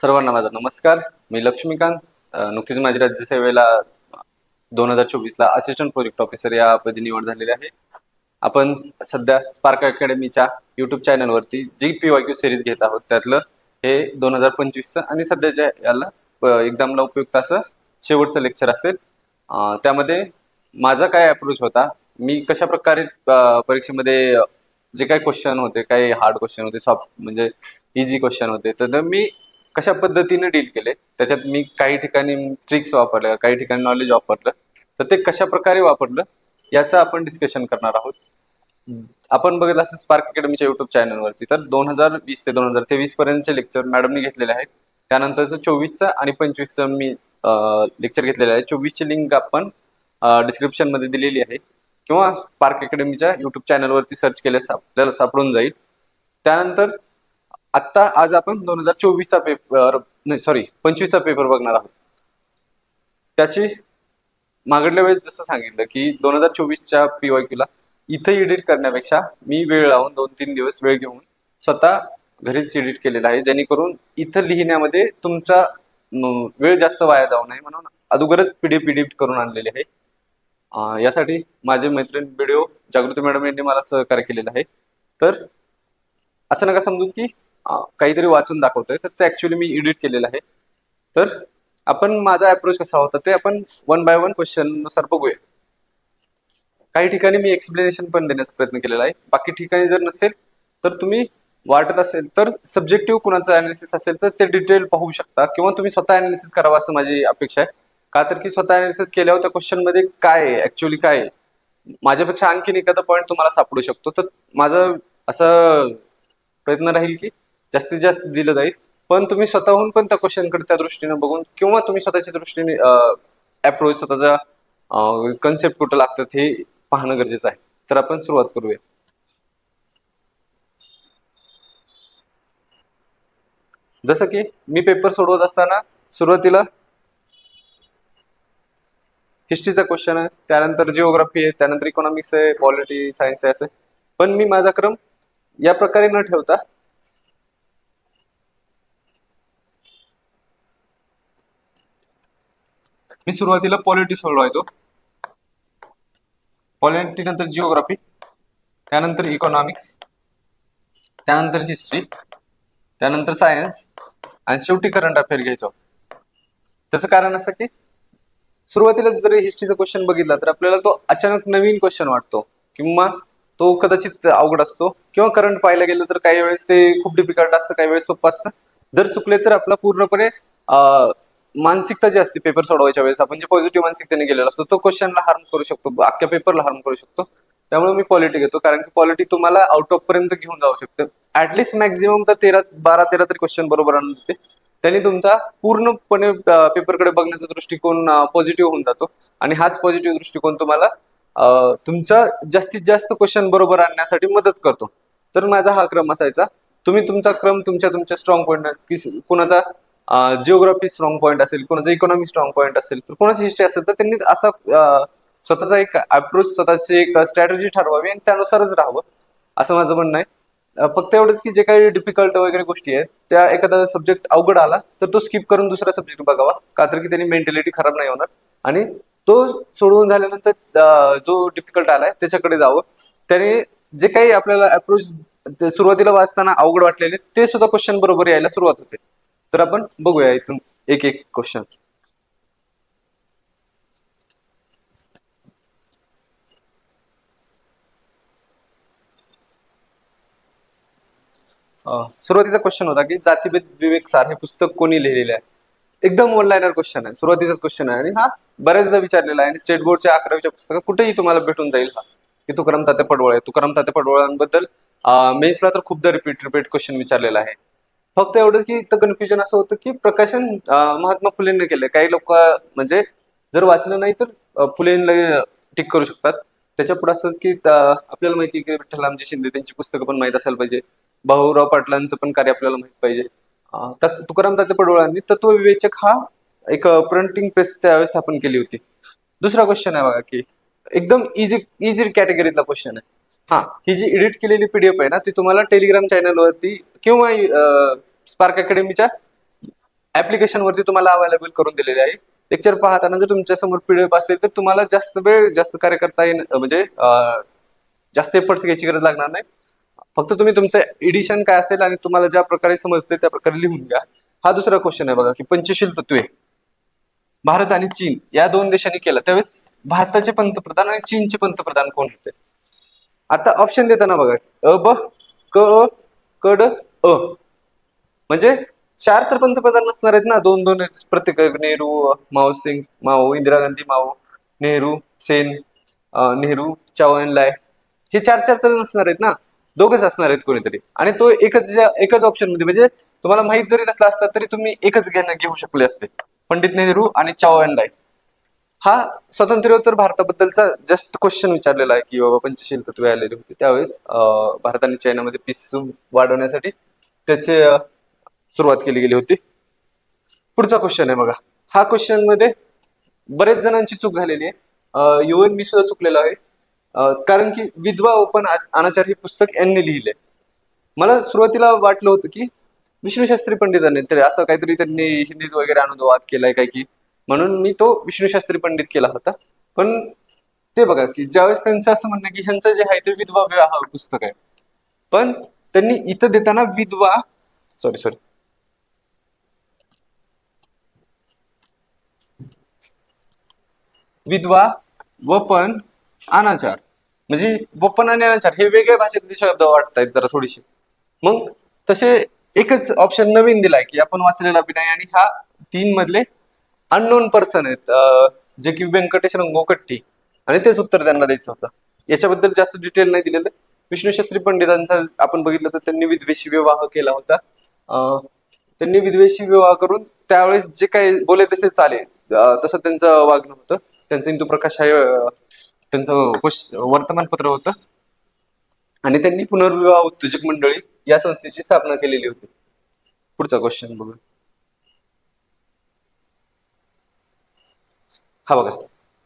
सर्वांना माझा नमस्कार. मी लक्ष्मीकांत. नुकतीच माझी राज्यसेवेला 2024ला असिस्टंट प्रोजेक्ट ऑफिसर या पदी निवड झालेली आहे. आपण सध्या स्पार्क अकॅडमीच्या युट्यूब चॅनलवरती जी PYQ सिरीज घेत आहोत त्यातलं हे 2025चं आणि सध्याच्या याला एक्झामला उपयुक्त असं शेवटचं लेक्चर असेल. त्यामध्ये माझा काय अप्रोच होता, मी कशा प्रकारे परीक्षेमध्ये जे काही क्वेश्चन होते, काही हार्ड क्वेश्चन होते, सॉफ्ट म्हणजे इझी क्वेश्चन होते, तर मी कशा पद्धतीने डील केले. त्याच्यात मी काही ठिकाणी ट्रिक्स वापरल्या, काही ठिकाणी नॉलेज वापरलं, तर ते कशा प्रकारे वापरलं याचं आपण डिस्कशन करणार आहोत. आपण बघत असं स्पार्क अकॅडमीच्या युट्यूब चॅनलवरती तर 2020 ते 2023 पर्यंतचे लेक्चर मॅडमनी घेतलेले आहेत. त्यानंतरचं 24चं आणि 25चं मी लेक्चर घेतलेलं आहे. 24ची लिंक आपण डिस्क्रिप्शनमध्ये दिलेली आहे किंवा स्पार्क अकॅडमीच्या युट्यूब चॅनलवरती सर्च केल्यास आपल्याला सापडून जाईल. त्यानंतर आत्ता आज आपण 2024चा पेपर, नाही सॉरी 25चा पेपर बघणार आहोत. त्याची मागडल्या वेळेस जसं सांगितलं की 2024च्या PYQला इथं एडिट करण्यापेक्षा मी वेळ लावून 2-3 दिवस वेळ घेऊन स्वतः घरीच एडिट केलेला आहे, जेणेकरून इथं लिहिण्यामध्ये तुमचा वेळ जास्त वाया जाऊ नये म्हणून अगोदरच PDF एडिट करून आणलेले आहे. यासाठी माझे मैत्रीण व्हिडिओ जागृती मॅडम यांनी मला सहकार्य केलेलं आहे. तर असं नका समजून की काहीतरी वाचून दाखवतोय, तर ते ऍक्च्युली मी एडिट केलेलं आहे. तर आपण माझा अप्रोच कसा होता ते आपण 1 बाय 1 क्वेश्चन नुसार बघूया. काही ठिकाणी मी एक्सप्लेनेशन पण देण्याचा प्रयत्न केलेला आहे. बाकी ठिकाणी जर नसेल तर तुम्ही वाटत असेल तर सब्जेक्टिव्ह कुणाचं अनालिसिस असेल तर ते डिटेल पाहू शकता किंवा तुम्ही स्वतः अनालिसिस करावं असं माझी अपेक्षा आहे. का तर की स्वतः अनालिसिस केल्यावर त्या क्वेश्चन मध्ये काय आहे, ऍक्च्युली काय आहे, माझ्यापेक्षा आणखीन एखादा पॉईंट तुम्हाला सापडू शकतो. तर माझं असं प्रयत्न राहील की जास्तीत जास्त दिलं जाईल, पण तुम्ही स्वतःहून पण त्या क्वेश्चनकडे त्या दृष्टीने बघून किंवा तुम्ही स्वतःच्या दृष्टीने अप्रोच स्वतःचा कन्सेप्ट कुठं लागतात हे पाहणं गरजेचं आहे. तर आपण सुरुवात करूया. जसं की मी पेपर सोडवत असताना सुरुवातीला हिस्ट्रीचा क्वेश्चन आहे, त्यानंतर जिओग्राफी आहे, त्यानंतर इकॉनॉमिक्स आहे, पॉलिटी सायन्स आहे, असं. पण मी माझा क्रम या प्रकारे न ठेवता मी सुरुवातीला पॉलिटी सोडवायचो, पॉलिटी नंतर जिओग्राफी, त्यानंतर इकॉनॉमिक्स, त्यानंतर हिस्ट्री, त्यानंतर सायन्स आणि शेवटी करंट अफेअर घ्यायचो. त्याचं कारण असं की सुरुवातीला जर हिस्ट्रीचा क्वेश्चन बघितला तर आपल्याला तो अचानक नवीन क्वेश्चन वाटतो किंवा तो कदाचित अवघड असतो, किंवा करंट पाहायला गेलं तर काही वेळेस ते खूप डिफिकल्ट असतं, काही वेळेस सोपं असतं. जर चुकले तर आपला पूर्णपणे मानसिकता जी असते पेपर सोडवायच्या वेळेस आपण जे पॉझिटिव्ह मानसिकतेने गेलेला असतो तो क्वेश्चनला हार्म करू शकतो, अख्ख्या पेपरला हार्म करू शकतो. त्यामुळे मी पॉलिटी घेतो, कारण की पॉलिटी तुम्हाला आउट ऑफ पर्यंत घेऊन जाऊ शकते. ऍटलिस्ट मॅक्झिमम तर 12-13 तरी क्वेश्चन बरोबर आणून देते. त्यांनी तुमचा पूर्णपणे पेपरकडे बघण्याचा दृष्टिकोन पॉझिटिव्ह होऊन जातो आणि हाच पॉझिटिव्ह दृष्टिकोन तुम्हाला तुमचा जास्तीत जास्त क्वेश्चन बरोबर आणण्यासाठी मदत करतो. तर माझा हा क्रम असायचा. तुम्ही तुमचा क्रम तुमच्या स्ट्रॉंग पॉईंट, कुणाचा जिओग्राफी स्ट्रॉंग पॉईंट असेल, कोणाचा इकॉनॉमिक स्ट्रॉंग पॉईंट असेल, तर कोणाची हिस्ट्री असेल, तर त्यांनी असा स्वतःचा एक अप्रोच, स्वतःची एक स्ट्रॅटेजी ठरवावी आणि त्यानुसारच राहावं असं माझं म्हणणं आहे. फक्त एवढंच की जे काही डिफिकल्ट वगैरे गोष्टी आहेत त्या एखादा सब्जेक्ट अवघड आला तर तो स्किप करून दुसरा सब्जेक्ट बघावा, का तर की त्यांनी मेंटॅलिटी खराब नाही होणार आणि तो सोडवून झाल्यानंतर जो डिफिकल्ट आलाय त्याच्याकडे जावं. त्याने जे काही आपल्याला अप्रोच सुरुवातीला वाचताना अवघड वाटलेले ते सुद्धा क्वेश्चन बरोबर यायला सुरुवात होते. तर आपण बघूया इथून एक एक क्वेश्चन. सुरुवातीचा क्वेश्चन होता की जातीभेद विवेक सार हे पुस्तक कोणी लिहिलेले आहे. एकदम वन लाईनर क्वेश्चन आहे, सुरुवातीचाच क्वेश्चन आहे आणि हा बऱ्याचदा विचारलेला आहे आणि स्टेट बोर्डच्या 11वीच्या पुस्तकात कुठेही तुम्हाला भेटून जाईल हा की तुकाराम तात्या पडवळ आहे. तुकाराम तात्या पडवळांबद्दल मेन्सला तर खूपदा रिपीट क्वेश्चन विचारलेला आहे. फक्त एवढंच की इथं कन्फ्युजन असं होतं की प्रकाशन महात्मा फुलेंनी केलंय. काही लोक म्हणजे जर वाचलं नाही तर फुलेंना टिक करू शकतात. त्याच्या पुढे असंच की आपल्याला माहिती आहे की विठ्ठलरामजी शिंदे त्यांची पुस्तकं पण माहीत असायला पाहिजे. भाऊराव पाटलांचं पण कार्य आपल्याला माहित पाहिजे. तुकाराम तात्या पडवळांनी तत्वविवेचक हा एक प्रिंटिंग प्रेस त्यावेळेस स्थापन केली होती. दुसरा क्वेश्चन आहे बघा की एकदम इझी इझी कॅटेगरीतला क्वेश्चन आहे. हा, ही जी एडिट केलेली PDF आहे ना ती तुम्हाला टेलिग्राम चॅनलवरती किंवा स्पार्क अकॅडमीच्या ऍप्लिकेशन वरती तुम्हाला अवेलेबल करून दिलेले आहे. लेक्चर पाहताना जर तुमच्या समोर पीडीएफ असेल तर तुम्हाला जास्त वेळ जास्त कार्य करता येईल, म्हणजे जास्त एफर्ट्स घ्यायची गरज लागणार नाही. फक्त तुम्ही तुमचं एडिशन काय असेल आणि तुम्हाला ज्या प्रकारे समजते त्या प्रकारे लिहून घ्या. हा दुसरा क्वेश्चन आहे बघा, की पंचशील तत्वे भारत आणि चीन या दोन देशांनी केलं त्यावेळेस भारताचे पंतप्रधान आणि चीनचे पंतप्रधान कोण होते? आता ऑप्शन देताना बघा, अ ब क अ क ड अ, म्हणजे चार तर पंतप्रधान नसणार आहेत ना, दोन दोन आहेत प्रत्येक. नेहरू, माओ सिंग, माओ, इंदिरा गांधी, माओ, नेहरू, सेन, नेहरू, चाओ एन लाय, हे चार चार तर नसणार आहेत ना, दोघच असणार आहेत कोणीतरी. आणि तो एकच ऑप्शन मध्ये, म्हणजे तुम्हाला माहित जरी नसला असता तरी तुम्ही एकच घेऊ शकले असते, पंडित नेहरू आणि चाओ एन लाय. हा स्वातंत्र्योत्तर भारताबद्दलचा जस्ट क्वेश्चन विचारलेला आहे, की बाबा पंचशील तत्वे आलेली होती त्यावेळेस भारत आणि चायनामध्ये पीस वाढवण्यासाठी त्याचे सुरुवात केली गेली होती. पुढचा क्वेश्चन आहे बघा, हा क्वेश्चन मध्ये बरेच जणांची चूक झालेली आहे. युवन मी सुद्धा चुकलेलो आहे. कारण की विधवा ओपन अनाचार हे पुस्तक यांनी लिहिले. मला सुरुवातीला वाटलं होतं की विष्णू शास्त्री पंडितांनी तरी असं काहीतरी त्यांनी हिंदीत वगैरे अनुवाद केलाय काय की, म्हणून मी तो विष्णू शास्त्री पंडित केला होता. पण ते बघा की ज्यावेळेस त्यांचं असं म्हणणं की ह्यांचं जे आहे ते विधवा विवाह पुस्तक आहे, पण त्यांनी इथं देताना विधवा सॉरी विधवा वपन अनाचार, म्हणजे वपन आणि अनाचार हे वेगळ्या भाषेतले शब्द वाटत आहेत जरा थोडीशी. मग तसे एकच ऑप्शन नवीन दिलाय की आपण वाचलेला बी नाही, आणि हा तीन मधले अननोन पर्सन आहेत, जे की व्यंकटेश रंगोकट्टी, आणि तेच उत्तर त्यांना द्यायचं होतं. याच्याबद्दल जास्त डिटेल नाही दिलेलं. विष्णू शास्त्री पंडितांचा आपण बघितलं तर त्यांनी विधवेशी विवाह केला होता. त्यांनी विधवेशी विवाह करून त्यावेळेस जे काही बोले तसे चाले तसं त्यांचं वागणं होतं. त्यांचं हिंदू प्रकाश हे त्यांचं वर्तमानपत्र होतं, आणि त्यांनी पुनर्विवाह उत्तेजक मंडळी या संस्थेची स्थापना केलेली होती. पुढचा क्वेश्चन बघू. हा बघा,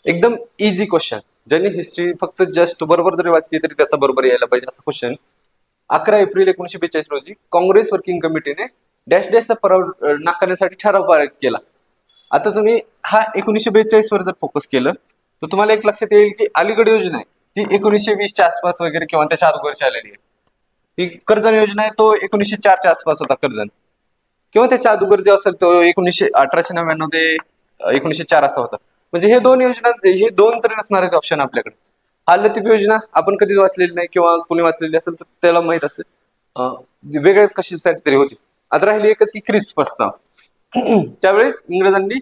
एकदम इझी क्वेश्चन, ज्यांनी हिस्ट्री फक्त जस्ट बरोबर जरी वाचली तरी त्याचा बरोबर यायला पाहिजे असा क्वेश्चन. 11 एप्रिल 1942 रोजी काँग्रेस वर्किंग कमिटीने डॅश डॅशचा पराभव नाकारण्यासाठी ठराव पारित केला. आता तुम्ही हा 1942 वर जर फोकस केलं तर तुम्हाला एक लक्षात येईल की अलीगड योजना आहे ती 1920च्या आसपास वगैरे किंवा त्याच्या अगोदरची आलेली आहे. ही कर्जन योजना आहे तो 1904च्या आसपास होता कर्जन, किंवा त्याच्या अगोदर जे असेल तो 1899 ते 1904 असा होता. म्हणजे हे दोन योजना, हे दोन तरी नसणार आहेत ऑप्शन आपल्याकडे. हा लतीफ योजना आपण कधीच वाचलेली नाही, किंवा कोणी वाचलेली असेल तर त्याला माहित असेल, वेगळ्याच कशासाठी तरी होती. आता राहिली एकच की क्रिप्स प्रस्ताव. त्यावेळेस इंग्रजांनी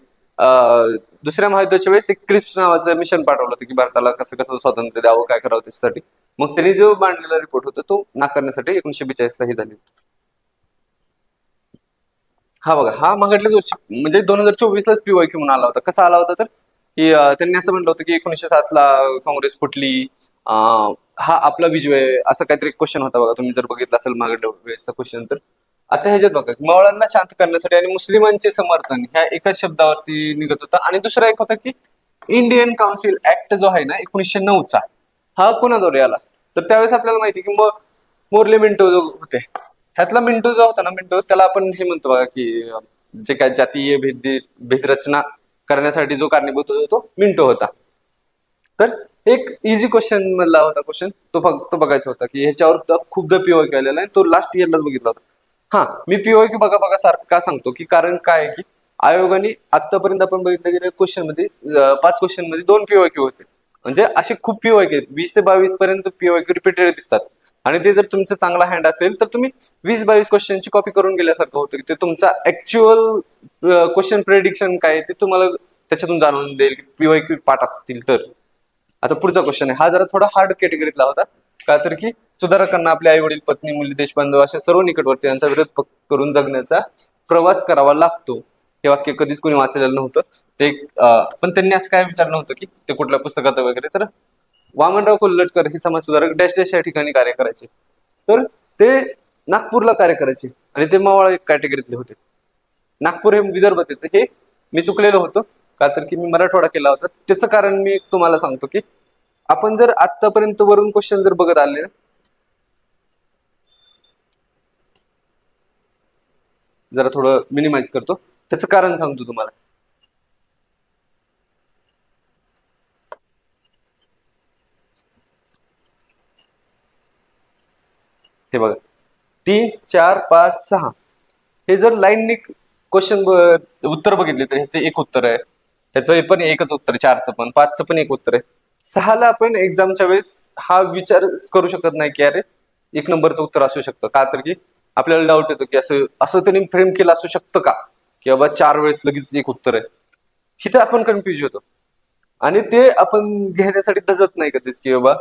दुसऱ्या महायुद्धाच्या वेळेस एक क्रिप्स नावाचं मिशन पाठवलं होतं की भारताला कसं कसं स्वातंत्र्य द्यावं, काय करावं त्याच्यासाठी. मग त्यांनी जो मांडलेला रिपोर्ट होता तो नाकारण्यासाठी 1942 ही झाली. हा बघा, हा मागडल्याच वर्षी म्हणजे 2024लाच पीवायक्यू म्हणून आला होता. कसा आला होता तर की त्यांनी असं म्हणलं होतं की 1907ला काँग्रेस फुटली, हा आपला विजय आहे, असं काहीतरी क्वेश्चन होता बघा. तुम्ही जर बघितलं असेल मागच्या वेळेसचा क्वेश्चन तर. आता ह्याच्यात बघा, मवाळांना शांत करण्यासाठी आणि मुस्लिमांचे समर्थन ह्या एकाच शब्दावरती निघत होता. आणि दुसरा एक होता की इंडियन काउन्सिल ऍक्ट जो आहे ना 1909चा, हा कोणाद्वारे आला तर त्यावेळेस आपल्याला माहिती की मोर्ले मिंटो जो होते, ह्यातला मिंटो जो होता ना, मिंटो त्याला आपण हे म्हणतो बघा की जे काय जातीय भेदरचना करण्यासाठी जो कारणीभूत होता तो मिंटो होता. तर एक इझी क्वेश्चन मधला होता क्वेश्चन, तो फक्त बघायचा होता की ह्याच्यावर खूपदा पीओक्यू आलेला आहे, तो लास्ट इयरलाच बघितला होता. हा, मी पीओक्यू बघा बघा सारखं का सांगतो की कारण काय आहे की आयोगाने आतापर्यंत आपण बघितलं गेलं क्वेश्चन मध्ये 5 क्वेश्चन मध्ये 2 पीओक्यू होते. म्हणजे असे खूप पीओक्यू आहेत, 20 ते 22 पर्यंत पीओक्यू रिपीटेड दिसतात. आणि ते जर तुमचा चांगला हँड असेल तर तुम्ही 20-22 क्वेश्चनची कॉपी करून गेल्यासारखं होतं की ते तुमचा ऍक्च्युअल क्वेश्चन प्रेडिक्शन काय ते तुम्हाला त्याच्यातून जाणून देईल की पीओक्यू पाठ असतील तर. आता पुढचा क्वेश्चन आहे, हा जरा थोडा हार्ड कॅटेगरीतला होता. का तर की सुधारकांना आपले आई वडील, पत्नी, मुली, देशबांधव अशा सर्व निकटवर्ती यांचा विरोध करून जगण्याचा प्रवास करावा लागतो. हे वाक्य कधीच कोणी वाचलेलं नव्हतं. ते पण त्यांनी असं काय विचारलं होतं की ते कुठल्या पुस्तकात वगैरे, तर वामनराव कोल्हटकर हे समाजसुधारक डॅश डॅश या ठिकाणी कार्य करायचे. तर ते नागपूरला कार्य करायचे आणि ते मावळ कॅटेगरीतले होते. नागपूर हे विदर्भात येतं, हे मी चुकलेलो होतो. का तर की मी मराठवाडा केला होता. त्याचं कारण मी तुम्हाला सांगतो की आपण जर आतापर्यंत वरून क्वेश्चन जर बघत आले ना, जरा थोडं मिनिमाइज करतो. त्याचं कारण सांगतो तुम्हाला. हे बघा, 3, 4, 5, 6 हे जर लाईनने क्वेश्चन उत्तर बघितले तर ह्याचं एक उत्तर आहे, ह्याचं पण एकच उत्तर आहे, 4चं पण, 5चं पण एक उत्तर आहे. 6ला आपण एक्झामच्या वेळेस हा विचार करू शकत नाही की अरे एक नंबरचं उत्तर असू शकतं का, तर की आपल्याला डाऊट येतो की असं असं त्यांनी फ्रेम केलं असू शकतं का, की बाबा 4 वेळेस लगेच एक उत्तर आहे. इथं आपण कन्फ्युज होतो आणि ते आपण घेण्यासाठी धजत नाही कधीच की बाबा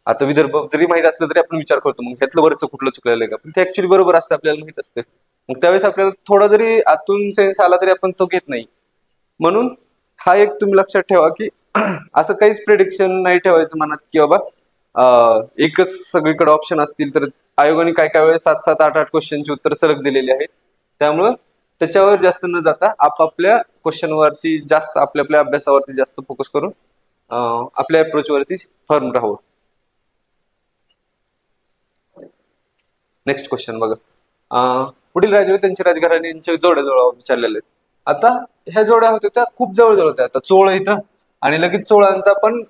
आता विदर्भ जरी माहित असलं तरी आपण विचार करतो मग ह्यातलं बरंच कुठलं चुकलेलं आहे का, पण ते ऍक्च्युली बरोबर असतं आपल्याला माहित असते. मग त्यावेळेस आपल्याला थोडा जरी आतून सेन्स आला तरी आपण तो घेत नाही. म्हणून हा एक तुम्ही लक्षात ठेवा की असं काहीच प्रिडिक्शन नाही ठेवायचं मनात की बाबा एकच सगळीकडे ऑप्शन असतील, तर आयोगाने काय काय वेळेस 7, 7, 8, 8 क्वेश्चनची उत्तर सलग दिलेली आहेत. त्यामुळं त्याच्यावर जास्त न जाता आपापल्या क्वेश्चन वरती जास्त आपल्या आपल्या अभ्यासावरती जास्त फोकस करून आपल्या अप्रोच वरती फर्म राहू. नेक्स्ट क्वेश्चन बघा. पुढील राजे व त्यांचे राजघराणे यांच्या जोड्या जोड्या विचारलेले आहेत. आता ह्या जोड्या होत्या त्या खूप जवळ जवळ होत्या. आता चोळ इथं आणि लगेच चोळांचा पण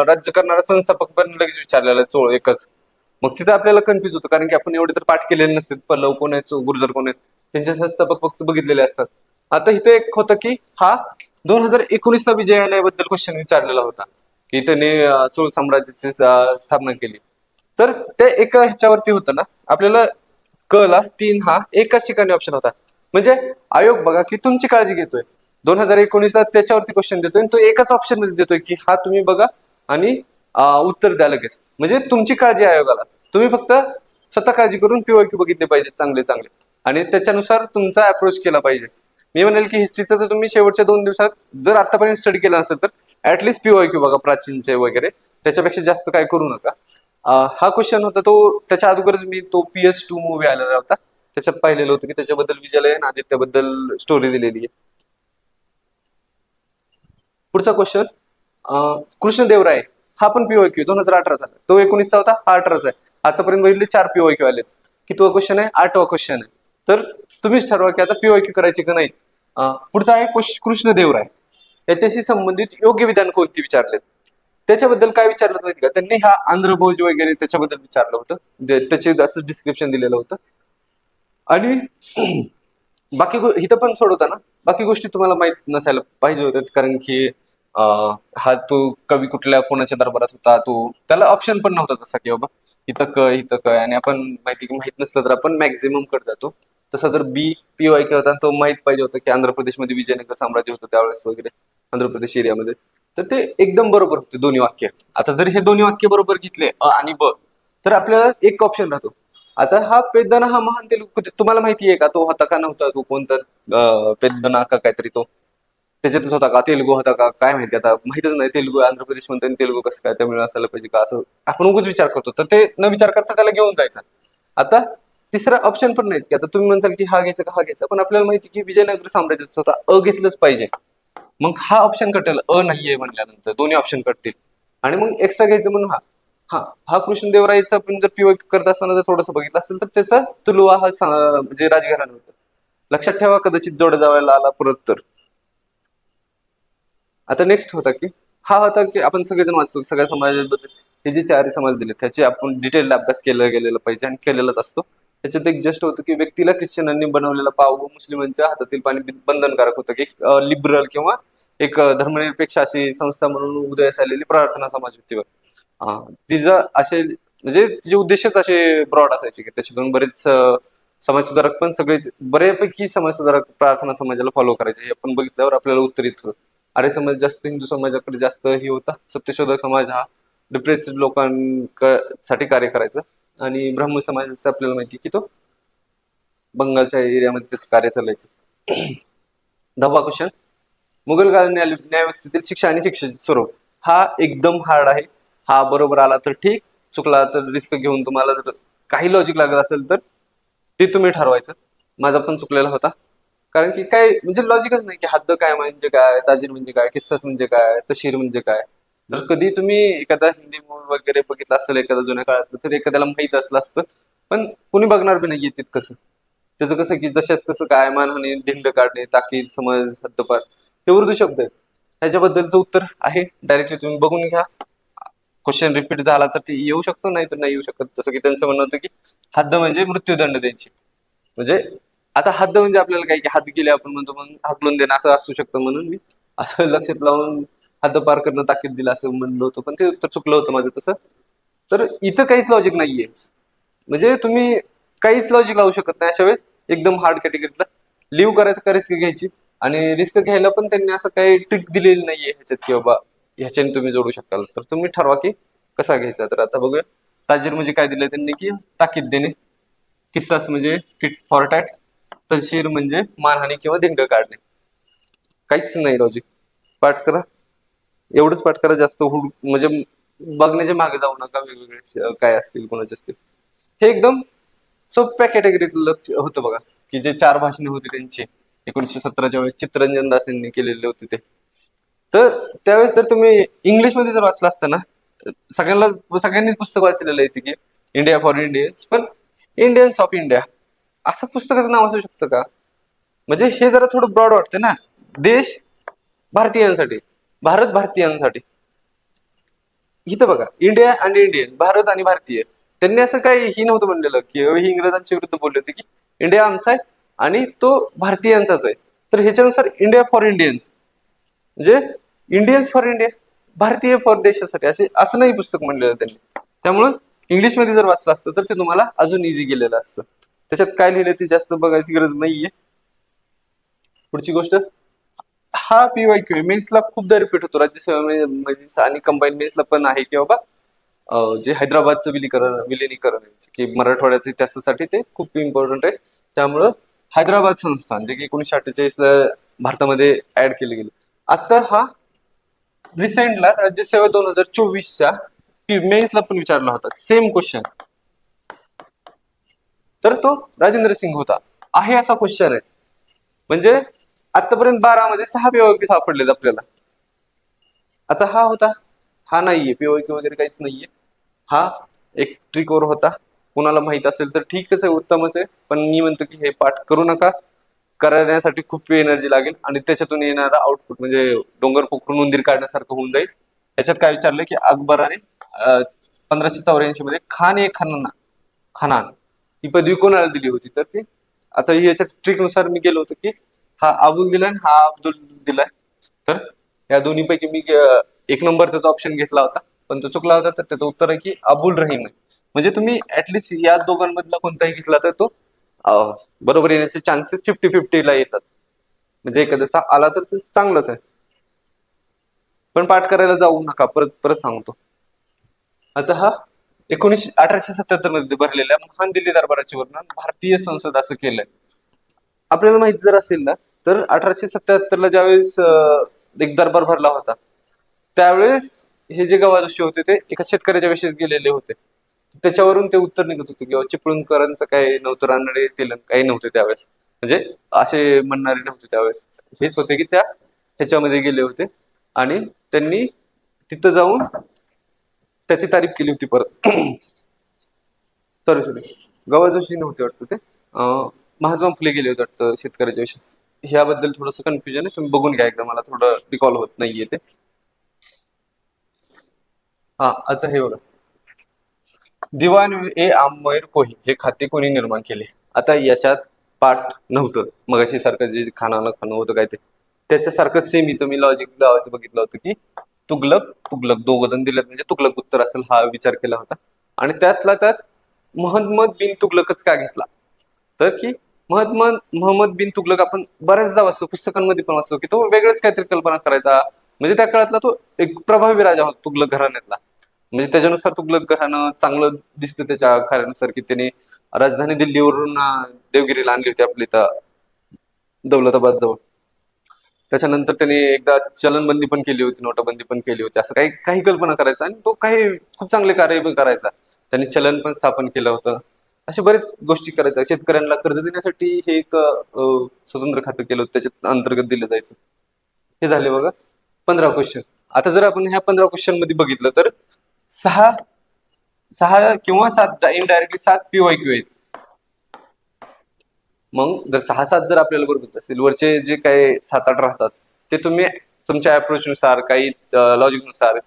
राज्य करणारा संस्थापक पण लगेच विचारलेला आहे, चोळ एकच. मग तिथं आपल्याला कन्फ्युज होतं कारण की आपण एवढे तर पाठ केलेले नसतात, पल्लव कोण आहेत गुर्जर कोण आहेत त्यांचे संस्थापक फक्त बघितलेले असतात. आता इथं एक होतं की हा 2019ला विजयालयाबद्दल क्वेश्चन विचारलेला होता की त्यांनी चोळ साम्राज्याची स्थापना केली. तर ते एका ह्याच्यावरती होतं ना, आपल्याला क ला 3 हा एकाच ठिकाणी ऑप्शन होता. म्हणजे आयोग बघा की तुमची काळजी घेतोय, 2019ला त्याच्यावरती क्वेश्चन देतोय आणि तो एकाच ऑप्शन मध्ये देतोय की हा तुम्ही बघा आणि उत्तर द्या लगेच. म्हणजे तुमची काळजी आयोगाला, तुम्ही फक्त स्वतः काळजी करून पीओक्यू बघितले पाहिजे चांगले चांगले आणि त्याच्यानुसार तुमचा अप्रोच केला पाहिजे. मी म्हणेल की हिस्ट्रीचं तर तुम्ही शेवटच्या 2 दिवसात जर आतापर्यंत स्टडी केला असेल तर ऍटलिस्ट पीओक्यू बघा प्राचीनचे वगैरे, त्याच्यापेक्षा जास्त काय करू नका. हा क्वेश्चन होता तो त्याच्या अगोदरच मी तो PS2 मूवी आलेला होता त्याच्यात पाहिलेलं होतं की त्याच्याबद्दल विजय आणि आदित्यबद्दल स्टोरी दिलेली आहे. पुढचा क्वेश्चन, कृष्णदेवराय हा पण पीओक्यू 2018चा, तो 19चा होता, हा 18चा आहे. आतापर्यंत बघितले 4 पीओक्यू आलेत. कितवा क्वेश्चन आहे? 8वा क्वेश्चन आहे. तर तुम्हीच ठरवा की आता पीओक्यू करायची का नाही. पुढचा आहे कृष्णदेवराय, याच्याशी संबंधित योग्य विधान कोणती विचारलेत. त्याच्याबद्दल काय विचारलं माहिती का, त्यांनी हा आंध्रभोज वगैरे त्याच्याबद्दल विचारलं होतं, त्याचे असं डिस्क्रिप्शन दिलेलं होतं. आणि बाकी इथं पण सोडवता ना, बाकी गोष्टी तुम्हाला माहित नसायला पाहिजे होत्या कारण की हा तो कवी कुठल्या कोणाच्या दरबारात होता, तो त्याला ऑप्शन पण नव्हता तसा की बाबा इथं क आणि आपण माहित नसलं तर आपण मॅक्झिमम कडे जातो. तसा जर PYQ होता तो माहित पाहिजे होतं की आंध्र प्रदेशमध्ये विजयनगर साम्राज्य होतं त्यावेळेस वगैरे, आंध्र प्रदेश एरियामध्ये. तर ते एकदम बरोबर होते दोन्ही वाक्य. आता जर हे दोन्ही वाक्य बरोबर घेतले अ आणि ब, तर आपल्याला एक ऑप्शन राहतो. आता हा पेद्दना हा महान तेलुगू तुम्हाला माहिती आहे का, तो होता का नव्हता, तो कोणता पेद्दना का काहीतरी, तो त्याच्यातच होता का, तेलुगू होता का काय माहिती, आता माहितच नाही. तेलुगू आंध्र प्रदेश म्हणते आणि तेलुगू कसं काय त्यामुळे असायला पाहिजे का, असं आपण उगाच विचार करतो. तर ते न विचार करता त्याला घेऊन जायचं. आता तिसरा ऑप्शन पण नाहीत की आता तुम्ही म्हणसाल की हा घ्यायचा का हा घ्यायचा, पण आपल्याला माहिती की विजयनगर साम्राज्याचं स्वतः घेतलंच पाहिजे. मग हा ऑप्शन कटेल नाहीये म्हटल्यानंतर दोन्ही ऑप्शन कटतील आणि मग एक्स्ट्रा घ्यायचं म्हणून हा हा हा कृष्णदेवरायचा पण जर पीओक्यू करत असताना जर थोडंसं बघितलं असेल तर त्याचा तुलवा हा म्हणजे राजघराणं होतं. लक्षात ठेवा कदाचित जोड्या जावायला आला परत तर. आता नेक्स्ट होता की हा होता की आपण सगळेजण वाचतो सगळ्या समाजाबद्दल हे जे 4 समाज दिले त्याचे आपण डिटेल अभ्यास केला गेलेला पाहिजे आणि केलेलाच असतो. त्याच्यात एक जस्ट होतं की व्यक्तीला ख्रिश्चनांनी बनवलेला पाव व मुस्लिमांच्या हातातील पाणी बंधनकारक होतं की लिबरल किंवा एक धर्मनिरपेक्ष अशी संस्था म्हणून उदयास आलेली प्रार्थना समाज होती. तिचं असे म्हणजे तिचे उद्देशच असे ब्रॉड असायचे की त्याच्यातून बरेच समाजसुधारक पण सगळेच बऱ्यापैकी समाजसुधारक प्रार्थना समाजाला फॉलो करायचे. हे आपण बघितल्यावर आपल्याला उत्तर येतं. आर्य समाज जास्त हिंदू समाजाकडे जास्त ही होता. सत्यशोधक समाज हा डिप्रेस्ड लोकांसाठी कार्य करायचा आणि ब्राह्मण समाजाचं आपल्याला माहिती की तो बंगालच्या एरियामध्ये त्याच कार्य चालायचं. 10वा क्वेश्चन, मुघल कालीन न्यायव्यवस्थेतील शिक्षा आणि शिक्षेचे स्वरूप हा एकदम हार्ड आहे. हा बरोबर आला तर ठीक, चुकला तर रिस्क घेऊन तुम्हाला जर काही लॉजिक लागत असेल तर ते तुम्ही ठरवायचं. माझा पण चुकलेला होता कारण की काय म्हणजे लॉजिकच नाही की हद्द काय म्हणजे काय, ताजीर म्हणजे काय, किस्सास म्हणजे काय, तशीर म्हणजे काय. जर कधी तुम्ही एखादा हिंदी मूवी वगैरे बघितला असेल एखाद्या जुन्या काळात तर एखाद्याला माहित असलं असतं, पण कुणी बघणार बी नाहीये तितकंसं. त्याचं कसं की जशाच तसं काय, मानहानी, धिंड काढणे, ताकीद, समज, हद्दपार हे उर्दू शब्द आहेत. ह्याच्याबद्दलचं उत्तर आहे, डायरेक्टली तुम्ही बघून घ्या. क्वेश्चन रिपीट झाला तर ते येऊ शकतो, नाही तर नाही येऊ शकत. जसं की त्यांचं म्हणणं होतं की हद्द म्हणजे मृत्यूदंड द्यायची. म्हणजे आता हद्द म्हणजे आपल्याला काय की हद्द केली आपण म्हणतो, म्हणून हाकलून देणं असं असू शकतं, म्हणून मी असं लक्षात लावून हद्द पार करणं ताकीद दिलं असं म्हणलं होतं, पण ते उत्तर चुकलं होतं माझं तसं. तर इथं काहीच लॉजिक नाहीये. म्हणजे तुम्ही काहीच लॉजिक लावू शकत नाही अशा वेळेस. एकदम हार्ड कॅटेगरीतला लिव्ह करायचं का रिस्क घ्यायची, आणि रिस्क घ्यायला पण त्यांनी असं काही ट्रिक दिलेली नाहीये ह्याच्यात की बाबा ह्याच्याने तुम्ही जोडू शकाल. तर तुम्ही ठरवा की कसा घ्यायचा. तर आता बघूया. ताजीर म्हणजे काय दिलंय त्यांनी की ताकीद देणे, किस्सास म्हणजे टिट फॉर टॅट, तहसीर म्हणजे मानहानी किंवा धिंड काढणे. काहीच नाही लॉजिक. पाठ करा, एवढंच पाठ करा. जास्त हुड म्हणजे बघण्याच्या मागे जाऊ नका, वेगवेगळे काय असतील कोणाचे असतील. हे एकदम सोप्या कॅटेगरीतलं होतं बघा, की जे 4 भाषणे होते त्यांची 1917च्या वेळेस चित्तरंजन दास यांनी केलेले होते ते. तर त्यावेळेस जर तुम्ही इंग्लिशमध्ये जर वाचलं असतं ना, सगळ्यांनीच पुस्तक वाचलेलं आहे की इंडिया फॉर इंडियन्स, पण इंडियन्स ऑफ इंडिया असं पुस्तकाचं नाव असू शकतं का? म्हणजे हे जरा थोडं ब्रॉड वाटतं ना. देश भारतीयांसाठी, भारत भारतीयांसाठी. इथं बघा, इंडिया आणि इंडियन, भारत आणि भारतीय. त्यांनी असं काही ही नव्हतं म्हणलेलं की हे इंग्रजांच्या विरुद्ध बोलले होते की इंडिया आमचा आहे आणि तो भारतीयांचाच आहे. तर ह्याच्यानुसार इंडिया फॉर इंडियन्स म्हणजे इंडियन्स फॉर इंडिया, भारतीय फॉर देशासाठी, असे असं नाही पुस्तक म्हणलेलं त्यांनी. त्यामुळं इंग्लिशमध्ये जर वाचलं असतं तर ते तुम्हाला अजून इझी गेलेलं असतं. त्याच्यात काय लिहिलं ते जास्त बघायची गरज नाहीये. पुढची गोष्ट, हा PYQ मेन्सला खूपदा रिपीट होतो. राज्यसेवा मेन्स आणि कंबाईन मेन्सला पण आहे की बाबा जे हैदराबादचं विलिनीकरण आहे, की मराठवाड्याच्या इतिहासासाठी ते खूप इम्पॉर्टंट आहे. त्यामुळं हैदराबाद संस्थान जे की 1948ला भारतामध्ये ऍड केले गेले. आता हा रिसेंटला राज्यसेवा 2024च्या मेन्सला पण विचारला होता सेम क्वेश्चन. तर तो राजेंद्र सिंग होता. आहे असा क्वेश्चन आहे. म्हणजे आतापर्यंत 12 मध्ये 6 PYQ सापडलेत आपल्याला. आता हा होता, हा नाहीये PYQ वगैरे काहीच नाहीये. हा एक ट्रिकवर होता. कुणाला माहित असेल तर ठीकच आहे, उत्तमच आहे. पण मी म्हणतो की हे पाठ करू नका. करण्यासाठी खूप एनर्जी लागेल आणि त्याच्यातून येणारा आउटपुट म्हणजे डोंगर पोखरून उंदीर काढण्यासारखं होऊन जाईल. याच्यात काय विचारलं की अकबराने 1584 मध्ये खान ए खनान ही पदवी कोणाला दिली होती. तर ती आता याच्यात ट्रिकनुसार मी गेलो होतो की हा अबुल दिलाय आणि हा अब्दुल दिलाय. तर या दोन्हीपैकी मी एक नंबर त्याचा ऑप्शन घेतला होता, पण तो चुकला होता. तर त्याचं उत्तर आहे की अबुल रहीम आहे. म्हणजे तुम्ही ऍटलिस्ट या दोघांमधला कोणताही घेतला तर तो बरोबर येण्याचे चान्सेस 50-50 ला येतात. म्हणजे एखाद्याचा आला तर ते चांगलंच आहे. पण पाठ करायला जाऊ नका, परत परत सांगतो. आता हा 1877 मध्ये भरलेल्या महान दिल्ली दरबाराचे वर्णन भारतीय संसद असं केलंय. आपल्याला माहित जर असेल ना, तर 1877ला ज्यावेळेस एक दरबार भरला होता, त्यावेळेस हे जे गवाजोशी होते ते एका शेतकऱ्याच्या विषयीच गेलेले होते. त्याच्यावरून ते उत्तर निघत होते किंवा चिपळूणकरांचं काही नव्हतं, रानडे तेलंग काही नव्हते त्यावेळेस. म्हणजे असे म्हणणारे नव्हते त्यावेळेस. हेच होते की त्या ह्याच्यामध्ये गेले होते आणि त्यांनी तिथं जाऊन त्याची तारीफ केली होती परत. सॉरी सॉरी, गवाजोशी नव्हते वाटतं ते. महात्मा फुले गेले होते वाटतं शेतकऱ्याच्या विषयी. ह्याबद्दल थोडंसं कन्फ्युजन आहे, तुम्ही बघून घ्या एकदा, मला थोडं रिकॉल होत नाहीये ते. हा आता हे बघा, दिवान ए आमैर कोही हे खाते कोणी निर्माण केले. आता याच्यात पाठ नव्हतं, मगाशी सारखं जे खानानं खाणं होतं काय ते त्याच्यासारखं सेम इथं मी लॉजिक लावायचं बघितलं होतं की तुगलक तुगलक दोघ जण दिलेत म्हणजे तुगलक उत्तर असेल हा विचार केला होता. आणि त्यातला त्यात महम्मद बिन तुगलकच का घेतला, तर की मोहम्मद बिन तुगलक आपण बऱ्याचदा वाचतो, पुस्तकांमध्ये पण वाचतो की तो वेगळंच काहीतरी कल्पना करायचा. म्हणजे त्या काळातला तो एक प्रभावी राजा होता तुगलक घराण्यातला. म्हणजे त्याच्यानुसार तुगलक घराणं चांगलं दिसतं त्याच्या कार्यानुसार की त्याने राजधानी दिल्लीवरून देवगिरीला आणली होती आपली तर दौलताबाद जवळ. त्याच्यानंतर त्याने एकदा चलनबंदी पण केली होती, नोटाबंदी पण केली होती. असं काही काही कल्पना करायचा आणि तो काही खूप चांगले कार्य पण करायचा. त्यांनी चलन पण स्थापन केलं होतं. अशा बरेच गोष्टी करायच्या. शेतकऱ्यांना कर्ज देण्यासाठी हे एक स्वतंत्र खातं केलं होतं, त्याच्यात अंतर्गत दिलं जायचं. हे झाले बघा 15 क्वेश्चन. आता जर आपण ह्या 15 क्वेश्चन मध्ये बघितलं तर सहा सहा किंवा सात इनडायरेक्टली 7 PYQ आहेत. मग जर 6-7 जर आपल्याला बरोबर असेल, वरचे जे काही 7-8 राहतात ते तुम्ही तुमच्या अप्रोचनुसार, काही लॉजिकनुसार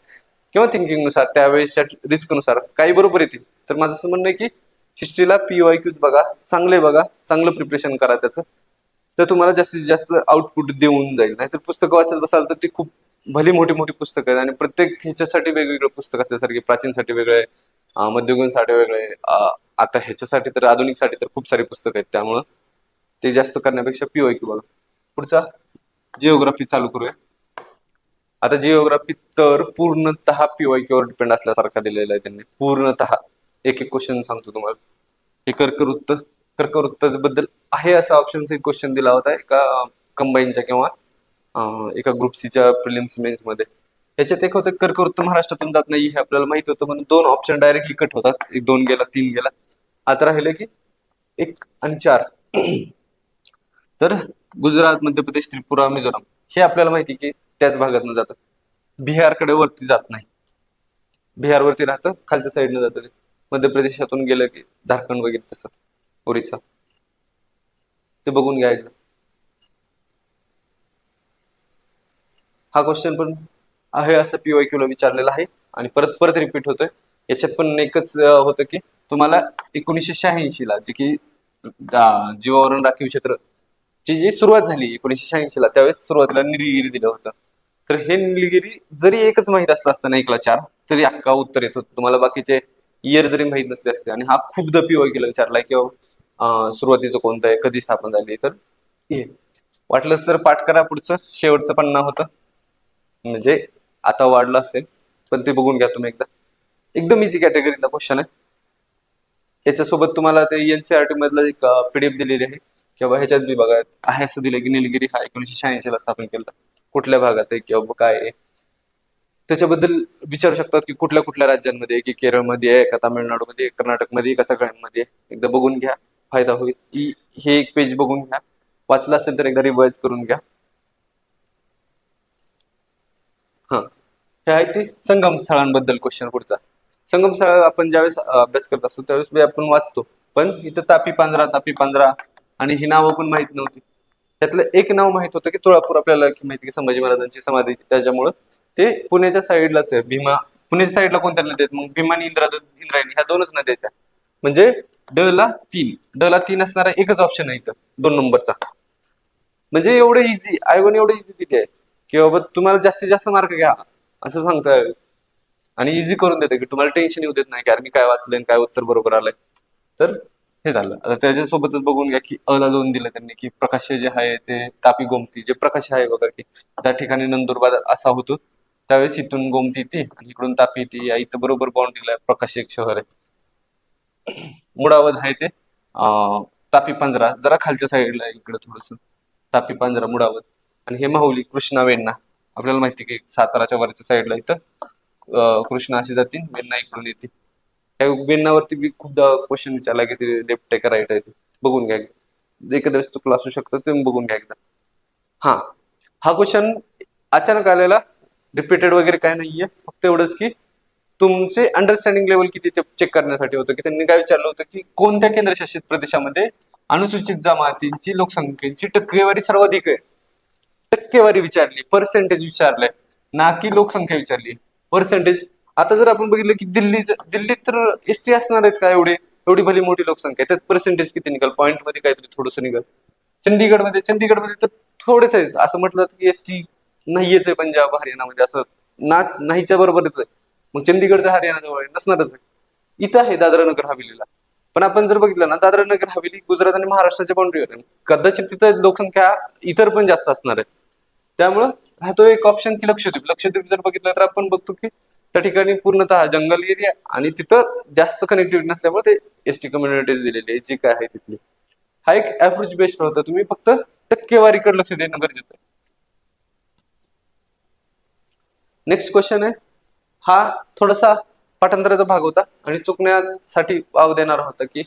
किंवा थिंकिंगनुसार, त्यावेळेसच्या रिस्कनुसार काही बरोबर येतील. तर माझं असं म्हणणं आहे की हिस्ट्रीला PYQs बघा, चांगले बघा, चांगलं प्रिपरेशन करा त्याचं, तर तुम्हाला जास्तीत जास्त आउटपुट देऊन जाईल. नाहीतर पुस्तकं वाचत बसाल तर ती खूप भली मोठी मोठी पुस्तकं आहेत आणि प्रत्येक ह्याच्यासाठी वेगवेगळं पुस्तक असल्यासारखे, प्राचीनसाठी वेगळे, मध्ययुगीनसाठी वेगळे, आता ह्याच्यासाठी तर आधुनिकसाठी तर खूप सारी पुस्तकं आहेत. त्यामुळं ते जास्त करण्यापेक्षा PYQ बघा. पुढचा जिओग्राफी चालू करूया. आता जिओग्राफी तर पूर्णतः PYQ वर डिपेंड असल्यासारखा दिलेला आहे त्यांनी, पूर्णतः. एक एक क्वेश्चन सांगतो तुम्हाला. हे कर्कवृत्त बद्दल आहे असा ऑप्शनचा एक क्वेश्चन दिला होता एका कंबाईनच्या किंवा एका ग्रुप सीच्या प्रिलिम्स मेन्स मध्ये. याच्यात एक होतं कर्कवृत्त महाराष्ट्रातून जात नाही, हे आपल्याला माहित होतं, म्हणून 2 ऑप्शन डायरेक्टली कट होतात. 1-2 गेला, 3 गेला. आता राहिले की 1 आणि 4. तर गुजरात, मध्य प्रदेश, त्रिपुरा, मिझोराम हे आपल्याला माहिती की त्याच भागातून जातं. बिहारकडे वरती जात नाही, बिहार वरती राहतं, खालच्या साईडनं जातं ते. मध्य प्रदेशातून गेलं की झारखंड वगैरे तसं, ओरिसा. ते बघून घ्या एकदा. हा क्वेश्चन पण आहे असं PYQ ला विचारलेला आहे आणि परत परत रिपीट होतोय. याच्यात पण एकच होतं की तुम्हाला 1986 ला जे की जीवावरून राखीव क्षेत्र ची जी सुरुवात झाली 1986 ला, त्यावेळेस सुरुवातीला निलगिरी दिलं होतं. तर हे निलगिरी जरी एकच माहित असलं असतं ना, 1 ला 4, तरी अख्खा उत्तर येत होतं तुम्हाला. बाकीचे इयर जरी माहित नसले असते. आणि हा खूपदा PYQ ला विचारलाय की सुरुवातीचं कोणतं आहे, कधी स्थापन झाली. तर हे वाटलंच तर पाठ करा. पुढचं शेवटचं पन्ना होतं, म्हणजे आता वाढलं असेल पण ते बघून घ्या तुम्ही एकदा. एकदम इझी कॅटेगरीचा क्वेश्चन आहे. याच्यासोबत तुम्हाला ते NCERT मधलं एक PDF दिलेली आहे किंवा ह्याच्यात बी बघा आहे असं दिलं की निलगिरी हा 1986 ला स्थापन केला, कुठल्या भागात आहे किंवा काय आहे. त्याच्याबद्दल विचारू शकतात की कुठल्या कुठल्या राज्यांमध्ये आहे, की केरळमध्ये आहे का, तामिळनाडूमध्ये आहे, कर्नाटकमध्ये आहे का, सगळ्यांमध्ये. एकदा बघून घ्या, फायदा होईल. हे एक पेज बघून घ्या, वाचलं असेल तर एकदा रिवाइज करून घ्या. हा, हे आहे ते संगम स्थळांबद्दल क्वेश्चन. पुढचा संगम स्थळ आपण ज्यावेळेस अभ्यास करत असतो त्यावेळेस बी आपण वाचतो, पण इथं तापी पांजरा आणि ही नावं पण माहित नव्हती. त्यातलं एक नाव माहित होतं की तुळापूर, आपल्याला की माहिती की संभाजी महाराजांची समाधी, त्याच्यामुळं ते पुण्याच्या साईडलाच आहे. भीमा पुण्याच्या साईडला कोणत्या नद्या आहेत मग, भीमा आणि इंद्रायणी ह्या 2च नद्या आहेत. म्हणजे ड ला 3 असणारा एकच ऑप्शन आहे इथं 2 नंबरचा. म्हणजे एवढं इझी, आयोगाने एवढं इझी दिली आहे की बाबा तुम्हाला जास्तीत जास्त मार्क घ्या असं सांगताय. आणि इझी करून देते की तुम्हाला टेन्शन येऊ देत नाही की अरे मी काय वाचलंय आणि काय उत्तर बरोबर आलंय. तर हे झालं. आता त्याच्यासोबतच बघून घ्या की ला 2 दिलं त्यांनी, की प्रकाश जे आहे ते तापी गोमती, जे प्रकाश आहे बघा की त्या ठिकाणी नंदुरबार असा होतो, त्यावेळेस इथून गोमती येते आणि इकडून तापी येते. या इथं बरोबर बाउंड्रीला प्रकाश एक शहर आहे. मुळावद आहे ते तापी पांजरा जरा खालच्या साईडला आहे, इकडे थोडस तापी पांजरा, मुळावद. आणि हे माहुली, कृष्णा, वेण्णा आपल्याला माहिती की साताराच्या वरच्या साईडला इथं कृष्णा अशी जाते, वेण्णा इकडून येते. त्या वेण्णावरती बी खूपदा क्वेश्चन विचारला की ते लेफ्ट आहे का राईट आहे ते बघून घ्या. एखाद्या वेळेस चुकलं असू शकतं, तुम्ही बघून घ्या एकदा. हा, हा क्वेश्चन अचानक आलेला, रिपीटेड वगैरे काय नाहीये, फक्त एवढंच की तुमचे अंडरस्टँडिंग लेवल किती ते चेक करण्यासाठी होतं. की त्यांनी काय विचारलं होतं की कोणत्या केंद्रशासित प्रदेशामध्ये अनुसूचित जमातींची लोकसंख्येची टक्केवारी सर्वाधिक आहे. टक्केवारी विचारली, पर्सेंटेज विचारलंय, ना की लोकसंख्या विचारली, पर्सेंटेज. आता जर आपण बघितलं की दिल्लीत तर ST असणार आहेत का एवढी भली मोठी लोकसंख्या आहे, त्यात पर्सेंटेज किती निघाल, पॉईंट मध्ये काहीतरी थोडंसं निघाल. चंदीगडमध्ये तर थोडेच आहेत, असं म्हटलं की ST नाहीयेच आहे पंजाब हरियाणामध्ये, असं नाहीच्या बरोबरच आहे. मग चंदीगड तर हरियाणा जवळ आहे, नसणारच आहे. इथं आहे दादरा नगर हवेलीला. पण आपण जर बघितलं ना, दादरा नगर हवेली गुजरात आणि महाराष्ट्राच्या बाउंड्रीवर आहे, कदाचित तिथं लोकसंख्या इतर पण जास्त असणार आहे. त्यामुळं हा तो एक ऑप्शन की लक्षद्वीप जर बघितलं तर आपण बघतो की त्या ठिकाणी पूर्णतः जंगल एरिया आणि तिथं जास्त कनेक्टिव्हिटी नसल्यामुळे ते ST कम्युनिटीज दिलेली आहे जी काय आहे तिथली. हा एक अप्रोच बेस्ड होता, तुम्ही फक्त टक्केवारीकडे लक्ष देणं गरजेचं आहे. नेक्स्ट क्वेश्चन आहे, हा थोडासा पाठांतराचा भाग होता आणि चुकण्यासाठी वाव देणारा होता की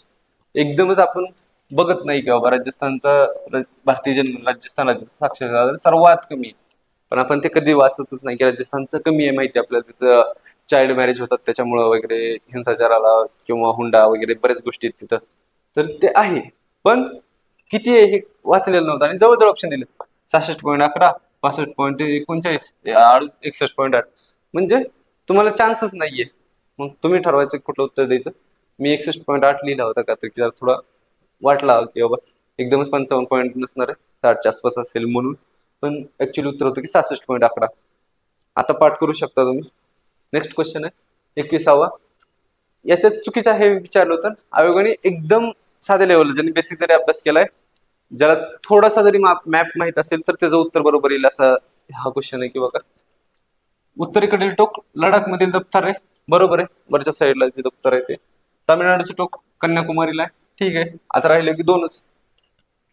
एकदमच आपण बघत नाही की बाबा भारतीय जन्म राजस्थान राज्याचा साक्षरता दर सर्वात कमी आहे, पण आपण ते कधी वाचतच नाही की राजस्थानचं कमी आहे. माहिती आपल्याला तिथं चाइल्ड मॅरेज होतात त्याच्यामुळं वगैरे, हिंसाचाराला किंवा हुंडा वगैरे बऱ्याच गोष्टी आहेत तिथं, तर ते आहे. पण किती आहे हे वाचलेलं नव्हतं आणि जवळजवळ ऑप्शन दिले 66.11, 65.39, 61.8. म्हणजे तुम्हाला चान्सच नाहीये. मग तुम्ही ठरवायचं कुठलं उत्तर द्यायचं. मी 61.8 लिहिला होता का तर जरा थोडा वाटला की बाबा एकदमच 55 पॉईंट नसणार आहे, 60च्या आसपास असेल म्हणून. पण ऍक्च्युली उत्तर होतं की 66.11. आता पाठ करू शकता तुम्ही. नेक्स्ट क्वेश्चन आहे 21वा. याच्यात चुकीचं हे विचारलं होतं आयोगाने एकदम साध्या लेवलला, ज्यांनी बेसिक जरी अभ्यास केलाय, ज्याला थोडासा जरी मॅप माहित असेल तर त्याचं उत्तर बरोबर येईल असा हा क्वेश्चन आहे. की बघा, उत्तरेकडील टोक लडाख मधील दप्तर आहे, बरोबर आहे, वरच्या साईडला जे दप्तर आहे ते. तामिळनाडूचे टोक कन्याकुमारीला आहे, ठीक आहे. आता राहिले की दोनच.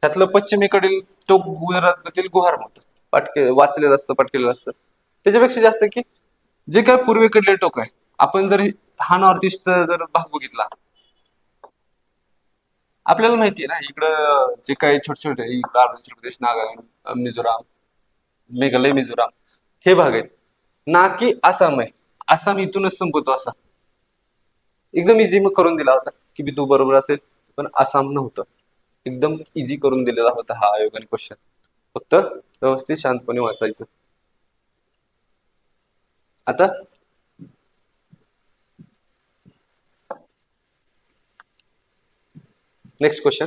त्यातलं पश्चिमेकडील टोक गुजरातमधील गुहार होतं, वाचलेलं असतं, पाठ केलेलं असतं. त्याच्यापेक्षा जास्त की जे काय पूर्वेकडले टोक आहे, आपण जर हा नॉर्थ ईस्टचा जर भाग बघितला, आपल्याला माहिती आहे ना इकडं जे काही छोटे छोटे इकडं अरुणाचल प्रदेश, नागालँड, मिझोराम, मेघालय, मिझोराम हे भाग आहेत ना, की आसाम आहे. आसाम इथूनच संपतो असा एकदम इझी मग करून दिला होता की बी तू बरोबर असेल, पण आसाम नव्हतं. एकदम इझी करून दिलेला होता हा आयोगाने क्वेश्चन. फक्त व्यवस्थित शांतपणे वाचायचं. आता नेक्स्ट क्वेश्चन.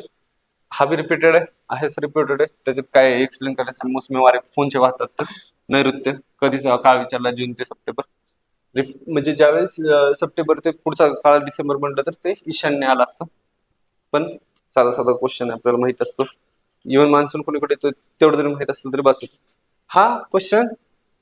हा बी रिपीटेड आहेच रिपीटेड आहे. त्याच्यात काय एक्सप्लेन करायचं. मोसमी वारे फोनचे वाहतात तर नैऋत्य कधीचा काळ विचारला, जून ते सप्टेंबर. म्हणजे ज्यावेळेस सप्टेंबर ते पुढचा काळ डिसेंबर म्हणलं तर ते ईशान्य आलं असतं. पण साधा साधा क्वेश्चन आहे, आपल्याला माहित असतो. इव्हन मान्सून कोणीकडे येतो तेवढं जरी माहित असलं तरी बस होतं. हा क्वेश्चन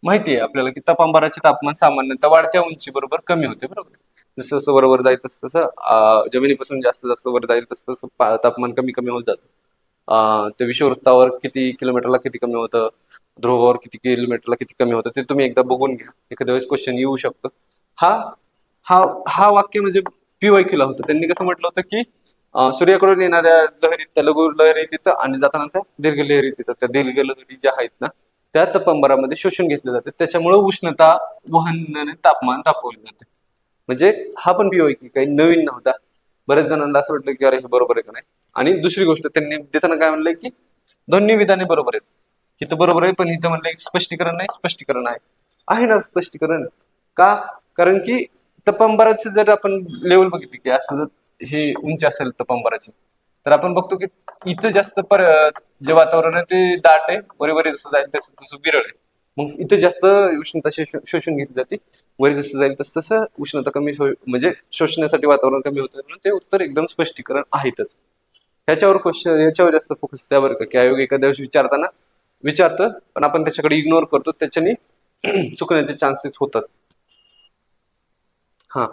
माहिती आहे आपल्याला की तापमानाचे तापमान सामान्यतः वाढत्या उंची बरोबर कमी होते, बरोबर. जसं जसं बरोबर जाईल तसं तसं जमिनीपासून जास्त जास्त वर जाईल तसं तसं तापमान कमी कमी होत जातं. ते विषुववृत्तावर किती किलोमीटरला किती कमी होतं, ध्रुवावर किती किलोमीटरला किती कमी होतं, ते तुम्ही एकदा बघून घ्या. एखाद्या वेळेस क्वेश्चन येऊ शकतं. हा हा हा वाक्य म्हणजे PYQ ला होतं. त्यांनी कसं म्हटलं होतं की सूर्याकडून येणाऱ्या लहरी, त्या लघु लहरी तिथं आणि जाताना त्या दीर्घ लहरी तिथं, त्या दीर्घ लहरी ज्या आहेत ना त्या तापमानामध्ये शोषून घेतले जाते, त्याच्यामुळे उष्णता वहन तापमान तापवले जाते. म्हणजे हा पण PYQ काही नवीन नव्हता. बऱ्याच जणांना असं वाटलं की अरे हे बरोबर आहे का नाही. आणि दुसरी गोष्ट त्यांनी देताना काय म्हणलंय की दोन्ही विधाने बरोबर आहेत. इथं बरोबर आहे, पण इथं म्हणलंय स्पष्टीकरण नाही. स्पष्टीकरण आहे, आहे ना स्पष्टीकरण. का? कारण की तपंबराचं जर आपण लेवल बघितली की असं जर हे उंची असेल तपंबराची, तर आपण बघतो की इथं जास्त जे वातावरण आहे ते दाट आहे, बरोबर जसं जाईल तसं तसं विरळ आहे. मग इथं जास्त उष्णता शोषून घेतली जाते. वर जसं जाईल तसं तसं उष्णता कमी म्हणजे शोषण्यासाठी वातावरण कमी होतं, म्हणून ते उत्तर एकदम स्पष्टीकरण आहेतच. ह्याच्यावर क्वेश्चन, याच्यावर जास्त फोकस त्यावर का की आयोग एखाद्या दिवशी विचारताना विचारतं, पण आपण त्याच्याकडे इग्नोर करतो, त्याच्याने चुकण्याचे चान्सेस होतात. हा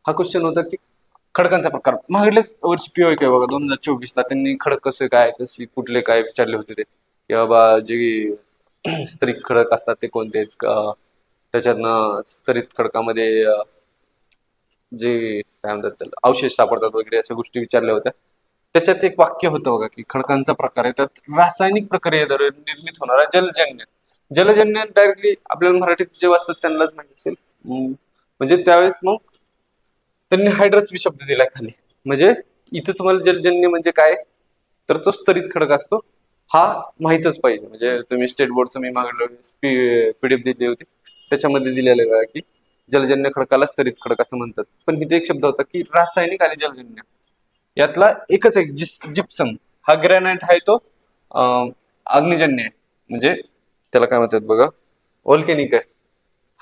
हा क्वेश्चन होता की खडकांचा प्रकार. मागल्या वर्षी PYQ बघा 2024ला त्यांनी खडक कसे काय, कशी कुठले काय विचारले होते ते, की बाबा जे स्तरीत खडक असतात ते कोणते आहेत. त्याच्यातनं स्तरीत खडकामध्ये जे काय म्हणतात त्याला अवशेष सापडतात वगैरे अशा गोष्टी विचारल्या होत्या. त्याच्यात एक वाक्य होतं बघा की खडकांचा प्रकार आहे त्यात रासायनिक प्रक्रियेद्वारे निर्मित होणारा जलजन्य. जलजन्य डायरेक्टली आपल्याला मराठीत जे वाचतात त्यांनाच माहिती असेल. म्हणजे त्यावेळेस मग त्यांनी हायड्रस शब्द दिलाय खाली. म्हणजे इथं तुम्हाला जलजन्य म्हणजे काय, तर तो स्तरित खडक असतो. हा माहितच पाहिजे. म्हणजे तुम्ही स्टेट बोर्डचं मी मागल्या PDF दिली होती, त्याच्यामध्ये दिलेलं आहे की जलजन्य खडकाला स्तरित खडक असं म्हणतात. पण इथे एक शब्द होता की रासायनिक आणि जलजन्य, यातला एकच एक जिप्सम. हा ग्रॅनाइट आहे तो अग्निजन्य आहे. म्हणजे त्याला काय म्हणतात बघा, ऑल्केनिक आहे.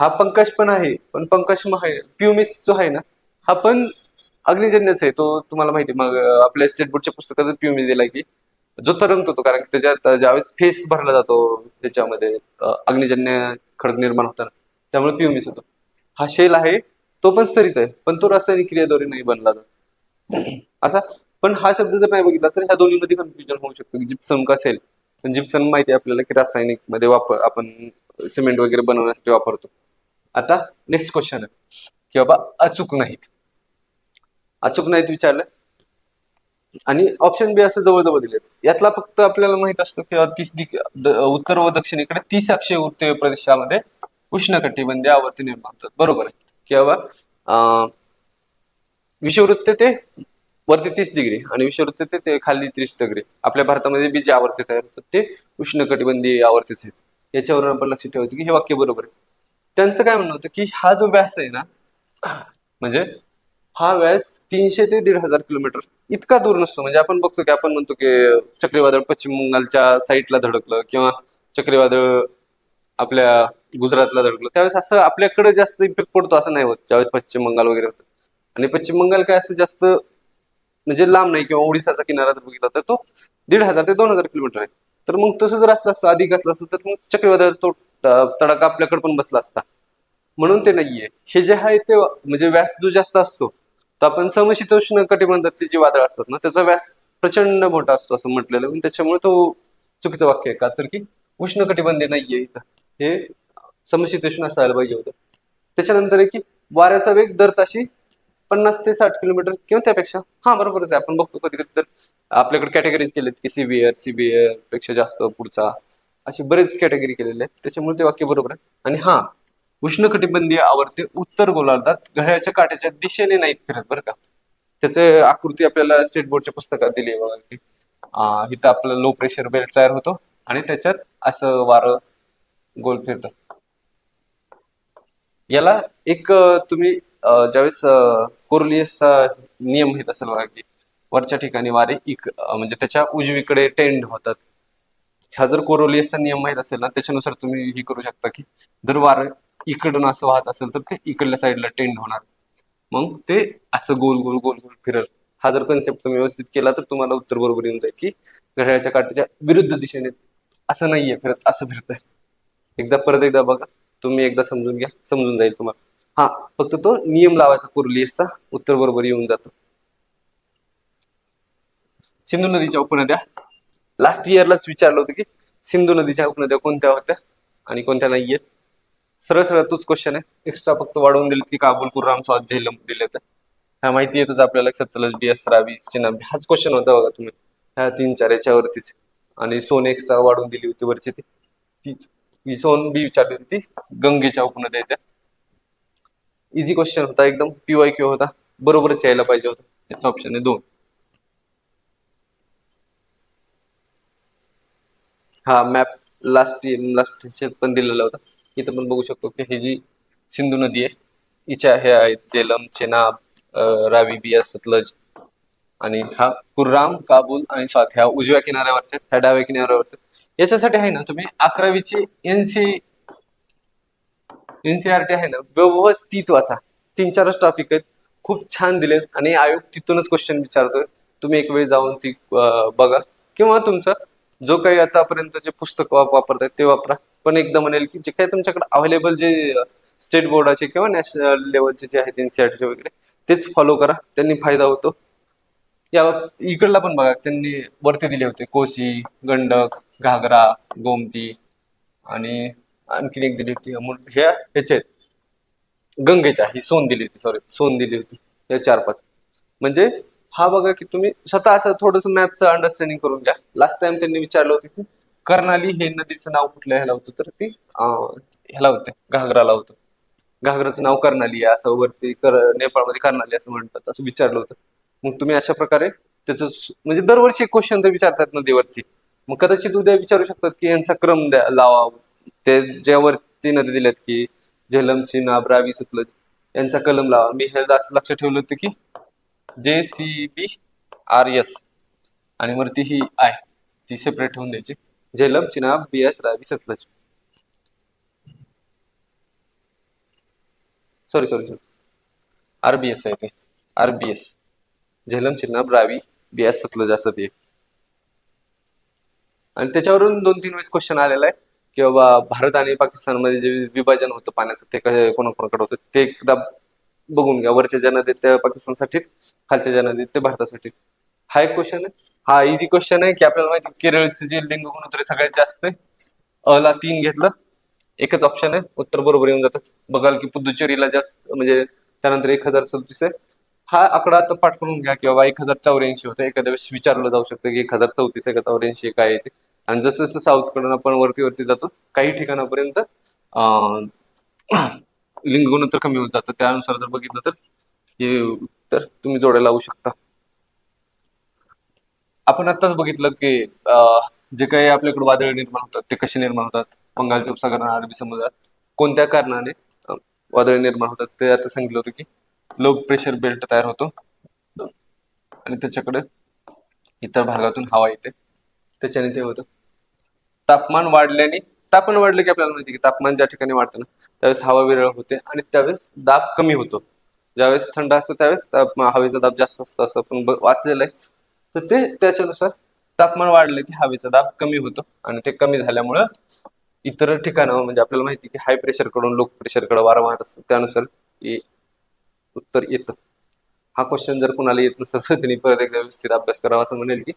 हा पंकज पण आहे, पण पंकज प्युमिस जो आहे ना हा पण अग्निजन्यच आहे. तो तुम्हाला माहिती मग आपल्या स्टेट बोर्डच्या पुस्तकात प्युमिस दिलाय की जो तरंगतो तो, कारण की त्याच्यात ज्यावेळेस फेस भरला जातो त्याच्यामध्ये अग्निजन्य खडक निर्माण होताना, त्यामुळे प्युमिस होतो. हा शेल आहे तो पण स्तरित आहे, पण तो रासायनिक क्रियेद्वारे नाही बनला जात असा. पण हा शब्द जर नाही बघितला तर ह्या दोन्हीमध्ये कन्फ्युजन होऊ शकतं की जिप्सम का असेल. पण जिप्सम माहिती आहे आपल्याला की रासायनिक मध्ये आपण सिमेंट वगैरे बनवण्यासाठी वापरतो. आता नेक्स्ट क्वेश्चन आहे की बाबा अचूक नाहीत. अचूक नाहीत विचारलं आणि ऑप्शन बी असं जवळजवळ दिलेत. यातला फक्त आपल्याला माहित असतं की उत्तर व दक्षिणेकडे 30 अक्षीय उत्तर प्रदेशामध्ये उष्णकटिबंधीय आवर्ती निर्माण होतात, बरोबर आहे. की बाबा विषुववृत्त ते वरती 30 डिग्री आणि विषुववृत्त ते खाली 30 डिग्री. आपल्या भारतामध्ये बी जे आवर्ती तयार होतात ते उष्णकटिबंधीय आवर्तीच आहेत. याच्यावरून आपण लक्ष ठेवायचं की हे वाक्य बरोबर आहे. त्यांचं काय म्हणणं होतं की हा जो व्यास आहे ना, म्हणजे हा व्यास 300 ते 1,500 किलोमीटर इतका दूर नसतो. म्हणजे आपण बघतो की आपण म्हणतो की चक्रीवादळ पश्चिम बंगालच्या साईडला धडकलं किंवा चक्रीवादळ आपल्या गुजरातला धडकलं, त्यावेळेस असं आपल्याकडे जास्त इफेक्ट पडतो असं नाही होत ज्यावेळेस पश्चिम बंगाल वगैरे होतं. आणि पश्चिम बंगाल काय असं जास्त म्हणजे लांब नाही, किंवा ओडिसाचा किनारा जर बघितला तर तो 1,500 ते 2,000 किलोमीटर आहे. तर मग तसं जर असलं असतं, अधिक असलं असतं, तर मग चक्रीवादळाचा तो तडाखा आपल्याकडे पण बसला असता. म्हणून ते नाहीये. हे जे आहे ते म्हणजे व्यास जो जास्त असतो, तर आपण समशीतोष्ण कटिबंधातली जी वादळ असतात ना, त्याचा व्यास प्रचंड मोठा असतो असं म्हटलेलं आहे. त्याच्यामुळे तो चुकीचं वाक्य आहे. का तर की उष्ण कटिबंधीय नाहीये इथं, हे समशीतोष्ण असायला पाहिजे होतं. त्याच्यानंतर आहे की वाऱ्याचा वेग दर ताशी 50 ते 60 किलोमीटर किंवा त्यापेक्षा. हा, बरोबरच आहे. आपण बघतो कधी कधी तर आपल्याकडे कॅटेगरीज केलेत की सिव्हिअर, सिव्हिअर पेक्षा जास्त पुढचा, अशी बरेच कॅटेगरी केलेले आहेत. त्याच्यामुळे ते वाक्य बरोबर आहे. आणि हा, उष्णकटिबंधीय आवर्ते उत्तर गोलार्धात घड्याळाच्या काट्याच्या दिशेने नाहीत फिरत बरं का. त्याचे आकृती आपल्याला स्टेट बोर्डच्या पुस्तकात दिली आहे बघा की इथं आपलं लो प्रेशर बेल्ट तयार होतो आणि त्याच्यात असं वारं गोल फिरतं. याला एक तुम्ही ज्यावेळेस कोरलियसचा नियम घेत असेल बघा की वरच्या ठिकाणी वारे म्हणजे त्याच्या उजवीकडे टेंड होतात. हा जर कोरोलियसचा नियम माहित असेल ना, त्याच्यानुसार तुम्ही ही करू शकता की जर वारं इकडून असं वाहत असेल तर ते इकडल्या साईडला टेंड होणार. मग ते असं गोल गोल गोल गोल फिरत. हा जर कन्सेप्ट तुम्ही व्यवस्थित केला तर तुम्हाला उत्तर बरोबर येऊन जाईल की घड्याळाच्या काट्याच्या विरुद्ध दिशेने असं नाहीये फिरत, असं फिरतंय. परत एकदा बघा, तुम्ही एकदा समजून घ्या, समजून जाईल तुम्हाला. हा, फक्त तो नियम लावायचा कोरलियसचा, उत्तर बरोबर येऊन जातं. सिंधू नदीच्या उपनद्या लास्ट इयरलाच विचारलं होतं की सिंधू नदीच्या उपनद्या कोणत्या होत्या आणि कोणत्या नाहीयेत. सरळ सरळ तोच क्वेश्चन आहे. एक्स्ट्रा फक्त वाढवून दिले की काबुल, कुर्राम, स्वात, झेलम दिले तर ह्या माहिती येतच आपल्याला. सतलज, बियास, रावी, चिनाब हाच क्वेश्चन होता बघा तुम्ही, ह्या 3-4 याच्यावरतीच. आणि सोन एक्स्ट्रा वाढवून दिली होती वरची ती सोन बी विचारली होती गंगेच्या उपनद्या येत्या. इझी क्वेश्चन होता एकदम, PYQ होता, बरोबरच यायला पाहिजे होतं. याचा ऑप्शन आहे 2. हा मॅप लास्ट पण दिलेला होता. इथं पण बघू शकतो की ही जी सिंधू नदी आहे, हिच्या हे आहेत झेलम, चेनाब, रावी, बियास, सतलज. आणि हा कुर्राम, काबूल आणि स्वात ह्या उजव्या किनाऱ्यावरच्या, ह्या डाव्या किनाऱ्यावरच्या. याच्यासाठी आहे ना, तुम्ही 11वीची एनसीआरटी आहे ना, व्यवस्थित वाचा. 3-4च टॉपिक आहेत, खूप छान दिलेत आणि आयोग तिथूनच क्वेश्चन विचारतोय. तुम्ही एक वेळ जाऊन ती बघा, किंवा तुमचा जो काही आतापर्यंतचे पुस्तक वापरतायत ते वापरा. पण एकदा म्हणेल की जे काही तुमच्याकडे अवेलेबल जे स्टेट बोर्डाचे किंवा नॅशनल लेवलचे जे आहेत एनसीआरटीचे वगैरे, तेच फॉलो करा, त्यांनी फायदा होतो. या इकडला पण बघा, त्यांनी वरती दिले होते कोसी, गंडक, घागरा, गोमती आणि आणखीन एक दिली होती ह्या ह्याचे गंगेच्या, ही सोन दिली होती, सॉरी सोन दिली होती. या 4-5 म्हणजे हा बघा की तुम्ही स्वतः असं थोडस मॅपचं अंडरस्टँडिंग करून घ्या. लास्ट टाइम त्यांनी विचारलं होतं की कर्णाली हे नदीचं नाव कुठल्या ह्याला होतं, तर ती ह्याला होते, घागराला होतं. घागराचं नाव कर्णाली आहे, असं वरती नेपाळमध्ये कर्णाली असं म्हणतात, असं विचारलं होतं. मग तुम्ही अशा प्रकारे त्याचं म्हणजे दरवर्षी एक क्वेश्चन तर विचारतात नदीवरती. मग कदाचित उद्या विचारू शकतात की यांचा क्रम द्या लावा. ते ज्यावरती नदी दिल्यात की झेलम, चिनाब, रावी, सतलज, यांचा कलम लावा. मी हे असं लक्षात ठेवलं होतं की JCBRS आणि वरती ही आय, ती सेपरेट ठेवून द्यायची. Jhelum, Chenab, Beas, Ravi, Sutlej. Sorry sorry sorry, RBS आहे ते, RBS, झेलम, चिनाब, रावी, बियास, सतलज असं ते. आणि त्याच्यावरून 2-3 वेळेस क्वेश्चन आलेला आहे की बाबा भारत आणि पाकिस्तानमध्ये जे विभाजन होतं पाण्याचं ते कोणाकोणाकडे होतं ते एकदा बघून घ्या. वरच्या ज्या नदीत त्या पाकिस्तानसाठी, खालच्या ज्या नदीत ते भारतासाठी. हा एक क्वेश्चन आहे. हा इझी क्वेश्चन आहे की आपल्याला माहिती केरळचे जे लिंग गुणोत्तर सगळ्यात जास्त आहे. ला 3 घेतलं, एकच ऑप्शन आहे, उत्तर बरोबर येऊन जातं. बघाल की पुदुचेरीला जास्त, म्हणजे त्यानंतर 1037 आहे. हा आकडा आता पाठ करून घ्या की बाबा 1084 होतं. एखाद्या वेळेस विचारलं जाऊ शकतं की 1034 आहे का 84 काय येते. आणि जसं जसं साऊथ कडून आपण वरती वरती जातो, काही ठिकाणापर्यंत लिंग गुणोत्तर कमी होत जातं. त्यानुसार जर बघितलं तर हे उत्तर तुम्ही जोडायला लावू शकता. आपण आत्ताच बघितलं की जे काही आपल्याकडे वादळ निर्माण होतात ते कसे निर्माण होतात, बंगालच्या उपसागरात, अरबी समुद्रात कोणत्या कारणाने वादळ निर्माण होतात ते आता सांगितलं होतं की लो प्रेशर बेल्ट तयार होतो आणि त्याच्याकडे इतर भागातून हवा येते, त्याच्याने ते होतं. तापमान वाढल्याने, तापमान वाढलं की आपल्याला माहिती आहे की तापमान ज्या ठिकाणी वाढतं ना त्यावेळेस हवा विरळ होते आणि त्यावेळेस दाब कमी होतो. ज्यावेळेस थंड असतं त्यावेळेस हवेचा दाब जास्त असतो असं आपण वाचलेलं आहे. तर ते त्याच्यानुसार तापमान वाढलं की हवेचा दाब कमी होतो आणि ते कमी झाल्यामुळं इतर ठिकाणावर म्हणजे आपल्याला माहिती आहे की हाय प्रेशर कडून लो प्रेशर कडे वारं वाहत असतं, त्यानुसार हे उत्तर येतं. हा क्वेश्चन जर कुणाला येत नसेल तर त्यांनी परत एकदा व्यवस्थित अभ्यास करावा असं म्हणेल की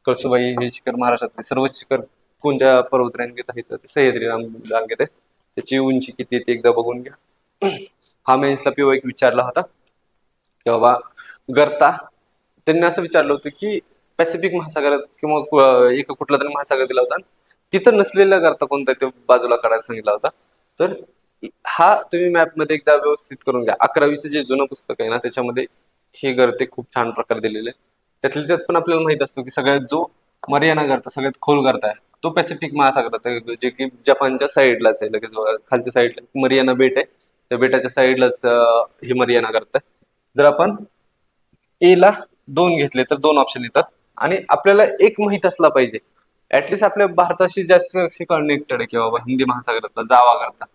कळसुबाई हे शिखर महाराष्ट्रातले सर्वच शिखर कोणत्या पर्वत रांगेत आहे तर ते सह्याद्री रांगेत आहे. त्याची उंची किती आहे ते एकदा बघून घ्या. हा मेन्सला पीओ एक विचारला होता की बाबा गर्ता, त्यांनी असं विचारलं होतं की पॅसिफिक महासागरात किंवा एक कुठला तरी महासागर दिला होता, तिथं नसलेला गर्ता कोणता आहे तो बाजूला काढायला सांगितला होता. तर हा तुम्ही मॅपमध्ये एकदा व्यवस्थित करून घ्या. 11वीचं जे जुनं पुस्तक आहे ना त्याच्यामध्ये हे गर्ते खूप छान प्रकारे दिलेले आहे. त्यातल्या त्यात पण आपल्याला माहित असतो की सगळ्यात जो मरियाना गर्ता सगळ्यात खोल गर्ता आहे तो पॅसिफिक महासागरात आहे, जे की जपानच्या साईडलाच आहे. लगेच बघा खालच्या साईडला मरियाना बेट आहे, त्या बेटाच्या साईडलाच हे मरियाना गर्ता आहे. जर आपण ए ला 2 घेतले तर 2 ऑप्शन येतात आणि आपल्याला एक माहित असला पाहिजे. ऍटलिस्ट आपल्या भारताशी जास्त कनेक्टेड आहे किंवा हिंदी महासागरातला जावा करता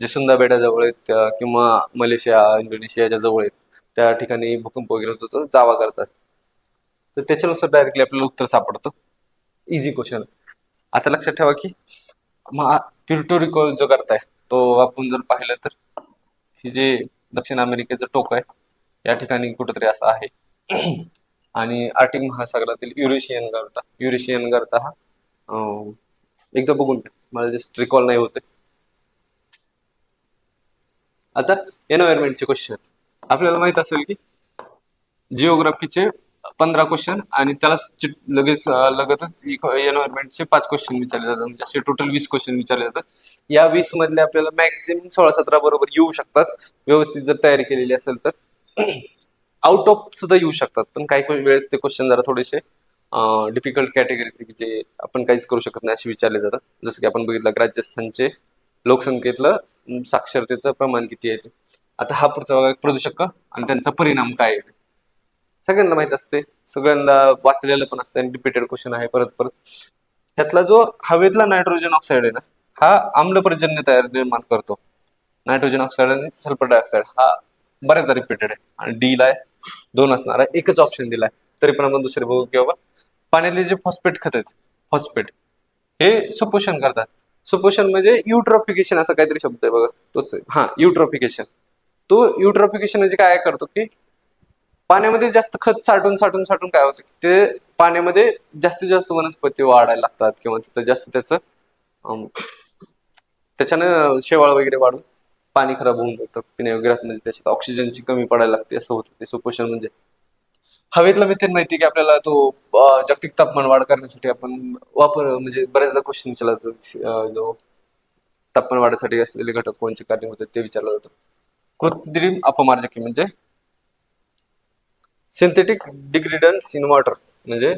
जे सुंदा बेटाजवळ आहेत किंवा मलेशिया इंडोनेशियाच्या जवळ आहेत त्या ठिकाणी भूकंप वगैरे होतो तर जावा करतात. तर त्याच्यानुसार डायरेक्टली आपल्याला उत्तर सापडतं. Easy question. आता लक्षात ठेवा की प्युर्टोरिको जो करताय तो आपण जर पाहिलं तर हे जे दक्षिण अमेरिकेचं टोक आहे या ठिकाणी कुठेतरी असं आहे. आणि आर्टिक महासागरातील युरेशियन गर्ता हा एकदा बघून घ्या, मला जस्ट रिकॉल नाही होते. आता एन्व्हायरमेंटचे क्वेश्चन आपल्याला माहित असेल की जिओग्राफीचे 15 क्वेश्चन आणि त्याला लगतच एन्व्हायरमेंटचे 5 क्वेश्चन विचारले जातात, म्हणजे असे टोटल 20 क्वेश्चन विचारले जातात. या 20 मधले आपल्याला मॅक्झिमम 16-17 बरोबर येऊ शकतात व्यवस्थित जर तयारी केलेली असेल तर. आउट ऑफ सुद्धा येऊ शकतात, पण काही वेळेस ते क्वेश्चन जरा थोडेसे डिफिकल्ट कॅटेगरी जे आपण काहीच करू शकत नाही असे विचारले जातात. जसं की आपण बघितलं राजस्थानचे लोकसंख्येतलं साक्षरतेचं प्रमाण किती आहे. आता हा पुढचा बघा प्रदूषक आणि त्यांचा परिणाम काय आहे. सगळ्यांना माहित असते, सगळ्यांना वाचलेलं पण असतं आणि रिपीटेड क्वेश्चन आहे परत परत. ह्यातला जो हवेतला नायट्रोजन ऑक्साईड आहे ना हा आम्लपर्जन्य निर्माण करतो. नायट्रोजन ऑक्साईड आणि सल्फर डायऑक्साईड हा बऱ्याचदा रिपीटेड आहे आणि डी ला 2 असणार आहे, एकच ऑप्शन दिलाय. तरी पण आपण दुसरे बघू की बाबा पाण्यातले जे फॉस्फेट खत आहेत, फॉस्फेट हे सुपोषण करतात. सुपोषण म्हणजे युट्रॉफिकेशन असा काहीतरी शब्द आहे बघा, तोच हा युट्रॉफिकेशन. तो युट्रॉफिकेशन म्हणजे काय करतो की पाण्यामध्ये जास्त खत साठून साठून साठून काय होतं की ते पाण्यामध्ये जास्तीत जास्त वनस्पती वाढायला लागतात किंवा तिथं जास्त त्याचं त्याच्यानं शेवाळ वगैरे वाढून पाणी खराब होऊन जातं पिण्यायोग्य म्हणजे त्याच्यात ऑक्सिजनची कमी पडायला लागते असं होतं ते सुपोषण म्हणजे. हवेतला मिथेन माहिती की आपल्याला तो जागतिक तापमान वाढ करण्यासाठी आपण म्हणजे बऱ्याचदा क्वेश्चन विचारला जातो जो तापमान वाढीसाठी असलेले घटक कोणते कार्य होते ते विचारलं जातं. कृत्रिम अपमार्जकी म्हणजे सिंथेटिक डिग्रेडंट्स इन वॉटर, म्हणजे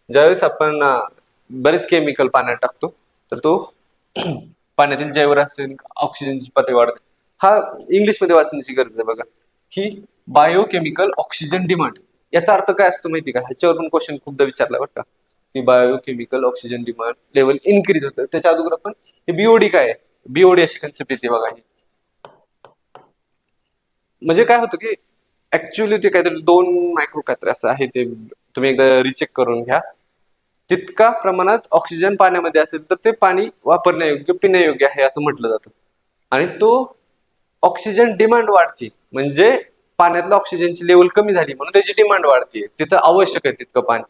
ज्यावेळेस आपण बरेच केमिकल पाण्यात टाकतो तर तो पाण्यातील जैवरासायनिक ऑक्सिजनची पातळी वाढते. हा इंग्लिशमध्ये वाचण्याची गरज आहे बघा की बायोकेमिकल ऑक्सिजन डिमांड याचा अर्थ काय असतो माहिती का. ह्याच्यावर पण क्वेश्चन खूपदा विचारला बरं का की biochemical oxygen demand level increase होतं. त्याच्या अगोदर आपण हे बीओडी काय आहे, बीओडी अशी कन्सेप्ट येते बघा. ही म्हणजे काय होतं की ऍक्च्युअली ते काहीतरी 2 मायक्रो काहीतरी असं आहे, ते तुम्ही एकदा रिचेक करून घ्या. तितका प्रमाणात ऑक्सिजन पाण्यामध्ये असेल तर ते पाणी वापरण्यायोग्य पिण्यायोग्य आहे असं म्हटलं जातं. आणि तो ऑक्सिजन डिमांड वाढते म्हणजे पाण्यातलं ऑक्सिजनची लेवल कमी झाली म्हणून त्याची डिमांड वाढते, तिथं आवश्यक आहे तितकं पाणी.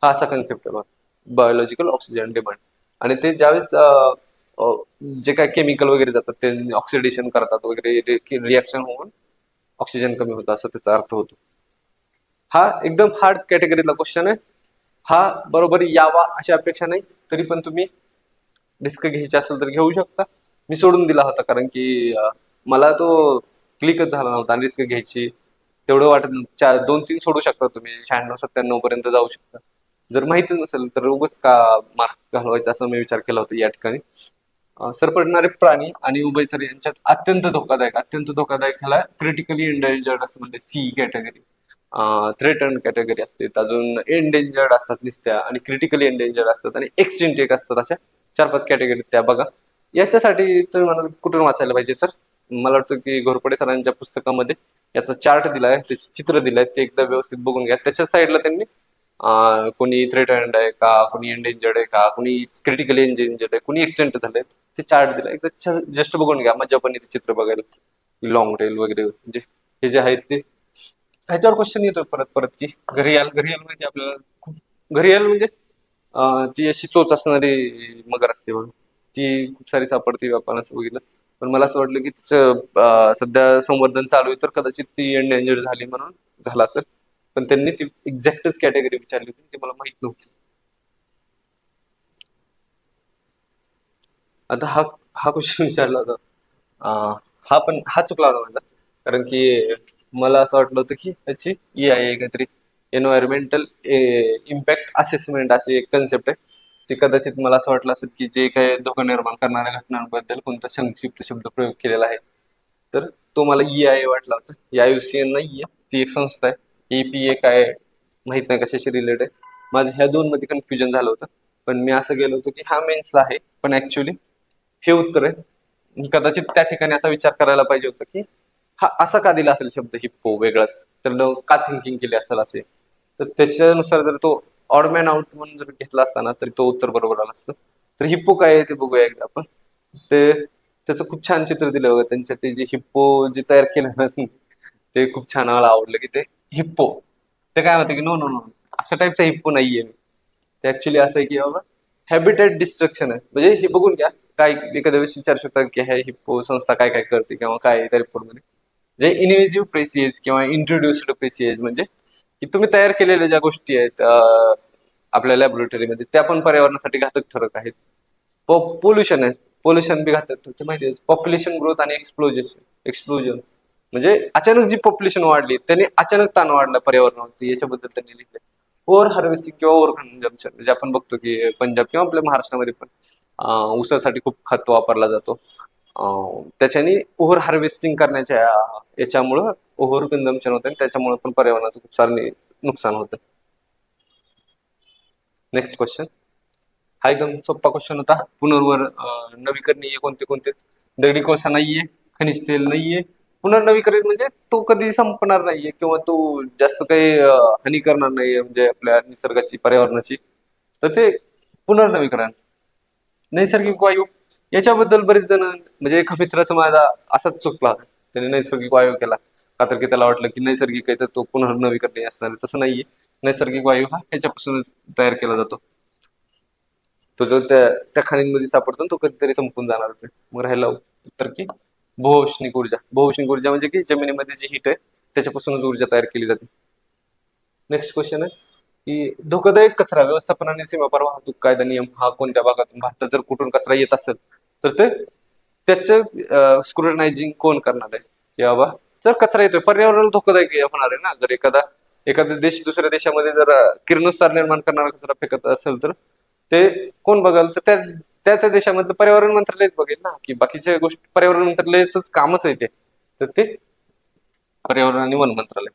हा असा कन्सेप्ट आहे बायोलॉजिकल ऑक्सिजन डिमांड. आणि ते ज्यावेळेस जे काय केमिकल वगैरे जातात ते ऑक्सिडेशन करतात वगैरे रिॲक्शन होऊन ऑक्सिजन कमी होतं असं त्याचा अर्थ होतो. हा एकदम हार्ड कॅटेगरीतला क्वेश्चन आहे. हा बरोबर यावा अशी अपेक्षा नाही, तरी पण तुम्ही रिस्क घ्यायची असेल तर घेऊ शकता. मी सोडून दिला होता कारण की मला तो क्लिकच झाला नव्हता आणि रिस्क घ्यायची तेवढं वाटत 2-3 सोडू शकता तुम्ही, 96-97 पर्यंत जाऊ शकता. जर माहिती नसेल तर उगाच का मार्क घालवायचा असा मी विचार केला होता या ठिकाणी. सरपटणारे प्राणी आणि उभयचर यांच्यात अत्यंत धोकादायक ह्याला क्रिटिकली एंडेंजर्ड असं म्हणजे सी कॅटेगरी. थ्रेटन कॅटेगरी असते, अजून एंडेंजर्ड असतात नुसत्या, आणि क्रिटिकली एंडेंजर्ड असतात, आणि एक्सटिंक्ट एक असतात. अशा 4-5 कॅटेगरी त्या बघा. याच्यासाठी तुम्ही मला कुठून वाचायला पाहिजे, तर मला वाटतं की घोरपडे सरांच्या पुस्तकामध्ये याचा चार्ट दिलाय, त्याचे चित्र दिलंय, ते एकदा व्यवस्थित बघून घ्या. त्याच्या साईडला त्यांनी कोणी थ्रेटन्ड आहे का, कोणी एंडेंजर्ड आहे का, कोणी क्रिटिकली एंडेंजर्ड आहे, कोणी एक्सटेंट झालंय, ते चार्ट दिलाय. एकदा जस्ट बघून घ्या, मजा पण येते चित्र बघायला. लॉंग टेल वगैरे म्हणजे हे जे आहेत ते. ह्याच्यावर क्वेश्चन येतो परत परत की घरियाल माहिती आपल्याला खूप. घरियाल म्हणजे ती अशी चोच असणारी मगर असते बघ, ती खूप सारी सापडते आपण असं बघितलं. पण मला असं वाटलं की तिचं सध्या संवर्धन चालू आहे, तर कदाचित ती एंडेंजर झाली म्हणून झालं असेल. पण त्यांनी ती एक्झॅक्टच कॅटेगरी विचारली होती, ती मला माहित नव्हती. आता हा हा क्वेश्चन विचारला होता. हा चुकला होता माझा. कारण की मला असं वाटलं होतं की त्याची EIA आहे काहीतरी, एन्व्हायरमेंटल इम्पॅक्ट असेसमेंट अशी एक कन्सेप्ट आहे. ते कदाचित मला असं वाटलं असेल की जे काही धोका निर्माण करणाऱ्या घटनांबद्दल कोणता संक्षिप्त शब्द प्रयोग केलेला आहे, तर तो मला EIA वाटला होता. IUCN नाहीये, ती एक संस्था आहे. EPA काय माहित नाही कशाशी रिलेटेड आहे. माझं ह्या दोन मध्ये कन्फ्युजन झालं होतं. पण मी असं गेलो होतो की हा मेन्सला आहे, पण ऍक्च्युली हे उत्तर आहे. मी कदाचित त्या ठिकाणी असा विचार करायला पाहिजे होता की हा असा का दिला असेल शब्द हिप्पो वेगळाच, तर का थिंकिंग केली असेल असे. तर त्याच्यानुसार जर तो ऑड मॅन आउट म्हणून जर घेतला असताना तरी तो उत्तर बरोबर आला असतं. तर हिप्पो काय आहे ते बघूया एकदा आपण. ते त्याचं खूप छान चित्र दिलं बघा, त्यांच्या ते जे हिप्पो जे तयार केलं ना, ते खूप छान मला आवडलं की ते हिप्पो. ते काय होतं की नो नो नो, अशा टाईपचा हिप्पो नाहीये. ते ऍक्च्युली असं आहे की बाबा हॅबिटेट डिस्ट्रक्शन आहे. म्हणजे हे बघून घ्या, काय एखाद्या वेळेस विचारू शकतात की ह्या हिप्पो संस्था काय काय करते किंवा काय आहे त्या रिपोर्टमध्ये. जे इनव्हेजिव्ह प्रेसिएज किंवा इंट्रोड्युस्ड प्रेसिएज म्हणजे की तुम्ही तयार केलेल्या ज्या गोष्टी आहेत आपल्या लॅबोरेटरीमध्ये, त्या पण पर्यावरणासाठी घातक ठरत आहेत. पोल्युशन आहे, पोल्युशन बी घातक ठरते माहिती आहे. पॉप्युलेशन ग्रोथ आणि एक्सप्लोजन म्हणजे अचानक जी पॉप्युलेशन वाढली त्याने अचानक ताण वाढला पर्यावरणावरती, याच्याबद्दल त्यांनी लिहिलंय. ओव्हर हार्वेस्टिंग किंवा ओव्हर कन्झम्पशन म्हणजे आपण बघतो की पंजाब किंवा आपल्या महाराष्ट्रामध्ये पण ऊसासाठी खूप खत वापरला जातो. त्याच्याने ओव्हर हार्वेस्टिंग करण्याच्या याच्यामुळं ओव्हर कन्झम्पशन होतं, आणि त्याच्यामुळे पण पर्यावरणाचं खूप सारं नुकसान होतं. Next question. हा एकदम सोपा क्वेश्चन होता. पुनर्वर नवीकरणीय कोणते कोणते. दगडी कोळसा नाहीये, खनिज तेल नाहीये. पुनर्नवीकरण म्हणजे तो कधी संपणार नाहीये किंवा तो जास्त काही हानी करणार नाहीये म्हणजे आपल्या निसर्गाची, पर्यावरणाची. तर ते पुनर्नवीकरण. नैसर्गिक वायू, याच्याबद्दल बरेच जण म्हणजे एका मित्राचा माझा असाच चुकला, त्याने नैसर्गिक वायू केला का, तर की त्याला वाटलं की नैसर्गिक आहे तर तो पुनर्नवीकरणीय असणार आहे. तसं नाहीये. नैसर्गिक वायू हा ह्याच्यापासूनच तयार केला जातो. तो जो त्या खाणींमध्ये सापडतो ना, तो कधीतरी संपून जाणारच आहे. मग राहिला उत्तर की भूऔष्णिक ऊर्जा म्हणजे की जमिनीमध्ये जी हीट आहे त्याच्यापासूनच ऊर्जा तयार केली जाते. नेक्स्ट क्वेश्चन आहे की धोकादायक कचरा व्यवस्थापन आणि सीमापार वाहतूक कायदा नियम हा कोणत्या भागातून, भारतात जर कुठून कचरा येत असेल तर ते त्याचं स्क्रुटनायझिंग कोण करणार आहे, की बाबा जर कचरा येतोय पर्यावरणाला धोकादायक होणार आहे ना. जर एखादा देश दुसऱ्या देशामध्ये जर किरणोत्सार निर्माण करणारा कचरा फेकत असेल तर ते कोण बघाल, तर त्या देशामधलं पर्यावरण मंत्रालयच बघेल ना. की बाकीच्या गोष्टी पर्यावरण मंत्रालयाचंच कामच आहे ते. तर ते पर्यावरण आणि वन मंत्रालय.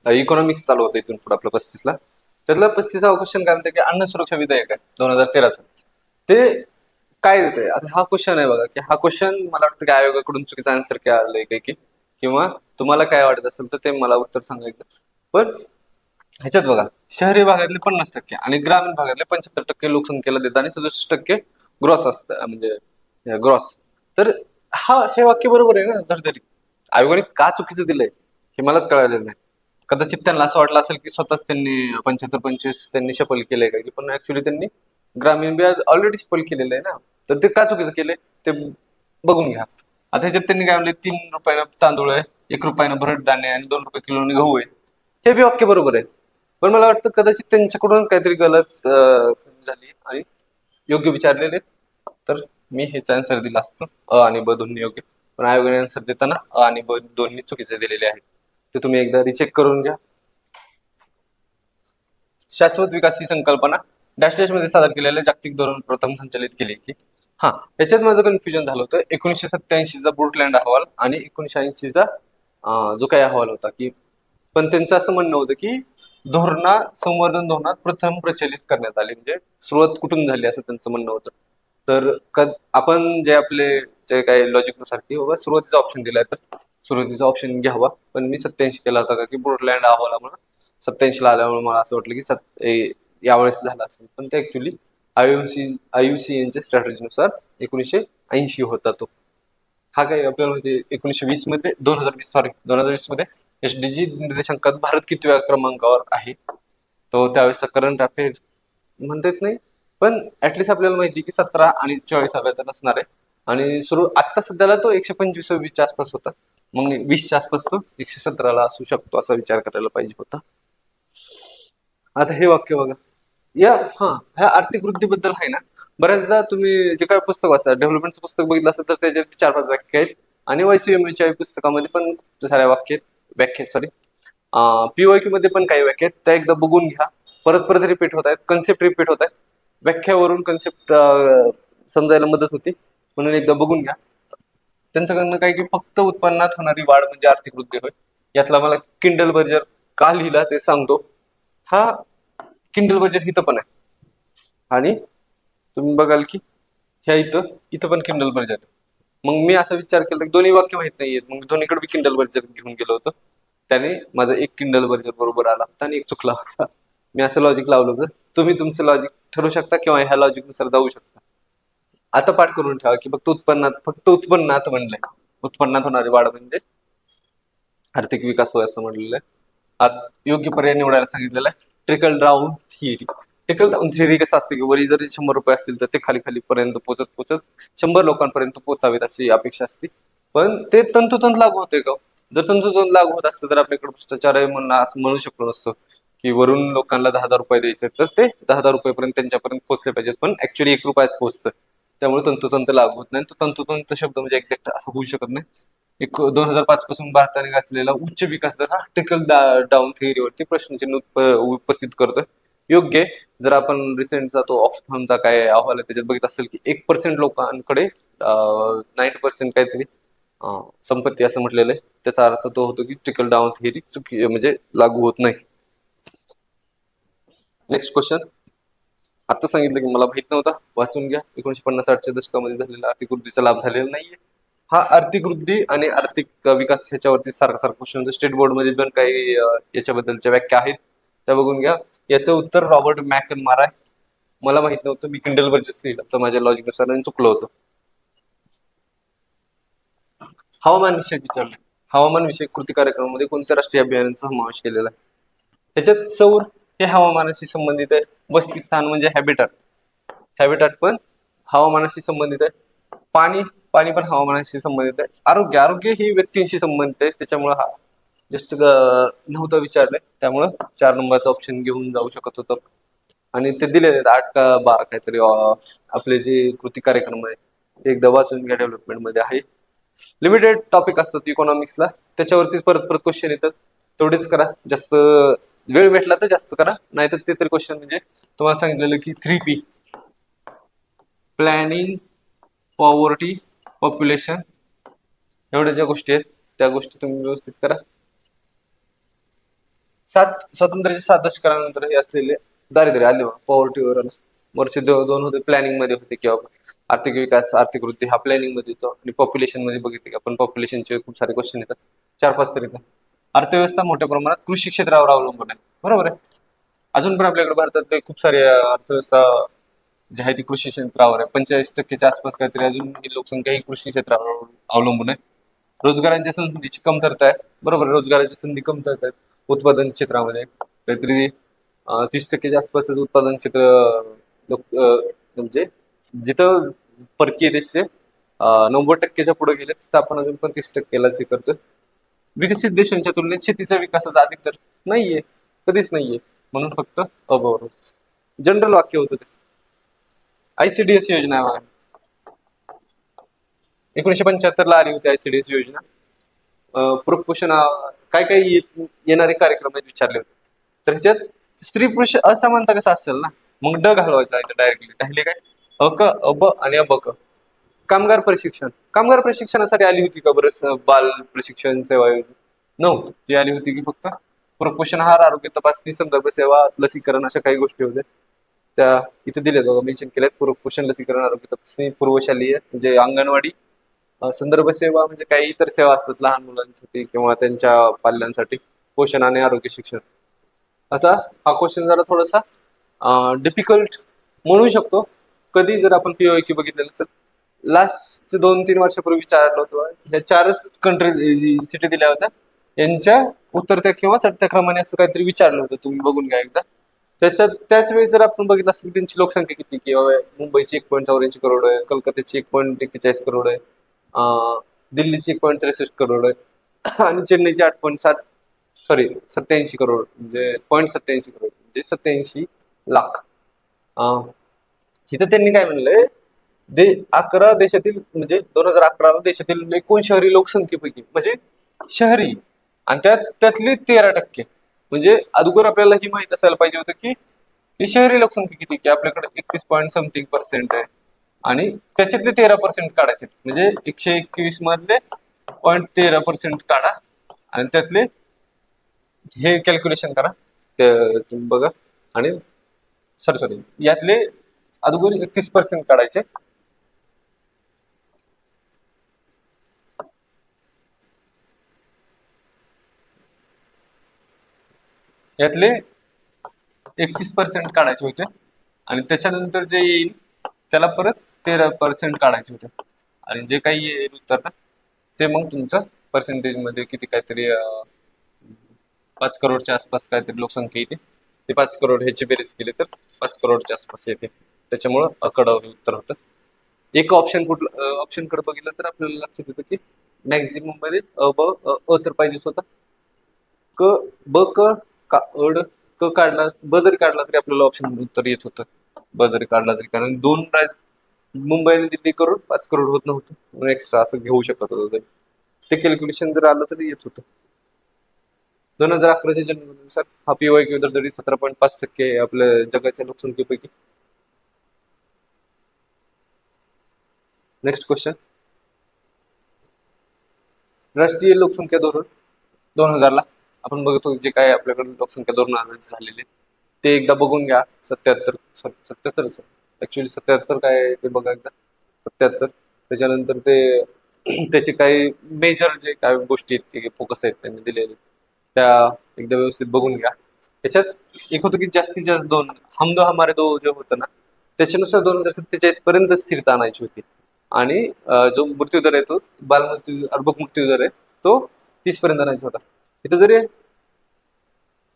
इकॉनॉमिक्स चालू होतं इथून पुढे आपलं 35ला. त्यातलं 35वा क्वेश्चन काय म्हणतं की अन्न सुरक्षा विधेयक आहे 2013चं. ते काय देतंय आता, हा क्वेश्चन आहे बघा, की हा क्वेश्चन मला वाटतं की आयोगाकडून चुकीचा आन्सर आलंय काही की, किंवा तुम्हाला काय वाटत असेल तर ते मला उत्तर सांगा एकदा. पण ह्याच्यात बघा, शहरी भागातले 50% आणि ग्रामीण भागातले 75% लोकसंख्येला देतात आणि 67% ग्रॉस असतं म्हणजे ग्रॉस. तर हे वाक्य बरोबर आहे ना धडधडीत. आयोगाने का चुकीचं दिलंय हे मलाच कळालेलं नाही. कदाचित त्यांना असं वाटलं असेल की स्वतःच त्यांनी 75-25 त्यांनी शफल केलंय का, पण ऍक्च्युली त्यांनी ग्रामीण बी ऑलरेडी शफल केलेलं आहे ना. तर ते का चुकीचं केलंय ते बघून घ्या. आता ह्याच्यात त्यांनी काय म्हणले, 3 रुपयानं तांदूळ आहे, 1 रुपयानं भरड धान्य आहे आणि 2 रुपये किलोने गहू आहे. हे बी वाक्य बरोबर आहे. पण मला वाटतं कदाचित त्यांच्याकडूनच काहीतरी गलत झाली आणि योग्य विचारलेले. तर मी हेच आन्सर दिला असतं, आणि ब दोन्ही योग्य. पण आयोगाने आन्सर देताना आणि ब दोन्ही चुकीचे दिलेले आहेत. ते तुम्ही एकदा रिचेक करून घ्या. शाश्वत विकास ही संकल्पना डॅश डॅश मध्ये सादर केलेलं जागतिक धोरण प्रथम संचालित केले की हा याच्यात माझं कन्फ्युजन झालं होतं 1987चा ब्रुटलँड अहवाल आणि 1980चा जो काही अहवाल होता की पण त्यांचं असं म्हणणं होतं की संवर्धन धोरणात प्रथम प्रचलित करण्यात आले म्हणजे सुरुवात कुठून झाली असं त्यांचं म्हणणं होतं. तर आपण जे आपले जे काही लॉजिकनुसार की बाबा सुरुवातीचा ऑप्शन दिलाय तर सुरुवातीचा ऑप्शन घ्यावा पण मी 87 केला होता का की ब्रुटलँड अहवालामुळे 87 ला आल्यामुळे मला असं वाटलं की यावेळेस झाला असेल पण ते ऍक्च्युली आयुसीएनच्या स्ट्रॅटेजीनुसार 1980 होता तो. हा काही आपल्याला म्हणजे 1920 मध्ये 2020 मध्ये एसडीजी निर्देशांकात भारत कितव्या क्रमांकावर आहे तो त्यावेळेसचा करंट अफेअर म्हणता येत नाही पण ऍटलिस्ट आपल्याला माहिती की 17 आणि 44 तर असणार आहे आणि सुरू आता सध्याला तो 125-26च्या आसपास होता मग 20च्या आसपास तो 117ला असू शकतो असा विचार करायला पाहिजे होता. आता हे वाक्य बघा ह्या आर्थिक वृद्धीबद्दल आहे ना बऱ्याचदा तुम्ही जे काही पुस्तक वाचता डेव्हलपमेंटचं पुस्तक बघितलं असेल तर त्याचे 4-5 वाक्य आहेत आणि YCMच्या पुस्तकामध्ये पण साऱ्या व्याख्या सॉरी PYQ मध्ये पण काही व्याख्या आहेत त्या एकदा बघून घ्या. परत परत रिपीट होत आहेत कन्सेप्ट रिपीट होत आहेत व्याख्यावरून कन्सेप्ट समजायला मदत होती म्हणून एकदा बघून घ्या. त्यांचं म्हणणं काय की फक्त उत्पन्नात होणारी वाढ म्हणजे आर्थिक वृद्धी होय. यातला मला किंडल बर्जर का लिहिला ते सांगतो. हा किंडल बर्जर इथं पण आहे आणि तुम्ही बघाल की ह्या इथं पण किंडल बर्जर आहे. मग मी असा विचार केला की दोन्ही वाक्य माहित नाहीयेत मग दोन्हीकडे बी किंडल बर्जर घेऊन गेलो होतो त्याने माझा एक किंडल बर्जर बरोबर आला होता आणि एक चुकला होता. मी असं लॉजिक लावलं होतं तुम्ही तुमचं लॉजिक ठरवू शकता किंवा ह्या लॉजिक नुसार जाऊ शकता. आता पाठ करून ठेवा की फक्त उत्पन्नात म्हणलंय उत्पन्नात होणारी वाढ म्हणजे आर्थिक विकास होय असं म्हणलेलं आहे. आता योग्य पर्याय निवडायला सांगितलेला आहे trickle down theory. Trickle down theory कसं असते की वरी जरी 100 रुपये असतील तर ते खाली खाली पर्यंत पोचत 100 लोकांपर्यंत पोचावेत अशी अपेक्षा असते पण ते तंतोतंत लागू होते का जर तंतोतंत लागू होत असतं तर आपल्याकडे भ्रष्टाचार आहे म्हणून असं म्हणू शकलो नसतो की वरून लोकांना 10,000 रुपये द्यायचे तर ते 10,000 रुपयेपर्यंत त्यांच्यापर्यंत पोहोचले पाहिजेत पण ऍक्च्युली 1 रुपयाच पोहोचतं त्यामुळे तंतोतंत लागू होत नाही तो तंतोतंत शब्द म्हणजे एक्झॅक्ट असं होऊ शकत नाही. 2005 पासून भारताने गाजलेला उच्च विकास दर हा ट्रिकल डाऊन थिअरीवरती प्रश्नचिन्ह उपस्थित करतोय. योग्य जर आपण रिसेंटचा तो ऑक्सफामचा काय अहवाल आहे त्याच्यात बघित असेल की 1% लोकांकडे 90% काहीतरी संपत्ती असं म्हटलेलं आहे त्याचा अर्थ तो होतो की ट्रिकल डाऊन थिअरी चुकी म्हणजे लागू होत नाही. नेक्स्ट क्वेश्चन आता सांगितलं की मला माहित नव्हता वाचून घ्या 1950-60च्या दशकामध्ये झालेला आर्थिक वृद्धीचा लाभ झालेला नाहीये. हा आर्थिक वृद्धी आणि आर्थिक विकास ह्याच्यावरती सारखा क्वेश्चन स्टेट बोर्ड मध्ये पण काही याच्याबद्दलच्या व्याख्या आहेत त्या बघून घ्या. याचं उत्तर रॉबर्ट मॅकनमारा आहे. मला माहित नव्हतं मी किंडल बर्जेस लिहिलं तर माझ्या लॉजिकनुसार चुकलं होतं. हवामान विषयक विचारलं हवामान विषयक कृती कार्यक्रमामध्ये कोणत्या राष्ट्रीय अभियानांचा समावेश केलेला आहे. त्याच्यात सौर हे हवामानाशी संबंधित आहे. वसती स्थान म्हणजे हॅबिटाट पण हवामानाशी संबंधित आहे. पाणी पण हवामानाशी संबंधित आहे. आरोग्य ही व्यक्तींशी संबंधित आहे त्याच्यामुळे हा जस्ट नव्हतं विचारलंय त्यामुळं 4 नंबरचा ऑप्शन घेऊन जाऊ शकत होतं आणि ते दिलेले आहेत 8 का 12 काहीतरी आपले जे कृती कार्यक्रम आहे ते एकदा वाचून घ्या डेव्हलपमेंट मध्ये आहे. लिमिटेड टॉपिक असतात इकॉनॉमिक्सला त्याच्यावरती परत परत क्वेश्चन येतात तेवढेच करा जास्त वेळ भेटला तर जास्त करा नाहीतर ते तरी क्वेश्चन म्हणजे तुम्हाला सांगितलेलं की 3P प्लॅनिंग पॉवर्टी पॉप्युलेशन एवढ्या ज्या गोष्टी आहेत त्या गोष्टी तुम्ही व्यवस्थित करा. स्वातंत्र्याच्या 7 दशकानंतर हे असलेले दारिद्र्य आले पॉवर्टीवर वर्ष 2 होते प्लॅनिंग मध्ये होते किंवा आर्थिक विकास आर्थिक वृद्धी हा प्लॅनिंग मध्ये येतो आणि पॉप्युलेशन मध्ये बघितले की आपण पॉप्युलेशनचे खूप सारे क्वेश्चन येतात 4-5 तरी येतात. अर्थव्यवस्था मोठ्या प्रमाणात कृषी क्षेत्रावर अवलंबून आहे बरोबर आहे. अजून पण आपल्याकडे भारतात खूप सारे अर्थव्यवस्था जी आहे ती कृषी क्षेत्रावर आहे 45%च्या आसपास काहीतरी अजून ही लोकसंख्या ही कृषी क्षेत्रावर अवलंबून आहे. रोजगारांच्या संधीची कमतरता आहे बरोबर रोजगाराच्या संधी कमतरता आहेत उत्पादन क्षेत्रामध्ये काहीतरी 30%च्या आसपासच उत्पादन क्षेत्र म्हणजे जिथं परकीय देशचे 90%च्या पुढे गेले तिथं आपण अजून पण 30%लाच हे करतोय. विकसित देशांच्या तुलनेत शेतीचा विकासाचा अधिक तर नाहीये कधीच नाहीये म्हणून फक्त अभाव जनरल वाक्य होतं ते. ICDS योजना 1975ला आली होती ICDS योजना. पूरक पोषण काय काय येणारे कार्यक्रम आहेत विचारले होते तर ह्याच्यात स्त्री पुरुष असमानता कसं असेल ना, मग ड घालवायचा आहे डायरेक्टली. राहिले काय अक अब आणि अबक. कामगार प्रशिक्षण. कामगार प्रशिक्षणासाठी आली होती का बरं बाल प्रशिक्षण सेवा योजना? नव्हती. ती आली होती की फक्त कुपोषण आहार, आरोग्य तपासणी, संदर्भ सेवा, लसीकरण अशा काही गोष्टी होत्या. त्या इथे दिल्या बघा, मेन्शन केल्यात. कुपोषण, लसीकरण, आरोग्य तपासणी, पूर्वशालेय म्हणजे अंगणवाडी, संदर्भ सेवा म्हणजे काही इतर सेवा असतात लहान मुलांसाठी किंवा त्यांच्या पाल्यांसाठी, पोषण आणि आरोग्य शिक्षण. आता हा क्वेश्चन जरा थोडासा डिफिकल्ट म्हणू शकतो. कधी जर आपण पीओक्यू बघितलेलं असेल, लास्ट 2-3 वर्षापूर्वी विचारलं होतं, ह्या 4च कंट्री सिटी दिल्या होत्या, यांच्या उतरत्या किंवा चढत्या क्रमाने असं काहीतरी विचारलं होतं. तुम्ही बघून घ्या एकदा. त्याच वेळी जर आपण बघितलं असेल त्यांची लोकसंख्या किती, किंवा मुंबईची 1.84 करोड आहे, कलकत्त्याची 1.41 करोड आहे, दिल्लीची 1.63 करोड आहे आणि चेन्नईची 8.7, सॉरी 87 करोड, म्हणजे 0.87 करोड म्हणजे 87 लाख. इथं त्यांनी काय म्हणलंय, 11 देशातील म्हणजे 2011 देशातील एकूण शहरी लोकसंख्येपैकी म्हणजे शहरी, आणि त्यातली 13%. म्हणजे अगोदर आपल्याला ही माहित असायला पाहिजे होतं की शहरी लोकसंख्या किती, की आपल्याकडे 31 पॉईंट समथिंग पर्सेंट आहे आणि त्याच्यातले 13% काढायचे. म्हणजे 121 मधले 0.13% काढा आणि त्यातले हे कॅल्क्युलेशन करा, ते तुम्ही बघा. आणि सॉरी यातले अगोदर 31% काढायचे. यातले 31% काढायचे होते आणि त्याच्यानंतर जे येईल त्याला परत 13% काढायचे होते. आणि जे काही येईल उत्तर ना, ते मग तुमचं पर्सेंटेज मध्ये किती, काहीतरी 5 करोडच्या आसपास काहीतरी लोकसंख्या येते. ते 5 करोड ह्याची बेरीज केली तर 5 करोडच्या आसपास येते. त्याच्यामुळं अकड उत्तर होतं. एक ऑप्शन कुठलं ऑप्शन कडे बघितलं तर आपल्याला लक्षात येतं की मॅक्झिमम मध्ये अ तर पाहिजेच होता. क ब क का अड क काढला, ब जरी काढला तरी आपल्याला ऑप्शन उत्तर येत होतं. ब जरी काढला तरी, कारण मुंबई आणि दिल्ली करोड 5 करोड होत नव्हतं, एक्स्ट्रा असं घेऊ शकत होतं. ते कॅल्क्युलेशन जर आलं तरी येत होतं. 2011च्या जनगणनेनुसार हा पीवायक्यू दर तरी 17.5% आपल्या जगाच्या लोकसंख्येपैकी. Next question. राष्ट्रीय लोकसंख्या धोरण 2000 आपण बघतो जे काय आपल्याकडे लोकसंख्या धोरण झालेले ते एकदा बघून घ्या. 77 ऍक्च्युली 77 काय आहे ते बघा एकदा. 77 त्याच्यानंतर ते त्याचे काही मेजर जे काय गोष्टी आहेत ते फोकस आहेत त्यांनी दिलेले, त्या एकदा व्यवस्थित बघून घ्या. त्याच्यात एक होतं की जास्तीत जास्त दोन, हम दो हमारे दो जे होतं ना, त्याच्यानुसार 2047 पर्यंत स्थिरता आणायची होती. आणि जो मृत्यूदर आहे तो अर्भक मृत्यूदर आहे तो 30 पर्यंत आणायचा होता. इथं जरी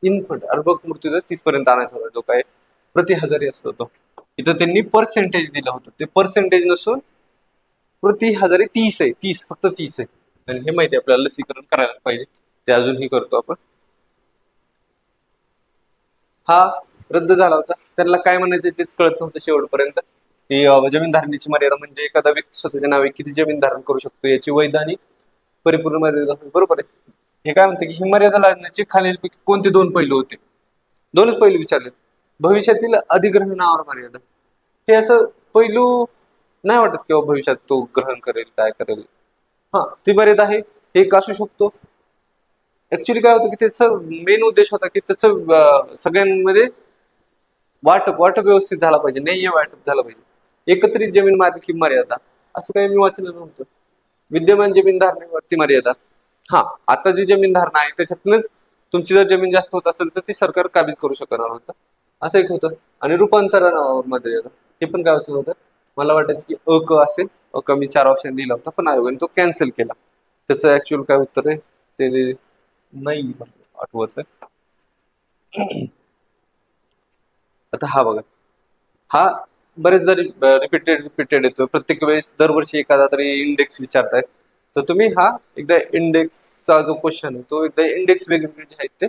इन्फंट अर्भक मृत्यूदर 30 पर्यंत आणायचा होता, जो काय प्रति हजारी असतो तो. इथं त्यांनी पर्सेंटेज दिलं होतं, ते पर्सेंटेज नसून प्रति हजारी 30 आहे. 30, फक्त 30 आहे. आणि हे माहिती आपल्याला लसीकरण करायला पाहिजे, ते अजूनही करतो आपण. हा रद्द झाला होता. त्यांना काय म्हणायचं तेच कळत नव्हतं शेवटपर्यंत. की जमीन धारणेची मर्यादा म्हणजे एखादा व्यक्ती स्वतःच्या नावे किती जमीन धारण करू शकतो याची वैधानिक परिपूर्ण मर्यादा, बरोबर आहे. हे काय म्हणते की ही मर्यादा लादण्याचे खालीलपैकी कोणते दोन पैलू होते? दोनच पैलू विचारले. भविष्यातील अधिग्रहणावर मर्यादा. हे असं पैलू नाही वाटत किंवा भविष्यात तो ग्रहण करेल, काय करेल. हा, ती मर्यादा आहे. हे एक असू शकतो. ऍक्च्युली काय होतं की त्याचं मेन उद्देश होता की त्याचं सगळ्यांमध्ये वाटप वाटप व्यवस्थित झाला पाहिजे, न्याय्य वाटप झालं पाहिजे. एकत्रित जमीन मालकी मर्यादा असं काही मी वाचलं नव्हतं. विद्यमान जमीन धारणेवरती मर्यादा. हा, आता जी जमीन धारणा आहे त्याच्यातूनच तुमची जर जमीन जास्त होत असेल तर ती सरकार काबीज करू शकणार होतं, असं एक होतं. आणि रूपांतरणावर मर्यादा, हे पण काय असं होतं. मला वाटायचं की अ क असेल, अ क मी 4 ऑप्शन दिला होता पण आयोगाने तो कॅन्सल केला. त्याचं ऍक्च्युअल काय उत्तर आहे ते नाही आठवत. आता हा बघा, हा बरेचदा रिपीटेड येतो. प्रत्येक वेळेस दरवर्षी एखादा तरी इंडेक्स विचारतायत. तर तुम्ही हा एकदा इंडेक्सचा जो क्वेश्चन आहे तो एकदा इंडेक्स वेगवेगळे जे आहेत ते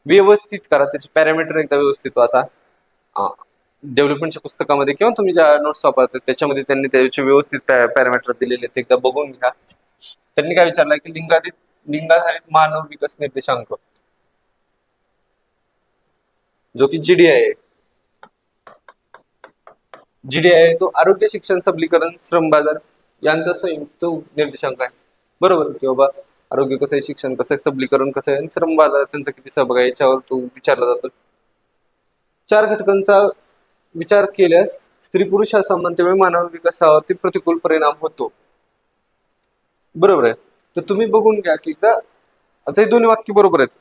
व्यवस्थित करा, त्याचे पॅरामीटर एकदा व्यवस्थित वाचा. डेव्हलपमेंटच्या पुस्तकामध्ये किंवा तुम्ही ज्या नोट्स वापरतात त्याच्यामध्ये त्यांनी त्याचे व्यवस्थित पॅरामीटर दिलेले आहेत, एकदा बघून घ्या. त्यांनी काय विचारलंय की लिंगाधारित मानव विकास निर्देशांक जो की जीडीआय आहे. जीडीआय आहे तो आरोग्य शिक्षण सबलीकरण श्रम बाजार यांचा संयुक्त निर्देशांक आहे. बरोबर की बाबा आरोग्य कसं आहे, शिक्षण कसं आहे, सबलीकरण कसं आहे आणि श्रम बाजार त्यांचा किती सहभाग आहे याच्यावर तो विचारला जातो. 4 घटकांचा विचार केल्यास स्त्री पुरुष असमानतेमुळे मानव विकासावरती प्रतिकूल परिणाम होतो. बरोबर आहे. तर तुम्ही बघून घ्या की आता हे दोन्ही वाक्य बरोबर आहेत.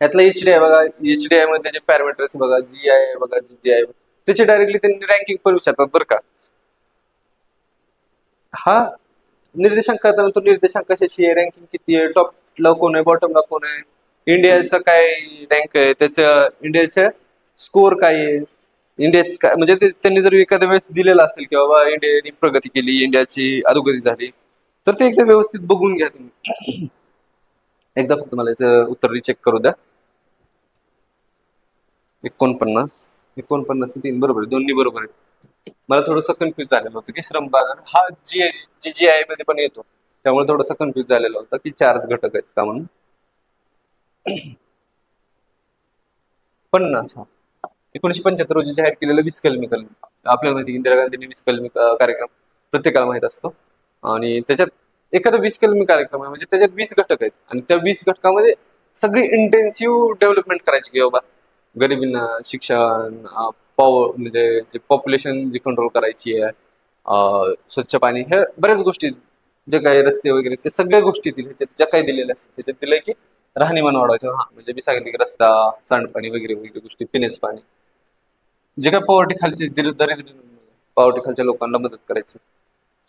यातला एचडीआय बघा, एचडीआय मध्ये जे पॅरामीटर्स बघा, जी आय बघा, जी आय त्याची डायरेक्टली त्यांनी रँकिंग पण विचारतात बरं का. हा निर्देशांक करताना तो निर्देशांक कशाची आहे, रँकिंग किती आहे, टॉपला कोण आहे, बॉटमला कोण आहे, इंडियाचा काय रँक आहे, त्याच्या इंडियाचा स्कोर काय आहे, इंडियात काय म्हणजे त्यांनी जर एखाद्या वेळेस दिलेला असेल की बाबा इंडियाने प्रगती केली, इंडियाची अधोगती झाली, तर ते एकदा व्यवस्थित बघून घ्या तुम्ही. एकदा फक्त मला याचं उत्तर रिचेक करू द्या. 49 49 3 बरोबर आहे, दोन्ही बरोबर आहेत. मला थोडंसं कन्फ्युज झालेलं होतं की श्रम बाजार हा जीजीआय मध्ये पण येतो, त्यामुळे थोडंसं कन्फ्युज झालेलं होतं की 4 घटक आहेत का म्हणून. 50 1975 रोजी जाहीर केलेलं 20 कलमी आपल्याला माहिती इंदिरा गांधींनी 20 कलमी कार्यक्रम प्रत्येकाला माहित असतो. आणि त्याच्यात एखादा 20 कलमी कार्यक्रम आहे म्हणजे त्याच्यात 20 घटक आहेत आणि त्या 20 घटकामध्ये सगळी इंटेन्सिव्ह डेव्हलपमेंट करायची की बाबा गरिबींना शिक्षण, पॉवर म्हणजे जे पॉप्युलेशन जी कंट्रोल करायची आहे, स्वच्छ पाणी, ह्या बऱ्याच गोष्टी, जे काही रस्ते वगैरे ते सगळ्या गोष्टी दिल्या ज्या काही दिलेल्या असतात त्याच्यात दिलंय की राहणीमान वाढवायचं. हा म्हणजे मी सांगितलं की रस्ता, सांडपाणी वगैरे वगैरे गोष्टी, पिण्याचं पाणी, जे काय पॉवर्टी खालचे दरिद्र पॉवर्टी खालच्या लोकांना मदत करायची.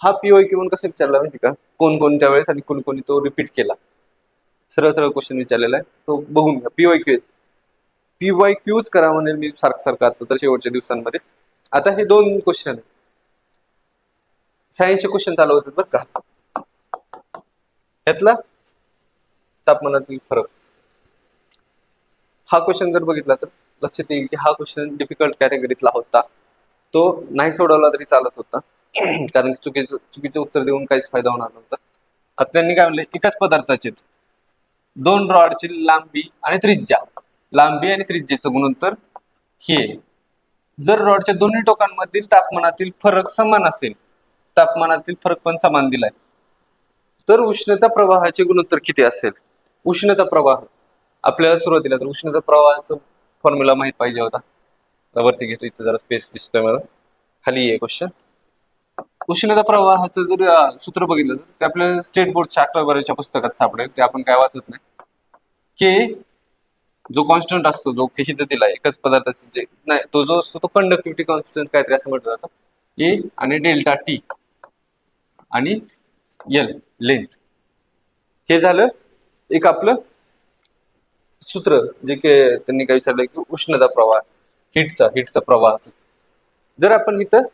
हा पीओआय म्हणून कसं विचारला माहिती का, कोण कोणत्या वेळेस आणि कोणी कोणी तो रिपीट केला. सरळ सरळ क्वेश्चन विचारलेला आहे तो बघून घ्या. पीवाय क्यूज करा म्हणेल मी सारखं सारखं आता तर शेवटच्या दिवसांमध्ये. आता हे 2 क्वेश्चन आहे, सायन्सचे क्वेश्चन चालू होते बरं का. यातला तापमानातील फरक हा क्वेश्चन जर बघितला तर लक्षात येईल की हा क्वेश्चन डिफिकल्ट कॅटेगरीतला होता. तो नाही सोडवला तरी चालत होता कारण की चुकीचं उत्तर देऊन काहीच फायदा होणार नव्हता. आता त्यांनी काय म्हणले, एकाच पदार्थाचे 2 रॉडची लांबी आणि त्रिज्या, लांबी आणि त्रिज्येचं गुणोत्तर हे, जर रॉडच्या दोन्ही टोकांमधील तापमानातील फरक समान असेल, तापमानातील फरक पण समान दिलाय, तर उष्णता प्रवाहाचे गुणोत्तर किती असेल. उष्णता प्रवाह आपल्याला सुरुवातीला तर उष्णता प्रवाहाचा फॉर्म्युला माहित पाहिजे होता. वरती घेतो, इथं जरा स्पेस दिसतोय मला, खाली आहे क्वेश्चन. उष्णता प्रवाहाचं जर सूत्र बघितलं तर ते आपल्याला स्टेट बोर्डच्या 11वी पुस्तकात सापडेल, ते आपण काय वाचत नाही. के जो कॉन्स्टंट असतो, जो के इथं दिलाय एकच पदार्थाचे जे नाही, तो जो असतो तो कंडक्टिव्हिटी कॉन्स्टंट काहीतरी असं म्हटलं जातं. ए आणि डेल्टा टी आणि एल लेंथ, हे झालं एक आपलं सूत्र, जे की त्यांनी काय विचारलंय की उष्णता प्रवाह, हिटचा प्रवाहाचा. जर आपण इथं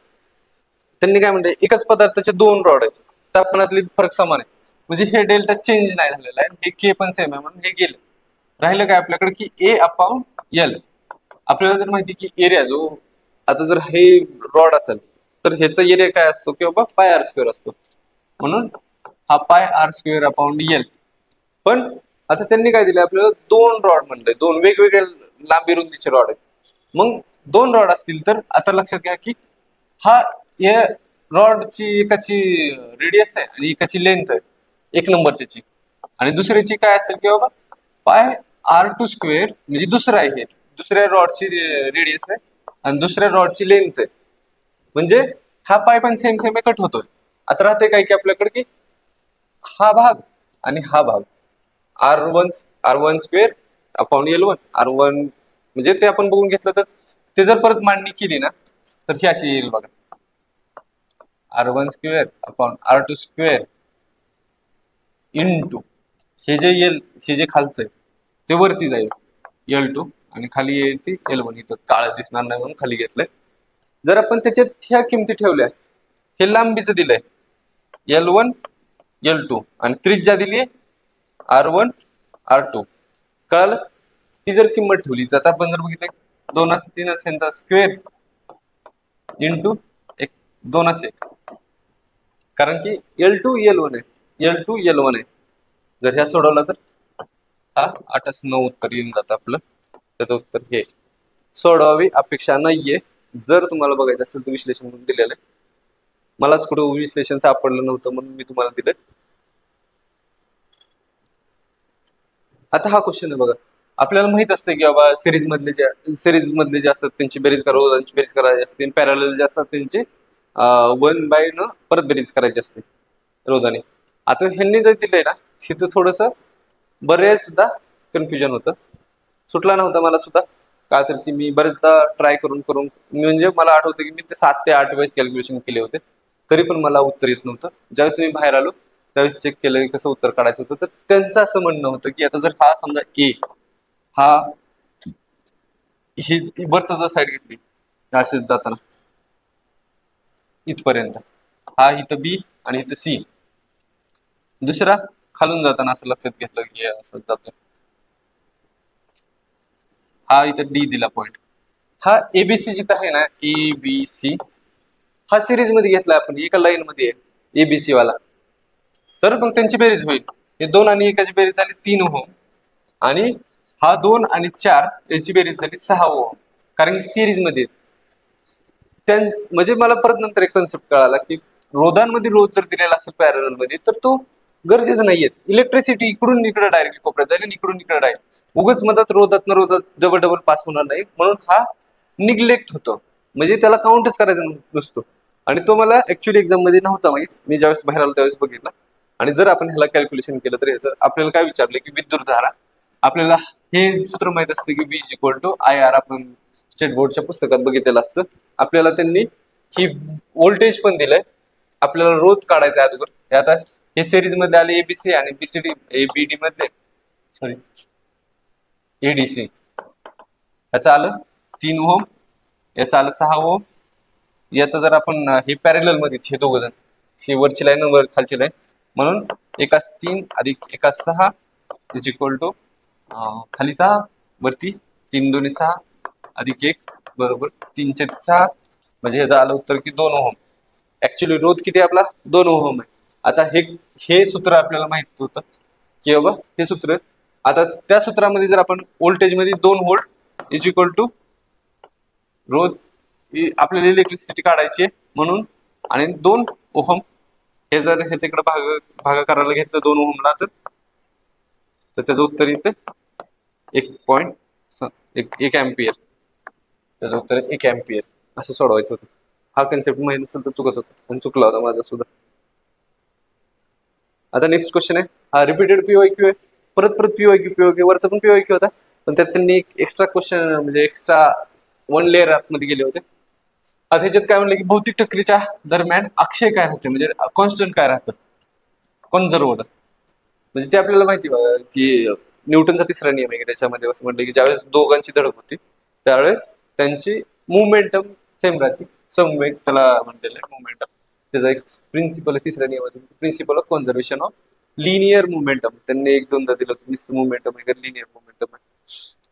त्यांनी काय म्हणते, एकाच पदार्थाचे 2 रॉड आहेत, तापमानातले फरक समान आहे, म्हणजे हे डेल्टा चेंज नाही झालेला आहे, हे के पण सेम आहे म्हणून हे गेलं. राहिलं काय आपल्याकडे की ए अपॉन एल. आपल्याला जर माहिती की एरिया जो, आता जर हे रॉड असेल तर ह्याचा एरिया काय असतो की बाबा पाय आर स्क्वेअर असतो, म्हणून हा पाय आर स्क्वेअर अपॉन एल. पण आता त्यांनी काय दिलं आपल्याला, 2 रॉड म्हणलंय, 2 वेगवेगळ्या लांबी रुंदीचे रॉड आहेत. मग 2 रॉड असतील तर आता लक्षात घ्या की हा या रॉडची एकाची रेडियस आहे आणि एकाची लेंथ आहे, 1 नंबरची, आणि दुसऱ्याची काय असेल की बाबा पाय आर टू स्क्वेअर, म्हणजे दुसरा आहे, दुसऱ्या रॉडची रेडियस आहे आणि दुसऱ्या रॉडची लेंथ आहे, म्हणजे हा पाय पण सेम सेम कट होतोय. आता राहते काय की आपल्याकडे की हा भाग आणि हा भाग R one square upon L1 R1, म्हणजे ते आपण बघून घेतलं तर ते जर परत मांडणी केली ना तर ही अशी येईल बघा, R1 square upon R2 square into हे जे हे जे खालचं आहे ते वरती जाईल L2 आणि खाली येईल ती L1. इथं काळ दिसणार नाही म्हणून खाली घेतलंय. जर आपण त्याच्यात ह्या किमती ठेवल्या, हे लांबीचं दिलंय L1 L2 आणि त्रिज्या दिली R1 R2, कळालं. ती जर किंमत ठेवली तर आपण जर बघितलं 2 3 यांचा स्क्वेअर इंटू 2 1, कारण की L2 L1 आहे, L2 L1 आहे. जर ह्या सोडवला तर हा 8 9 उत्तर येऊन जातं आपलं. त्याचं उत्तर हे. सोडवावी अपेक्षा नाहीये. जर तुम्हाला बघायचं असेल तर विश्लेषण म्हणून दिलेलं आहे. मलाच कुठं विश्लेषण सापडलं नव्हतं म्हणून मी तुम्हाला दिलंय. आता हा क्वेश्चन आहे बघा. आपल्याला माहित असतं की बाबा सिरीज मधले जे असतात त्यांची बेरीज रोधांची बेरीज करायची असते, पॅरलल जे असतात त्यांची 1 बाय न परत बेरीज करायची असते रोधाने. आता ह्यांनी जर दिलंय ना, इथं थोडस बरेचदा कन्फ्युजन होतं. सुटला नव्हता मला सुद्धा, का तर की मी बरेचदा ट्राय करून करून म्हणजे मला आठवतं की मी ते 7 ते 8 वेळेस कॅल्क्युलेशन केले होते, तरी पण मला उत्तर येत नव्हतं. ज्यावेळेस मी बाहेर आलो त्यावेळेस चेक केलं की कसं उत्तर काढायचं होतं. तर त्यांचं असं म्हणणं होतं की आता जर हा समजा ए हा ही वरच जर साईड घेतली असेच जाताना इथपर्यंत, हा इथं बी आणि इथं सी, दुसरा खालून जाताना असं लक्षात घेतलं की असं जातो, हा इथं डी दिला पॉइंट, हा एबीसी जिथं आहे ना एबीसी, हा सिरीज मध्ये घेतला आपण, एका लाईन मध्ये आहे एबीसी वाला, तर मग त्यांची बेरीज होईल. हे 2 आणि 1ची बेरीज झाली 3 ओहम, आणि हा 2 आणि 4 याची बेरीज झाली 6 ओहम, कारण की सिरीज मध्ये म्हणजे मला परत नंतर एक कन्सेप्ट कळाला की रोधांमध्ये रोध जर दिलेला असेल पॅरल मध्ये तर तो गरजेचं नाहीये. इलेक्ट्रिसिटी इकडून इकडे डायरेक्टली कोपऱ्यात जाईल आणि इकडून इकडे डायरेक्ट उगच मधात रोधात डबल डबल पास होणार नाही, म्हणून हा निग्लेक्ट होतो, म्हणजे त्याला काउंटच करायचा नसतो. आणि तो मला ऍक्च्युअली एक्झाम मध्ये नव्हता माहित, मी ज्यावेळेस बाहेर आलो त्यावेळेस बघितला. आणि जर आपण ह्याला कॅल्क्युलेशन केलं तर ह्याचं आपल्याला काय विचारलं की विद्युतधारा, आपल्याला हे सूत्र माहित असतं की V इक्वल टू IR, आपण स्टेट बोर्डच्या पुस्तकात बघितलेलं असतं. आपल्याला त्यांनी ही व्होल्टेज पण दिलंय, आपल्याला रोध काढायचा आहे अगोदर. हे आता हे सिरीज मध्ये आले एबीसी आणि बीसीडी एबीडी मध्ये सॉरी एडीसी, याचं आलं 3 ओहम, याचं आलं 6 ओहम, याचं जर आपण हे पॅरेलल मध्ये हे दोघ जण, ही वरची लाईन वर खालची लाईन, म्हणून एकाच 3 अधिक एकाच 6 इज इक्वल टू खाली 6 वरती 3 2 6 अधिक 1 बरोबर 3 चे 6, म्हणजे ह्याचं आलं उत्तर की 2 ओहम. ऍक्च्युअली रोध किती आपला 2 ओहम आहे. आता हे सूत्र आपल्याला माहित होतं की बाबा हे सूत्र, आता त्या सूत्रामध्ये जर आपण व्होल्टेज मध्ये 2 व्होल्ट इज इक्वल टू रोध, आपल्याला इलेक्ट्रिसिटी काढायची आहे म्हणून, आणि 2 ओहम, हे जर ह्याच्याकडे भाग करायला घेतलं 2 ओहमला तर त्याचं उत्तर येते 1 एम्पियर, त्याचं उत्तर 1 एम्पियर. असं सोडवायचं होतं. हा कन्सेप्ट माहित नसेल तर चुकत होता, पण चुकला होता माझा सुद्धा. आता नेक्स्ट क्वेश्चन आहे, हा रिपीटेड पीओक्यू आहे, परत परत पीओक्यू वरचा पण पीओक्यू होता, पण त्यात त्यांनी एक्स्ट्रा क्वेश्चन म्हणजे एक्स्ट्रा 1 लेअर आतमध्ये गेले होते. आता ह्याच्यात काय म्हणलं की भौतिक टक्करीच्या दरम्यान अक्षय काय राहते, म्हणजे कॉन्स्टंट काय राहतं, कॉन्झर्व्ड, म्हणजे ते आपल्याला माहिती बघा की न्यूटनचा 3रा नियम आहे की त्याच्यामध्ये असं म्हणलं की ज्यावेळेस दोघांची धडक होती त्यावेळेस त्यांची मुवमेंटम सेम राहते, समवेग त्याला म्हणलेलं आहे मुवमेंटम. त्याचा एक प्रिन्सिपल आहे 3ऱ्या नियमाचा, principle of conservation of linear momentum. त्यांनी 1-2दा दिलं होतं मुवमेंटम आहे का लिनियर मुवमेंटम आहे.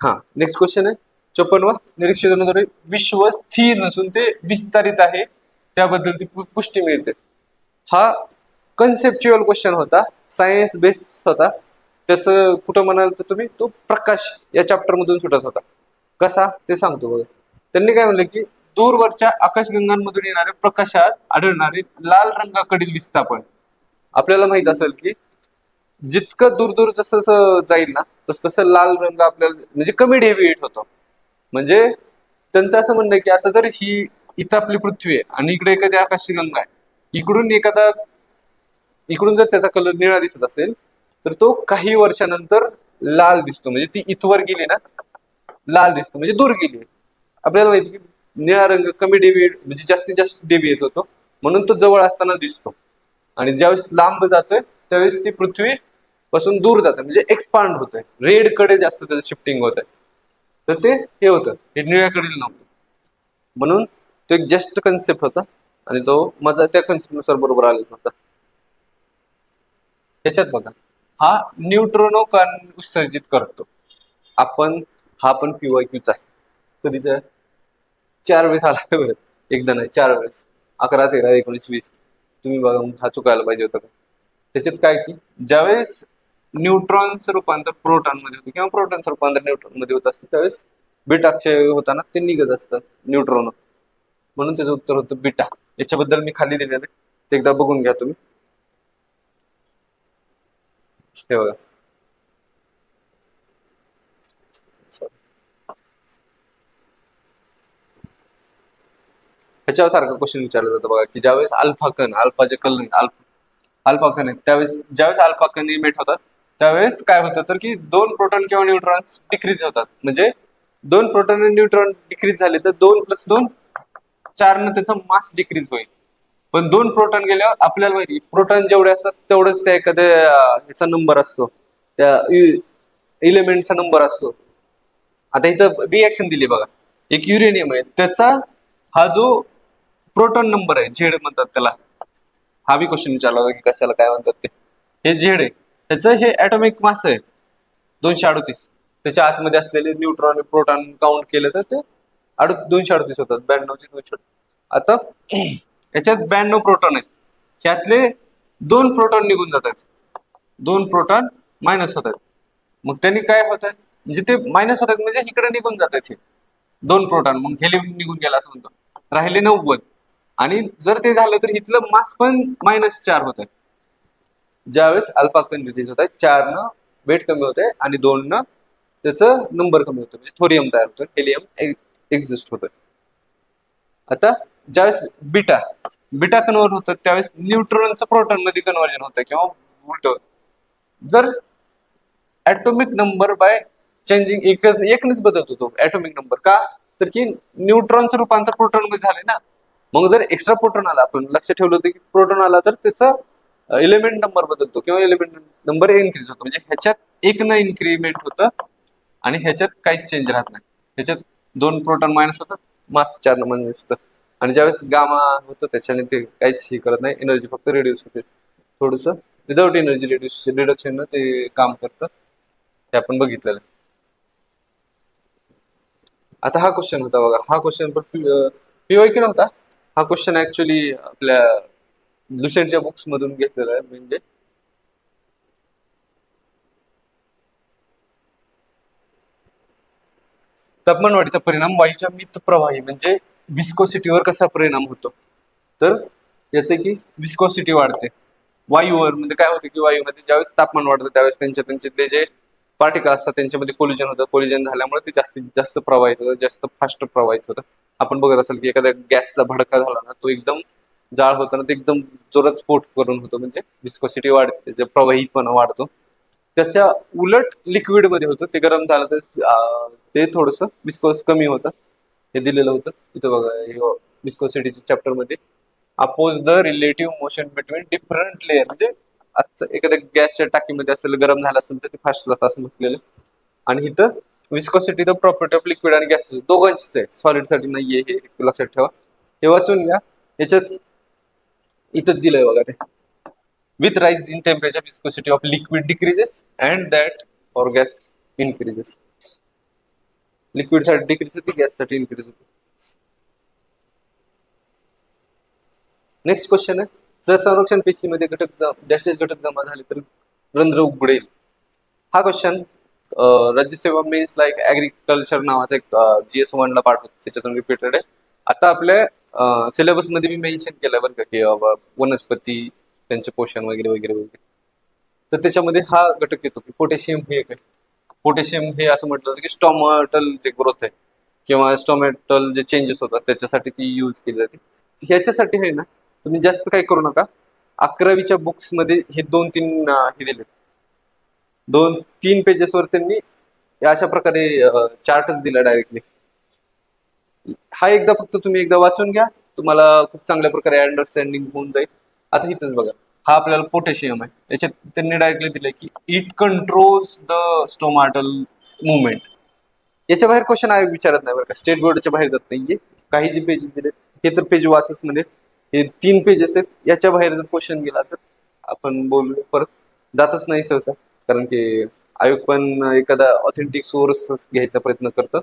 हा नेक्स्ट क्वेश्चन आहे 54वा, निरीक्षणाद्वारे विश्व स्थिर नसून ते विस्तारित आहे त्याबद्दलची पुष्टी मिळते. हा कन्सेप्च्युअल क्वेश्चन होता, सायन्स बेस्ड होता. त्याचं कुठं म्हणाल तर तुम्ही तो प्रकाश या चॅप्टर मधून सुटत होता. कसा ते सांगतो बघा. त्यांनी काय म्हणलं की दूरवरच्या आकाशगंगांमधून येणाऱ्या प्रकाशात आढळणारे लाल रंगाकडील विस्थापन, आपल्याला माहित असेल की जितकं दूर दूर जसं जसं जाईल ना तस तसं लाल रंग आपल्याला म्हणजे कमी डेव्हिएट होतो. म्हणजे त्यांचं असं म्हणणं आहे की आता जर ही इथं आपली पृथ्वी आहे आणि इकडे एखादी आकाशगंगा आहे, इकडून जर त्याचा कलर निळा दिसत असेल तर तो काही वर्षानंतर लाल दिसतो, म्हणजे ती इथवर गेली ना लाल दिसतो म्हणजे दूर गेली. आपल्याला माहिती की निळा रंग कमी डेव्हिएट म्हणजे जास्तीत जास्त डेव्हिएट होतो, म्हणून तो जवळ असताना दिसतो, आणि ज्यावेळेस लांब जातोय त्यावेळेस ती पृथ्वी पासून दूर जाते म्हणजे एक्सपांड होतंय, रेड कडे जास्त त्याचं शिफ्टिंग होत आहे. तर ते हे होतं, हे निळ्याकडील नव्हतं, म्हणून तो एक जस्ट कन्सेप्ट होता आणि तो माझा त्या कन्सेप्ट नुसार बरोबर आलेला होता. त्याच्यात बघा, हा न्यूट्रोनो कण उत्सर्जित करतो. हा पण पीवायक्यूच आहे. कधीच 4 वेळेस आला बरं, एकदा नाही 4 वेळेस, 11 13 19 20. तुम्ही बघा हा चुकायला पाहिजे होता का. त्याच्यात काय की ज्यावेळेस न्यूट्रॉनचं रूपांतर प्रोटॉन मध्ये होतं किंवा प्रोटॉनचं रूपांतर न्यूट्रॉन मध्ये होत असतं त्यावेळेस बीटा क्षय होताना ते निघत असतं न्यूट्रॉन, म्हणून त्याचं उत्तर होतं बीटा. याच्याबद्दल मी खाली दिलेलं आहे, ते एकदा बघून घ्या तुम्ही. हे बघा, ह्याच्यावर सारखं क्वेश्चन विचारलं जातं बघा, की ज्यावेळेस अल्फा कण, अल्फा जे कण अल्फा कण आहेत त्यावेळेस ज्यावेळेस अल्फा कण इमिट होतात त्यावेळेस काय होतं तर की दोन प्रोटॉन किंवा न्यूट्रॉन्स डिक्रीज होतात. म्हणजे दोन प्रोटॉन आणि न्यूट्रॉन डिक्रीज झाले तर 2 + 2 4 न त्याचा मास डिक्रीज होईल. पण दोन प्रोटॉन गेल्यावर आपल्याला माहिती प्रोटॉन जेवढे असतात तेवढंच त्या एखाद्या ह्याचा नंबर असतो, त्या इलेमेंटचा नंबर असतो. आता इथं रिएक्शन दिली बघा, एक युरेनियम आहे त्याचा हा जो प्रोटॉन नंबर आहे झेड म्हणतात त्याला, हा बी क्वेश्चन विचारला होता की कशाला काय म्हणतात ते, हे झेड आहे त्याचं हे ऍटॉमिक मास आहे 238. त्याच्या आतमध्ये असलेले न्यूट्रॉन प्रोटॉन काउंट केलं तर ते 238 होतात, 92 चे 238. आता याच्यात 92 प्रोटॉन आहेत, ह्यातले 2 प्रोटॉन निघून जातात, 2 प्रोटॉन मायनस होतात. मग त्यांनी काय होत आहे म्हणजे ते मायनस होतात म्हणजे इकडे निघून जातात हे 2 प्रोटॉन, मग हेलियम निघून गेला असं म्हणतो, राहिले 90. आणि जर ते झालं तर इथलं मास पण -4 होत आहे. ज्यावेळेस अल्फा कण रिलीज होत आहे 4 न वेट कमी होत आहे आणि 2 न त्याचं नंबर कमी होतं, म्हणजे थोरियम तयार होतं, हेलियम एक्झिस्ट होतं. आता ज्यावेळेस बीटा बीटा कन्वर्ट होतं त्यावेळेस न्यूट्रॉनचं प्रोटॉन मध्ये कन्वर्जन होतं किंवा उलट होतं. जर ऍटोमिक नंबर बाय चेंजिंग एकच बदलत होतो ऍटोमिक नंबर, का तर की न्यूट्रॉनचं रूपांतर प्रोटॉन मध्ये झाले ना. मग जर एक्स्ट्रा प्रोटॉन आला, आपण लक्ष ठेवलं होतं की प्रोटॉन आला तर त्याचा एलिमेंट नंबर बदलतो किंवा एलिमेंट नंबर इन्क्रीज होतो. म्हणजे ह्याच्यात एक न इन्क्रीमेंट होतं आणि ह्याच्यात काहीच चेंज राहत नाही. ह्याच्यात 2 प्रोटॉन मायनस होतात, मास 4 न मायनस होतं. आणि ज्यावेळेस गामा होतं त्याच्याने ते काहीच हे करत नाही, एनर्जी फक्त रिड्यूस होते. थोडस विदाउट एनर्जी रिडक्शन ते काम करतं, ते आपण बघितलेलं. आता हा क्वेश्चन होता बघा, हा क्वेश्चन पण पीवायक्यू नव्हता, हा क्वेश्चन ऍक्च्युली आपल्या लुसेंटच्या बुक्स मधून घेतलेला आहे. म्हणजे तापमानवाढीचा परिणाम वायूच्या मित प्रवाही म्हणजे विस्कोसिटीवर कसा परिणाम होतो, तर याचे की विस्कोसिटी वाढते वायूवर. म्हणजे काय होतं की वायूमध्ये ज्यावेळेस तापमान वाढतं त्यावेळेस त्यांचे ते जे पार्टिकल असतात त्यांच्यामध्ये कोलिजन होतं, कोलिजन झाल्यामुळे ते जास्तीत जास्त प्रवाहित होतं, जास्त फास्ट प्रवाहित होतं. आपण बघत असाल की एखाद्या गॅसचा भडका झाला ना, तो एकदम जाळ होताना ते एकदम जोरात स्फोट करून होतो, म्हणजे विस्कोसिटी वाढते, त्याचा प्रवाहितपणा वाढतो. त्याच्या उलट लिक्विड मध्ये होतं, ते गरम झालं तर ते थोडस विस्कोस कमी होतं. हे दिलेलं होतं इथं बघा विस्कोसिटीच्या चॅप्टर मध्ये. Oppose the relative motion between different layer, म्हणजे आता एखाद्या गॅसच्या टाकीमध्ये असेल गरम झालं असेल तर ते फास्ट जातं असं म्हटलेलं. आणि इथं viscosity the property of liquid आणि गॅसेस दोघांचीच आहे, सॉलिड साठी नाहीये, हे लक्षात ठेवा. हे वाचून घ्या. याच्यात इथं दिलंय बघा ते, with rise in temperature viscosity of liquid decreases and that for gas increases. Liquid साठी डिक्रीज होती, गॅस साठी इन्क्रीज होती. नेक्स्ट क्वेश्चन आहे, जर संरक्षण पेशी मध्ये जास्तीत घटक जमा झाले तर रंध्र उघडेल. हा क्वेश्चन राज्यसेवा मेन्स लाईक ऍग्रिकल्चर नावाचा एक GS1 ला पाठ होतो, त्याच्यातून रिपीटेड आहे. आता आपल्या सिलेबस मध्ये मी मेन्शन केलंय बरं का की वनस्पती त्यांचे पोषण वगैरे वगैरे वगैरे, तर त्याच्यामध्ये हा घटक येतो की पोटॅशियम हे एक आहे. पोटॅशियम हे असं म्हटलं जातं की स्टॉमॅटल जे ग्रोथ आहे किंवा स्टॉमॅटल जे चेंजेस होतात त्याच्यासाठी ती यूज केली जाते. ह्याच्यासाठी आहे ना, तुम्ही जास्त काही करू नका. 11वीच्या बुक्स मध्ये हे 2-3 हे दिले, 2-3 पेजेसवर त्यांनी अशा प्रकारे चार्टच दिला डायरेक्टली. हा एकदा फक्त तुम्ही एकदा वाचून घ्या, तुम्हाला खूप चांगल्या प्रकारे अंडरस्टँडिंग होऊन जाईल. आता इथंच बघा, हा आपल्याला पोटॅशियम आहे, याच्यात त्यांनी डायरेक्टली दिलंय की it controls the stomatal movement. याच्या बाहेर क्वेश्चन आहे विचारत नाही बरं का, स्टेट बोर्डच्या बाहेर जात नाहीये. काही जे पेजेस दिले हे तर पेज वाचच म्हणजे हे 3 पेजेस आहेत, याच्या बाहेर जर क्वेश्चन गेला तर आपण बोलू परत जातच नाही सहसा, कारण की आयोग पण एखादा ऑथेंटिक सोर्स घ्यायचा प्रयत्न करतं.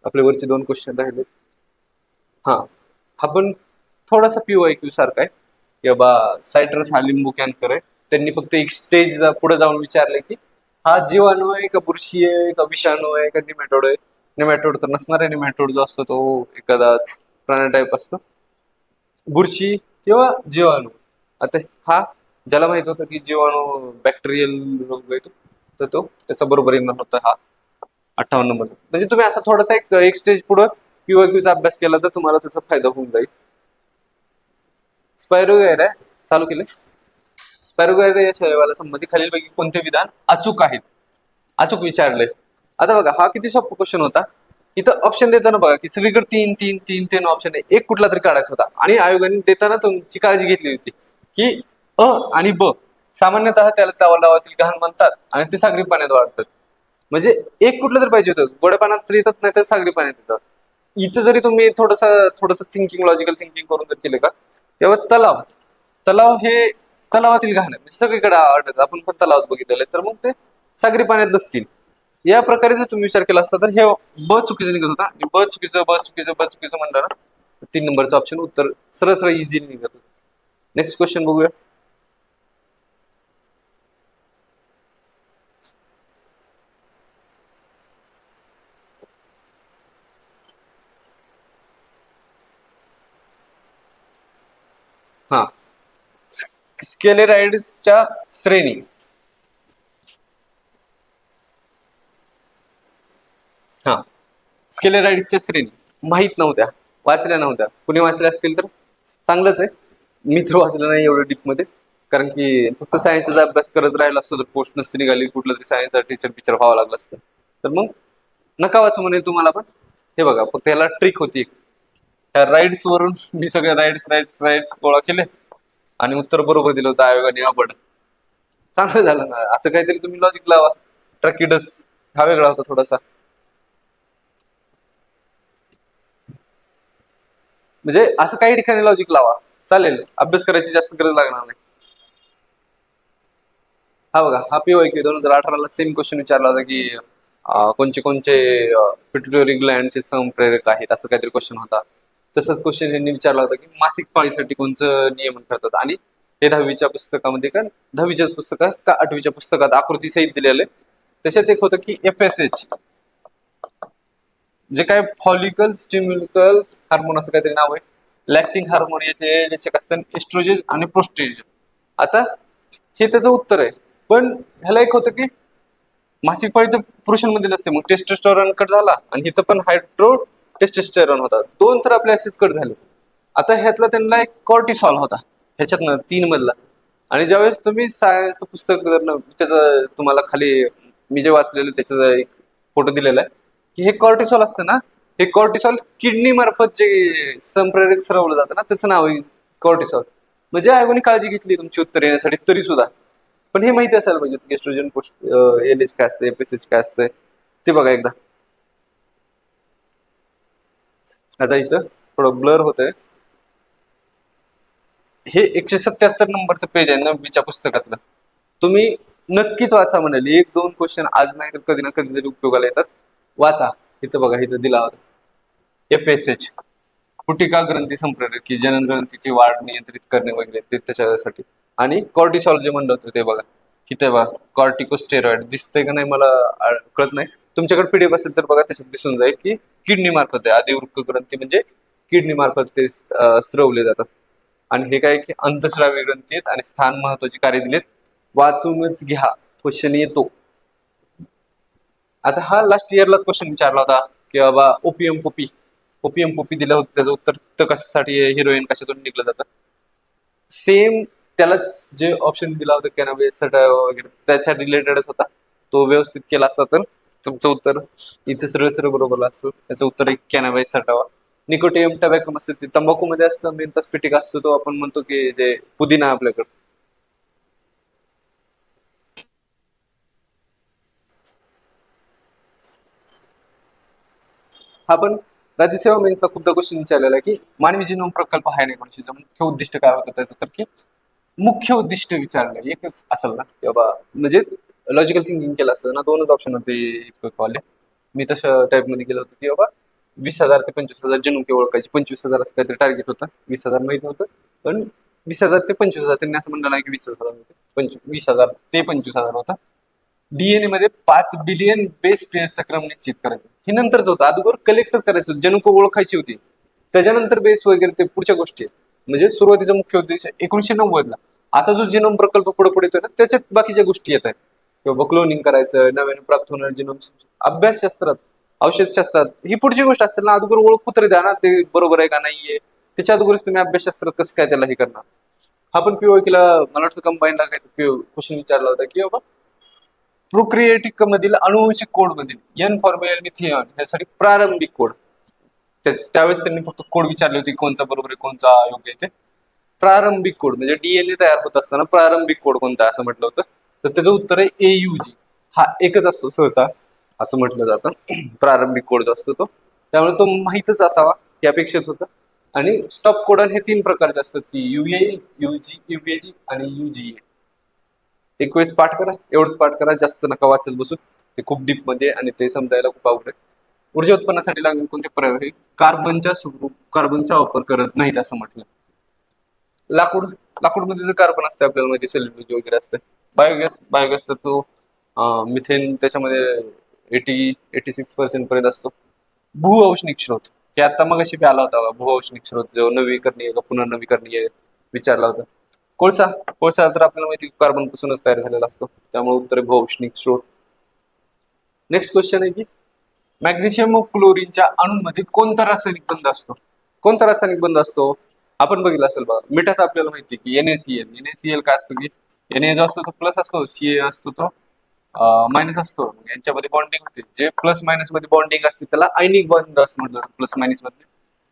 आपले वरचे 2 क्वेश्चन राहिले. हा हा पण थोडासा PYQ सारखा आहे की बाबा सायट्रस हा लिंबू कॅन्कर आहे, त्यांनी फक्त एक स्टेज पुढे जाऊन विचारले की हा जीवाणू आहे का बुरशी आहे का विषाणू आहे का निमॅटोड आहे. निमॅटोड तर नसणार आहे, निमॅटोड जो असतो तो एखादा प्राणी टाईप असतो, बुरशी किंवा जीवाणू. आता हा ज्याला माहित होतं की जीवाणू बॅक्टेरियल रोग येतो, तर तो त्याचा बरोबर येणार होता हा 58 नंबर. म्हणजे तुम्ही असा थोडासा एक स्टेज पुढं क्यूचा अभ्यास केला तर तुम्हाला त्याचा फायदा होऊन जाईल. स्पायरोगॅरा चालू केले. स्पायरोगॅरा या शैवाला संबंधी खालीलपैकी कोणते विधान अचूक आहेत, अचूक विचारले. आता बघा हा किती सोपा क्वेश्चन होता. इथं ऑप्शन देताना बघा की सगळीकडे तीन तीन तीन तीन ऑप्शन आहे, एक कुठला तरी काढायचा होता. आणि आयोगाने देताना तुमची काळजी घेतली होती की अ आणि ब सामान्यतः त्याला तलावातील घाण म्हणतात आणि ते सागरी पाण्यात वाढतात. म्हणजे एक कुठलं तरी पाहिजे होतं, गोड्या पाण्यात तर येतात नाही तर सागरी पाण्यात येतात. इथं जरी तुम्ही थोडस थोडस थिंकिंग लॉजिकल थिंकिंग करून जर केलं का, तेव्हा तलाव तलाव हे तलावातील घाण आहे, म्हणजे सगळीकडे आढळतात. आपण पण तलावात बघितलेलं आहे, तर मग ते सागरी पाण्यात नसतील. या प्रकारे जर तुम्ही विचार केला असता तर हे ब चुकीचं निघत होता. आणि ब चुकीचं ब चुकीचं ब चुकीचं म्हणलं ना, 3 नंबरचं ऑप्शन उत्तर सरळ सरळ इझी निघत होतं. नेक्स्ट क्वेश्चन बघूया. हा, स्केलेराइड्सच्या श्रेणी. हा, स्केलेराइड्सच्या श्रेणी माहीत नव्हत्या, वाचल्या नव्हत्या. कुणी वाचल्या असतील तर चांगलंच आहे. मी तर वाचलं नाही एवढं डीप मध्ये, कारण की फक्त सायन्सचा अभ्यास करत राहिला असतो तर पोस्ट नसती निघाली, कुठलं तरी सायन्सचा टीचर व्हावं लागलं असतं. तर मग नका वाचू म्हणेल तुम्हाला पण. हे बघा फक्त याला ट्रिक होती. त्या राईड्स वरून मी सगळे राईड्स गोळा केले आणि उत्तर बरोबर दिलं होतं आयोगाने. आवड चांगलं झालं ना. असं काहीतरी तुम्ही लॉजिक लावा. ट्रकिडस हा वेगळा होता थोडासा. म्हणजे असं काही ठिकाणी लॉजिक लावा, चालेल. अभ्यास करायची जास्त गरज लागणार नाही. हा बघा हा PYQ 2018 सेम क्वेश्चन विचारला होता की कोणचे कोणचे पिट्युटरी ग्लँडचे संप्रेरक आहेत, असं काहीतरी क्वेश्चन होता. तसंच क्वेश्चन यांनी विचारला होता की मासिक पाळीसाठी कोणतं नियमन करतात. आणि हे 10वीच्या पुस्तकामध्ये का 10वीच्या पुस्तकात का 8वीच्या पुस्तकात आकृती सहित दिलेलं आहे. त्याच्यात एक होतं की FSH, जे काय फॉलिकल स्टिम्युलकल हार्मोन असं काहीतरी नाव आहे. लॅक्टिंग हार्मोन याचे चेक असतात एस्ट्रोजेन आणि प्रोस्टेजन. आता हे त्याचं उत्तर आहे. पण ह्याला एक होतं की मासिक पाळी तर पुरुषांमध्ये नसते, मग टेस्टोस्टेरॉन कट झाला आणि इथं पण हायड्रो टेस्टोस्टेरॉन होता. दोन तर आपले असेच कट झाले. आता ह्यातला त्यांना एक कॉर्टिसॉल होता ह्याच्यातनं 3 मधला. आणि ज्यावेळेस तुम्ही सायन्सचं पुस्तक त्याचं तुम्हाला खाली मी जे वाचलेलं त्याचा एक फोटो दिलेला आहे की हे कॉर्टिसॉल असतं ना, हे कॉर्टिसॉल किडनी मार्फत जे संप्रेरक सरवलं जातं ना, त्याचं नाव आहे कॉर्टिसॉल. म्हणजे आयोगाने काळजी घेतली तुमची उत्तर येण्यासाठी तरी सुद्धा. पण हे माहिती असायला पाहिजे की एस्ट्रोजन LH काय असते, FSH काय असते ते बघा एकदा. आता इथं थोडं ब्लर होतंय. हे 177 नंबरचं पेज आहे 9वीच्या पुस्तकातलं. तुम्ही नक्कीच वाचा म्हणाल. 1-2 क्वेश्चन आज नाही तर कधी ना कधी तरी उपयोगाला येतात. वाचा. इथं बघा इथं दिला होता FSH, फुटिका ग्रंथी संप्रेरक की जनन ग्रंथीची वाढ नियंत्रित करणे वगैरे ते त्याच्यासाठी. आणि कॉर्टिसॉल जे म्हणलं होतं ते बघा इथे बघा, कॉर्टिकोस्टेरॉइड दिसतंय का नाही मला कळत नाही. तुमच्याकडे PDF असेल तर बघा, त्याच्यात दिसून जाईल की किडनी मार्फत आहे. अधिवृक्क ग्रंथी म्हणजे किडनी मार्फत ते स्त्रवले जातात. आणि हे काय की अंतस्रावी ग्रंथी आहेत आणि स्थान महत्वाची कार्य दिलेत. वाचूनच घ्या, क्वेश्चन येतो. आता हा लास्ट इयरलाच क्वेश्चन विचारला होता की बाबा ओपीएम पोपी दिलं होतं, त्याचं उत्तर तर कशासाठी हिरोईन कशातून निघलं जातं. सेम त्याला जे ऑप्शन दिला होता कॅनॅबिस वगैरे त्याच्या रिलेटेडच होता. तो व्यवस्थित केला असता तर तुमचं उत्तर इथे सरळ सरळ बरोबर असतं. त्याचं उत्तर एक कॅनॅबिस सटावा. निकोटियम टबॅको असते ते तंबाखूमध्ये असतं. मेंथस पिटिका असतो तो आपण म्हणतो की जे पुदिना आपल्याकडे. हा पण राज्यसेवा मेन्सला खूपदा क्वेश्चन विचारलेला आहे की मानवी जीनोम प्रकल्प आहे नाही कोणाशीचा मुख्य उद्दिष्ट काय होतं त्याचं. तर की मुख्य उद्दिष्ट विचारलं एकच असेल ना की बाबा, म्हणजे लॉजिकल थिंकिंग केलं असतं ना. 2च ऑप्शन होते इतकं कॉलेज. मी तशा टाईपमध्ये केलं होतं की बाबा 20,000 ते 25,000 जन्म ओळखायचे. 25,000 असं काहीतरी टार्गेट होतं, 20,000 माहित नव्हतं. पण 20,000 ते 25,000, त्यांनी असं म्हणलं नाही की 20,000 होते, 20,000 ते 25,000 होता. डीएनए मध्ये 5 बिलियन बेस पेअर्सचा क्रम निश्चित करायचा. हे नंतरच होतं, अगोदर कलेक्टच करायचं होतं, जनुक ओळखायची होती, त्याच्यानंतर बेस वगैरे ते पुढच्या गोष्टी आहेत. म्हणजे सुरुवातीचा मुख्य उद्देश 1990 ला. आता जो जिनोम प्रकल्प पुढे पुढे येतोय ना, त्याच्यात बाकीच्या गोष्टी येत आहेत, किंवा क्लोनिंग करायचं, नव्याने प्राप्त होणारे जिनोम, अभ्यासशास्त्रात, औषधशास्त्रात ही पुढची गोष्ट असेल ना. अगोदर ओळखू तरी द्या ना, ते बरोबर आहे का नाहीये. त्याच्या अगोदरच तुम्ही अभ्यासशास्त्रात कसं काय त्याला हे करणार. हा पण पीओकेला मला वाटतं कंबाईनला काय क्वेश्चन विचारला होता की बाबा प्रोक्रिएटिक मधील अनुवंशिक कोड मधील एन फॉर्म्युला मिथियन यासाठी प्रारंभिक कोड, त्यावेळेस त्यांनी फक्त कोड विचारले होते कोणचा बरोबर आहे कोणचा योग्य आहे ते. प्रारंभिक कोड म्हणजे डीएनए तयार होत असताना प्रारंभिक कोड कोणता असं म्हटलं होतं, तर त्याचं उत्तर आहे एयूजी. हा एकच असतो सहसा असं म्हटलं जातं, प्रारंभिक कोड जो असतो तो, त्यामुळे तो माहीतच असावा हे अपेक्षित होतं. आणि स्टॉप कोडन हे 3 प्रकारचे असतात की युए, युजी, युएजी आणि युजीए. एक वेळेस पाठ करा, एवढंच पाठ करा, जास्त नका वाचत बसून, ते खूप डीप मध्ये आणि ते समजायला खूप अवघड आहे. ऊर्जा उत्पन्नासाठी लागणारे कोणते प्रयोग आहे, कार्बनचा वापर करत नाहीत असं म्हटलं. लाकूड, लाकूडमध्ये जर कार्बन असते आपल्याला माहिती, सेल्युलोज वगैरे असते. बायोगॅस, बायोगॅस तर तो मिथेन त्याच्यामध्ये 86% पर्यंत असतो. भूऔष्णिक स्रोत, हे आता मग अशी आला होता भूऔष्णिक स्रोत, जो नवीकरणीय का पुनर्नवीकरणीय विचारला होता. कोळसा, कोळसा तर आपल्याला माहिती कार्बन पासूनच तयार झालेला असतो, त्यामुळे उत्तर भूऔष्णिक स्रोत. नेक्स्ट क्वेश्चन आहे की मॅग्नेशियम व क्लोरीनच्या अणूंमध्ये कोणता रासायनिक बंध असतो. कोणता रासायनिक बंध असतो, आपण बघितलं असेल बघा, मिठाचा आपल्याला माहिती की NaCl. NaCl काय असतो की Na जो असतो तो प्लस असतो, Ca असतो तो मायनस असतो. यांच्यामध्ये बॉन्डिंग होते, जे प्लस मायनस मध्ये बॉन्डिंग असते त्याला आयनिक बंध असं म्हटलं. प्लस मायनस मध्ये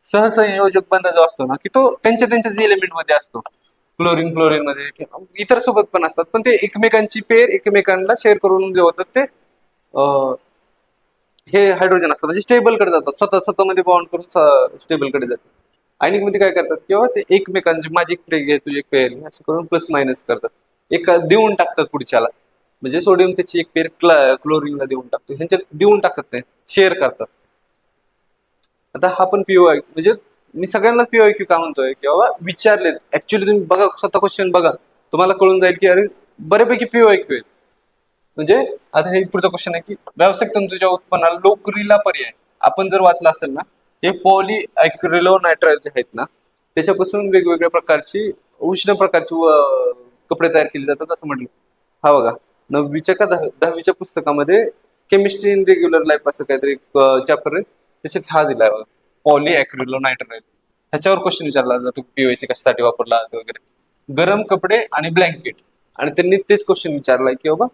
सहसंयोजक बंध जो असतो ना, की तो त्यांच्या त्यांच्याच एलिमेंट मध्ये असतो. क्लोरीन क्लोरीन मध्ये इतर सोबत पण असतात, पण ते एकमेकांची पेर एकमेकांना शेअर करून जे होतात ते हे हायड्रोजन असतात, म्हणजे स्टेबल कडे जातात, स्वतः स्वतःमध्ये बॉन्ड करून स्टेबल कडे जातात. आयनिक मध्ये काय करतात, किंवा ते एकमेकांची माझी एक पेर घे तुझी एक पेर घे असं करून प्लस मायनस करतात, एक देऊन टाकतात पुढच्याला. म्हणजे सोडियम त्याची एक पेर क्लोरीनला देऊन टाकतो, ह्यांच्यात देऊन टाकत नाही, शेअर करतात. आता हा पण पीओआय, म्हणजे मी सगळ्यांनाच पीओआय क्यू का म्हणतोय की बाबा विचारले, ऍक्च्युली तुम्ही बघा स्वतः क्वेश्चन बघा, तुम्हाला कळून जाईल की अरे बऱ्यापैकी पीओआय क्यू आहे. म्हणजे आता हे पुढचा क्वेश्चन आहे की व्यावसायिक तंतूच्या उत्पन्नाला लोकरीला पर्याय, आपण जर वाचलं असेल ना, हे पॉली नायट्राइल जे आहेत ना, त्याच्यापासून वेगवेगळ्या प्रकारची उष्ण प्रकारची कपडे तयार केले जातात असं म्हटलं. हा बघा, 9वीच्या का 10वीच्या पुस्तकामध्ये केमिस्ट्री इन रेग्युलर लाईफ असं काहीतरी चॅप्टर आहे, त्याच्यात हा दिलाय बघा, पॉली नायट्राइल. ह्याच्यावर क्वेश्चन विचारला जातो पीओएसी कशासाठी वापरला जातो वगैरे, गरम कपडे आणि ब्लँकेट. आणि त्यांनी तेच क्वेश्चन विचारलाय की बाबा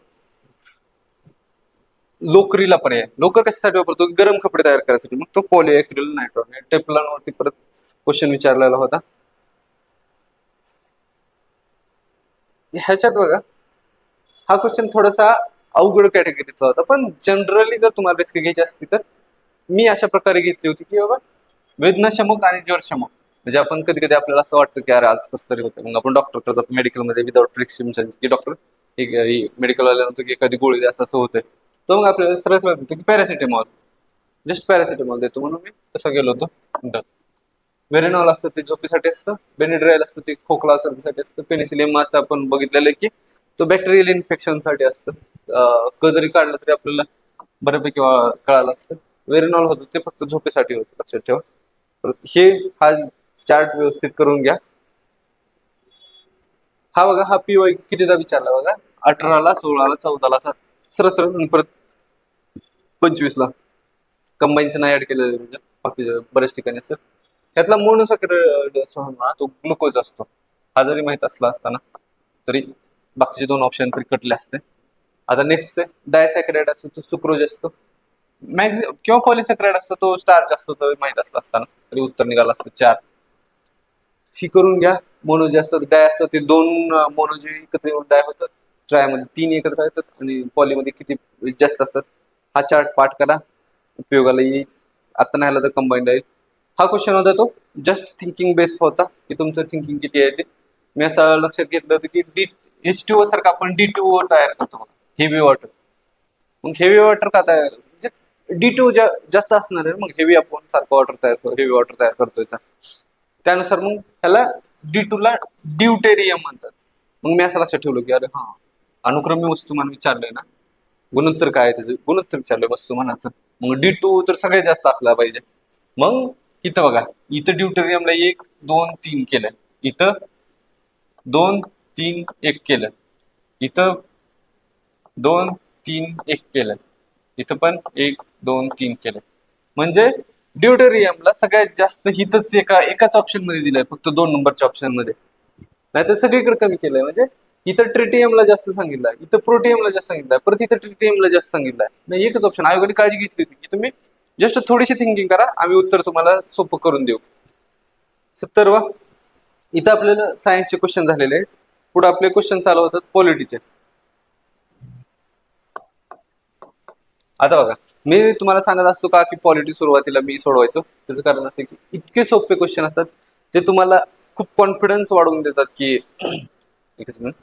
लोकरीला पर्याय, लोकर कशासाठी वापरतो, गरम कपडे तयार करायसाठी, मग तो पॉलिएक्रिल नायट्रॉन टेप्लॉनवरती परत क्वेश्चन विचारलेला होता. ह्याच्यात बघा, हा क्वेश्चन थोडासा अवघड कॅटेगरीचा होता, पण जनरली जर तुम्हाला रिस्क घ्यायची असती तर मी अशा प्रकारे घेतली होती की बाबा वेदनाशमक आणि ज्वरशमक. म्हणजे आपण कधी कधी आपल्याला असं वाटतं की अरे आज कसं तरी होतं, मग आपण डॉक्टरकडे जातो मेडिकलमध्ये विदाउट प्रिस्क्रिप्शन की डॉक्टर मेडिकल वाल्यानंतर की एखादी गोळी असं असं होतंय, तो मग आपल्याला सरळ सरळ म्हणतो की पॅरासिटेमॉल, जस्ट पॅरासिटेमॉल देतो, म्हणून मी तसं गेलो होतो. वेरेनॉल असतं ते झोपेसाठी असतं, बेनिड्रायल असतं ते खोकला सर्दीसाठी असतं, पेनिसिलियम असतं आपण बघितलेलं आहे की तो बॅक्टेरियल इन्फेक्शनसाठी असतं. जरी काढलं तरी आपल्याला बऱ्यापैकी कळालं असतं. वेरेनॉल होतं ते फक्त झोपेसाठी होतं, लक्षात ठेवा. हे हा चार्ट व्यवस्थित करून घ्या. हा बघा, हा पीओ कितीदा विचारला बघा, 18ला, 16ला, 14ला, सरळ सरळ परत 25ला. कंबाईनचं नाही ऍड केलेलं म्हणजे बाकी बऱ्याच ठिकाणी असतं. त्यातला मोनोसॅकराइड तो ग्लुकोज असतो, हा जरी माहित असला असताना तरी बाकीचे 2 ऑप्शन तरी कटले असते. आता नेक्स्ट आहे डायसॅकराइड असतो, तो सुक्रोज असतो. किंवा पॉलिसॅकराइड असतो, तो स्टार्च असतो, तर माहित असला असताना तरी उत्तर निघालं असतं 4. ही करून घ्या. मोनो जे असतात डाय असतात ते 2 मोनो जे एकत्र येऊन डाय होतात, ट्रायमध्ये 3 एकत्र येतात आणि पॉलीमध्ये किती जास्त असतात. हा चार्ट पाठ करा, उपयोगाला येईल. आता नाही आला तर कंबाईंड आहे. हा क्वेश्चन होता तो जस्ट थिंकिंग बेस होता की तुमचं थिंकिंग किती आहे ते. मी असं लक्षात घेतलं होतं की H2O सारखं आपण D2O तयार करतो, हेवी वॉटर. मग हेवी वॉटर का तयार, म्हणजे D2 जास्त असणार आहे, मग हेवी आपण सारखं वॉटर तयार करतो, हेवी वॉटर तयार करतोय. त्यानुसार मग ह्याला D2 ला ड्यूटेरियम म्हणतात. मग मी असं लक्षात ठेवलं की अरे हा, अनुक्रमे वस्तुमान विचारलंय ना, गुणोत्तर काय आहे त्याचं, गुणोत्तर विचारलंय वस्तुमानाचं. मग D2 तर सगळ्यात जास्त असला पाहिजे. मग इथं बघा, इथं ड्यूटेरियमला 1 2 3 केलं, इथं 2 3 1 केलं, इथं 2 3 1 केलं, इथं पण 1 2 3 केलं. म्हणजे ड्यूटेरियमला सगळ्यात जास्त हितच एकाच ऑप्शन मध्ये दिलंय, फक्त 2 नंबरच्या ऑप्शन मध्ये. नाहीतर सगळीकडे कमी केलंय. म्हणजे इथं ट्रिटियमला जास्त सांगितलंय, इथं प्रोटियमला जास्त सांगितलंय, परत इथं ट्रिटियमला जास्त सांगितलंय. नाही, एकच ऑप्शन. आयोगाने काळजी घेतली होती की तुम्ही जस्ट थोडीशी थिंकिंग करा, आम्ही उत्तर तुम्हाला सोपं करून देऊ. 70वा, इथं आपल्याला सायन्सचे क्वेश्चन झालेले आहेत. पुढे आपले क्वेश्चन चालू होतात पॉलिटीचे. आता बघा, मी तुम्हाला सांगत असतो का की पॉलिटी सुरुवातीला मी सोडवायचो, त्याचं कारण असं की इतके सोपे क्वेश्चन असतात, ते तुम्हाला खूप कॉन्फिडन्स वाढवून देतात की एकच मिनिट.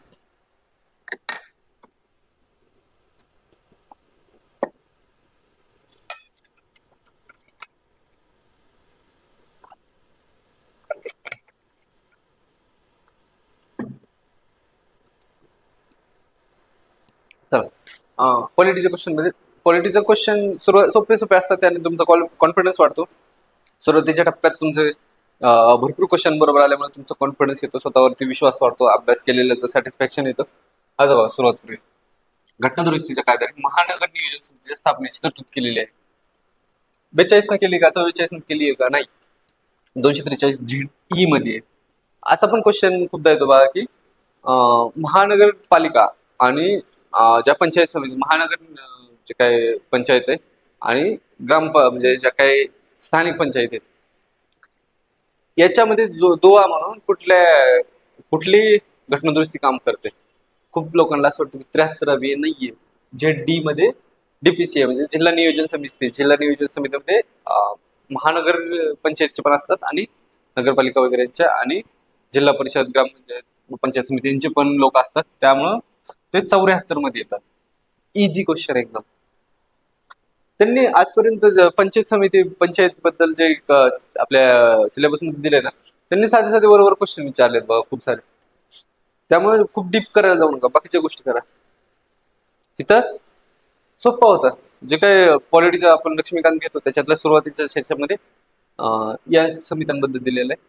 चला, पॉलिटीच्या क्वेश्चन मध्ये, पॉलिटीचं क्वेश्चन सोपे सोपे असतात, त्याने तुमचा कॉन्फिडन्स वाढतो. सुरुवातीच्या टप्प्यात तुमचे भरपूर क्वेश्चन बरोबर आल्यामुळे तुमचा कॉन्फिडन्स येतो, स्वतःवरती विश्वास वाढतो, अभ्यास केलेल्याचं सॅटिस्फॅक्शन येतं. आज बघा, सुरुवात करूया. घटना दुरुस्तीच्या कायद्याने महानगर नियोजन समितीच्या स्थापनेची तरतूद केलेली आहे. 42 केली का, 44 केली आहे का? नाही, 243 ई मध्ये आहे. असा पण क्वेश्चन खूपदा येतो बघा की महानगरपालिका आणि ज्या पंचायत समिती, महानगर जे काय पंचायत आहे आणि म्हणजे ज्या काही स्थानिक पंचायत आहेत, याच्यामध्ये दोहा म्हणून कुठली घटनादुरुस्ती काम करते. खूप लोकांना असं वाटतं की 73 नाहीये, जे डी मध्ये DPCA म्हणजे जिल्हा नियोजन समिती, जिल्हा नियोजन समितीमध्ये महानगर पंचायतचे पण असतात आणि नगरपालिका वगैरेच्या आणि जिल्हा परिषद, ग्रामपंचायत, पंचायत समितीचे पण लोक असतात, त्यामुळं ते 74 मध्ये येतात. इझी क्वेश्चन एकदम. त्यांनी आजपर्यंत पंचायत समिती, पंचायत बद्दल जे आपल्या सिलेबस मध्ये दिले ना, त्यांनी साधे साधे बरोबर क्वेश्चन विचारलेत बघा खूप सारे. त्यामुळे खूप डीप करायला जाऊ नका, बाकीच्या गोष्टी करा. तिथं सोपं होतं. जे काय पॉलिटिक्स आपण लक्ष्मीकांत घेतो त्याच्यातल्या सुरुवातीच्या सेक्शनमध्ये या समित्यांबद्दल दिलेलं आहे,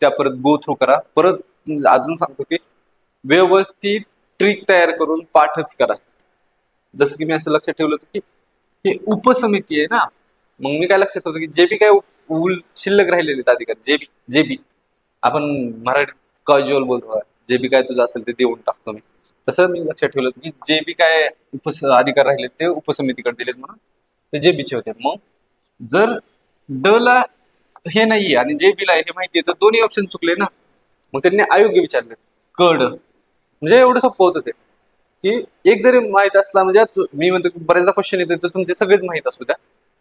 त्या परत गो थ्रू करा. परत अजून सांगतो की व्यवस्थित ट्रिक तयार करून पाठच करा. जसं की मी असं लक्षात ठेवलं होतं की हे उपसमिती आहे ना, मग मी काय लक्षात होतं की जे बी काय शिल्लक राहिलेले अधिकारी, जे बी आपण मराठीत कॅज्युअल बोलतो, जे बी काय तुझं असेल ते देऊन टाकतो मी. तसं मी लक्षात ठेवलं होतं की जे बी काय अधिकार राहिले ते उपसमितीकडे दिलेत म्हणून ते जे बीचे होते. मग जर ड ला हे नाहीये आणि जे बी ला हे माहितीये, तर दोन्ही ऑप्शन चुकले ना. मग त्यांनी अयोग्य विचारले, कड. म्हणजे एवढं सोपं होतं ते की एक जरी माहित असला, म्हणजे मी म्हणतो की बरेचदा क्वेश्चन येते तर तुमचे सगळेच माहित असू द्या,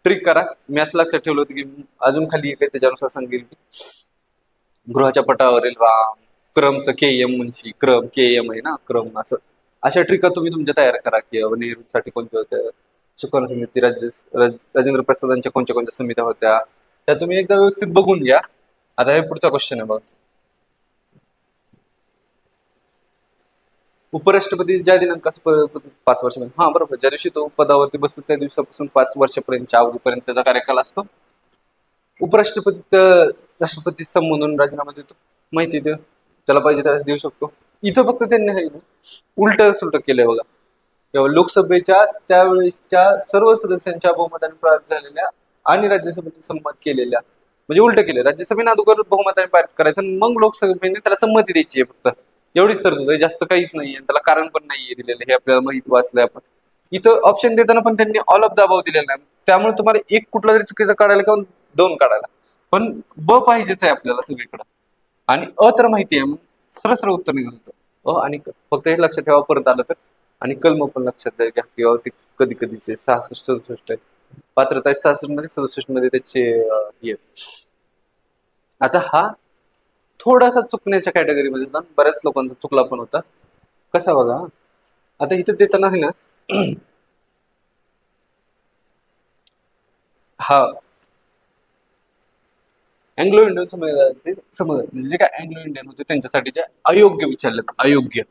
ट्रिक करा. मी असं लक्षात ठेवलं होतं की अजून खाली एक आहे, त्याच्यानुसार सांगेल की गृहाच्या पटावरील राम, क्रमचं KM मुंशी, क्रम KM आहे ना, क्रम असं. अशा ट्रिका तुम्ही तुमच्या तयार करा की नेहरूसाठी कोणत्या होत्या, सुकर्ण समिती, राजेंद्र प्रसादांच्या कोणत्या कोणत्या समित्या होत्या, त्या तुम्ही एकदा व्यवस्थित बघून घ्या. आता हे पुढचा क्वेश्चन आहे बघ. उपराष्ट्रपती ज्या दिनांकास 5 वर्ष, हा बरोबर, ज्या दिवशी तो पदावरती बसतो त्या दिवसापासून 5 वर्षापर्यंतच्या अवधीपर्यंत त्याचा कार्यकाल असतो. उपराष्ट्रपती राष्ट्रपती म्हणून राजीनामा देतो, माहिती आहे, त्याला पाहिजे त्याला देऊ शकतो. इथं फक्त त्यांनी आहे उलट सुलट केलंय बघा. तेव्हा लोकसभेच्या त्यावेळेसच्या सर्व सदस्यांच्या बहुमताने पारित झालेल्या आणि राज्यसभेने संमत केलेल्या, म्हणजे उलट केले. राज्यसभेने अगोदर बहुमताने पारित करायचं आणि मग लोकसभेने त्याला संमती द्यायची आहे फक्त, एवढीच तरतूद आहे, जास्त काहीच नाहीये. त्याला कारण पण नाहीये दिलेलं, हे आपल्याला माहित वाचलंय आपण. इथं ऑप्शन देताना पण त्यांनी ऑल ऑफ द अबाव दिलेला नाही, त्यामुळे तुम्हाला एक कुठला तरी चुकीचा काढायला किंवा 2 काढायला, पण ब पाहिजेच आहे आपल्याला सगळीकडं. आणि तर माहिती आहे, मग सरळ सरळ उत्तर निघत होतं. आणि फक्त हे लक्षात ठेवा परत आलं तर, आणि कलम पण लक्षात घ्या किंवा ते कधी कधीचे 66 67 आहे, पात्रता 66 मध्ये, 67 मध्ये त्याचे हे. आता हा थोडासा चुकण्याच्या कॅटेगरीमध्ये होता, बऱ्याच लोकांचा चुकला पण होता. कसा बघा, आता इथे देताना आहे ना हा अँग्लो इंडियन समज म्हणजे जे काय अँग्लो इंडियन होते त्यांच्यासाठीचे अयोग्य विचारले, अयोग्य.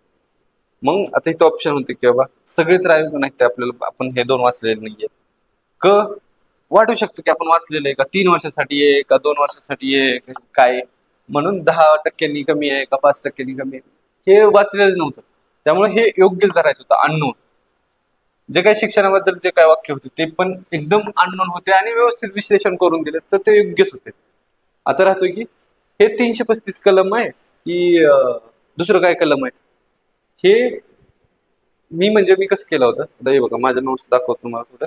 मग आता इथं ऑप्शन होते की बाबा सगळे तर अयोग्य नाहीत, ते आपल्याला आपण हे 2 वाचलेले नाहीये. क वाटू शकतं की आपण वाचलेलं आहे का 3 वर्षासाठी आहे का 2 वर्षासाठी आहे काय, म्हणून 10% कमी आहे का 5% कमी आहे हे वाचलेलंच नव्हतं. त्यामुळे हे योग्यच धरायचं होतं, अननोन. जे काही शिक्षणाबद्दल जे काही वाक्य होते ते पण एकदम अननोन होते आणि व्यवस्थित विश्लेषण करून दिले तर ते योग्यच होते. आता राहतोय की हे 335 कलम आहे की दुसरं काय कलम आहे हे. मी कसं केलं होतं आता हे बघा, माझ्या नोट्स दाखवतो तुम्हाला थोडं.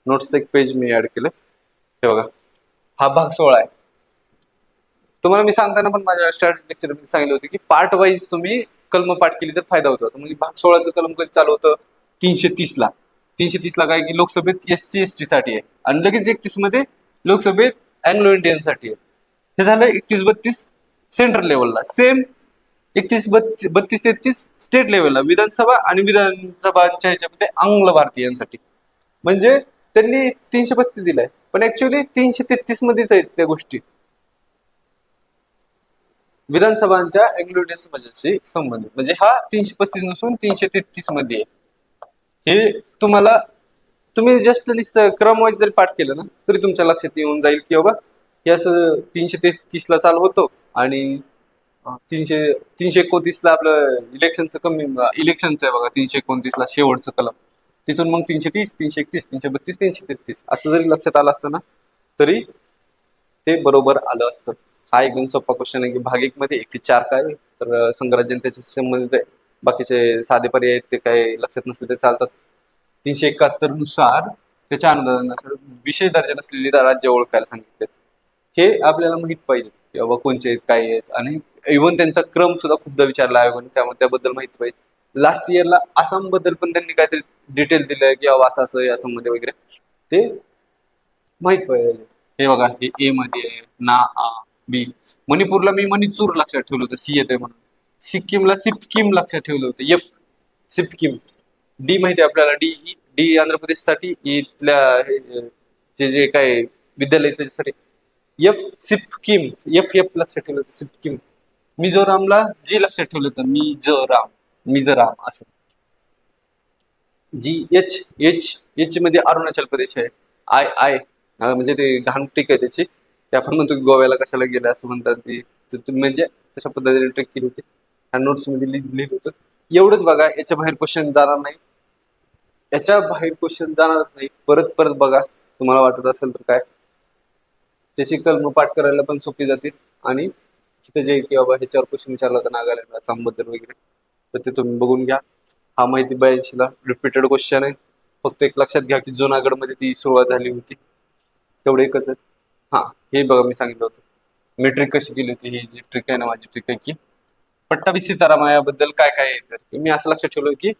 नोट्स एक पेज मी ऍड केलं, हे बघा, हा भाग 16 आहे. तुम्हाला मी सांगताना पण माझ्या स्टॅटिक लेक्चर मध्ये सांगितलं होतं की पार्ट वाईज तुम्ही कलम पाठ केली तर फायदा होतो. म्हणजे भाग 16चं कलम कधी चालू होतं 330 ला. 330 ला काय की लोकसभेत SC ST साठी आहे आणि लगेच 31 मध्ये लोकसभेत अँग्लो इंडियन साठी आहे. हे झालं 31-32 सेंट्रल लेवलला. सेम 31-32-33 स्टेट लेवलला विधानसभा आणि विधानसभांच्या ह्याच्यामध्ये आंग्ल भारतीयांसाठी. म्हणजे त्यांनी 335 दिलाय पण ऍक्च्युअली 333 मध्येच आहेत त्या गोष्टी विधानसभांच्या अँग्लो इंडियन समाजाशी संबंधित. म्हणजे हा 335 नसून 333 मध्ये आहे. हे तुम्हाला तुम्ही जस्ट क्रम वाईज जरी पाठ केलं ना तरी तुमच्या लक्षात येऊन जाईल की बाबा हे असं 333 ला चालू होतो आणि 329 ला आपलं इलेक्शनचं आहे बघा. 329 ला शेवटचं कलम, तिथून मग 330, 331, 332, 333 असं जरी लक्षात आलं असतं ना तरी ते बरोबर आलं असतं. हा एकदम सोपा क्वेश्चन आहे की भाग 1 मध्ये 1 ते 4 काय तर संघराज्य त्याच्या संबंधित आहे. बाकीचे साधे पर्याय आहेत ते काय लक्षात नसले ते चालतात. 371 नुसार त्याच्या अनुदानानुसार विशेष दर्जा नसलेली राज्य ओळखायला सांगितले. हे आपल्याला माहित पाहिजे की बाबा कोणचे आहेत काय आहेत आणि इव्हन त्यांचा क्रम सुद्धा खूपदा विचारला आयोगाने, त्यामुळे त्याबद्दल माहिती पाहिजे. लास्ट इयरला आसाम बद्दल पण त्यांनी काहीतरी डिटेल दिलंय की बाबा असं असं आहे आसाम मध्ये वगैरे, ते माहित पाहिजे. हे बघा हे ए मध्ये आहे ना, आ बी. मणिपूरला मी मणिचूर लक्षात ठेवलं होतं, सी येते म्हणून. सिक्कीमला सिपकिम लक्षात ठेवलं होतं, यप सिपकिम. डी माहिती आहे आपल्याला, डी आंध्र प्रदेशसाठी, ई तिथल्या जे जे काय विद्यालय त्याच्यासाठी. यप सिपकिम, यप लक्षात ठेवलं होतं सिपकिम. मिझोरामला जी लक्षात ठेवलं होतं मिझोराम असं. एच मध्ये अरुणाचल प्रदेश आहे. आय म्हणजे ते घाण ट्रिक आहे त्याची, ते आपण म्हणतो की गोव्याला कशाला गेलं असं म्हणतात म्हणजे तशा पद्धतीने ट्रिक केली होती आणि नोट्स मध्ये लिहिलं होतं. एवढंच बघा, याच्या बाहेर क्वेश्चन जाणार नाही, याच्या बाहेर क्वेश्चन जाणारच नाही. परत परत बघा, तुम्हाला वाटत असेल तर काय त्याची कलम पाठ करायला पण सोपी जातील आणि तिथे जे की बाबा ह्याच्यावर क्वेश्चन विचारला होता नागालँड आसामबद्दल वगैरे तर ते तुम्ही बघून घ्या. हा माहिती 82 ला रिपीटेड क्वेश्चन आहे. फक्त एक लक्षात घ्या की जुनागड मध्ये ती सुरुवात झाली होती, तेवढं एकच आहे. हा हे बघा मी सांगितलं होतं मी ट्रिक कशी केली होती. ही जी ट्रिक आहे ना माझी ट्रिक आहे की पट्टाभी सीताराम याबद्दल काय काय आहे तर मी असं लक्षात ठेवलं की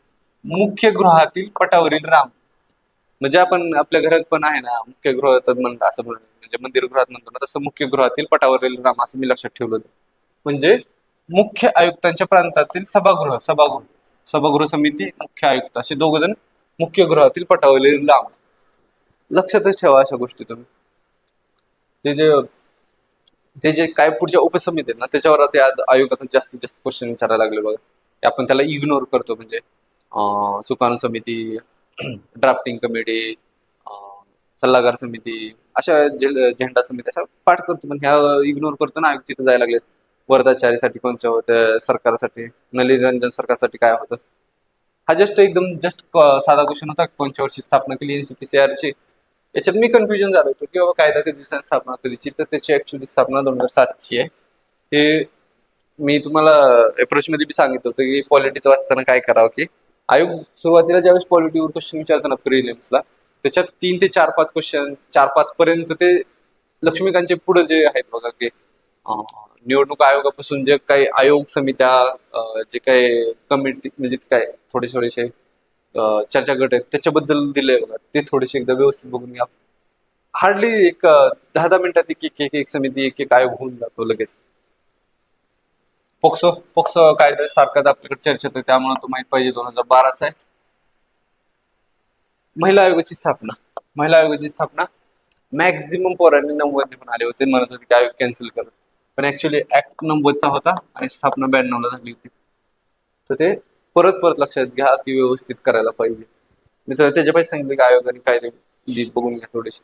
मुख्य गृहातील पटावरील राम. म्हणजे आपण आपल्या घरात पण आहे ना मुख्य गृहात असं म्हणजे मंदिर गृहात म्हणतो ना तसं मुख्य गृहातील पटावरील राम असं मी लक्षात ठेवलं होतं. म्हणजे मुख्य आयुक्तांच्या प्रांतातील सभागृह समिती मुख्य आयुक्त असे 2 जण मुख्य गृहातील पटावरील राम. लक्षातच ठेवा अशा गोष्टी तुम्ही. ते जे काय पुढच्या उपसमिती आहेत ना त्याच्यावर ते आयोगातून जास्तीत जास्त क्वेश्चन विचारायला लागले बघा. आपण त्याला इग्नोर करतो म्हणजे सुकाणू समिती, ड्राफ्टिंग कमिटी, सल्लागार समिती, अशा झेंडा समिती अशा पाठ करतो पण ह्या इग्नोर करतो ना. आयोग तिथे जायला लागलेत. वर्धाचारीसाठी कोणत्या होत्या, सरकारसाठी नलिनीरंजन सरकारसाठी काय होतं. हा जस्ट साधा क्वेश्चन होता, कोणत्या वर्षी स्थापना केली NCPCR ची. याच्यात मी कन्फ्युजन झालो होतो की बाबा कायदा कधी स्थापना कधीची, तर त्याची ऍक्च्युली स्थापना 2007 ची आहे. हे मी तुम्हाला अप्रोच मध्ये बी सांगितलं होतं की पॉलिटिक्स वाचताना काय करावं की आयोग सुरुवातीला ज्यावेळेस पॉलिटीवर क्वेश्चन विचारताना प्रिलिम्सला त्याच्यात 3 ते 4-5 क्वेश्चन 4-5 पर्यंत ते लक्ष्मीकांतचे पुढे जे आहेत बघा की निवडणूक आयोगापासून जे काही आयोग समित्या जे काही कमिटी म्हणजे काय थोडेसे चर्चा गट आहेत त्याच्याबद्दल दिले बघा. ते थोडेसे एकदा व्यवस्थित बघून घ्या. हार्डली एक 10-10 मिनिटात एक समिती एक आयोग होऊन जातो लगेच. पोक्सो कायदा सारखाच आपल्याकडे चर्चेत आहे त्यामुळे तो माहित पाहिजे. 2012चा आहे. महिला आयोगाची स्थापना मॅक्झिमम पोरांनी 90 निघून आले होते, म्हणत होते की आयोग कॅन्सल कर, पण ऍक्च्युली ऍक्ट 90चा होता आणि स्थापना 92ला झाली होती. तर ते परत परत लक्षात घ्या की व्यवस्थित करायला पाहिजे. मी तर त्याच्या पाहिजे सांगितलं की आयोगाने कायदे नीट बघून घ्या थोडेसे.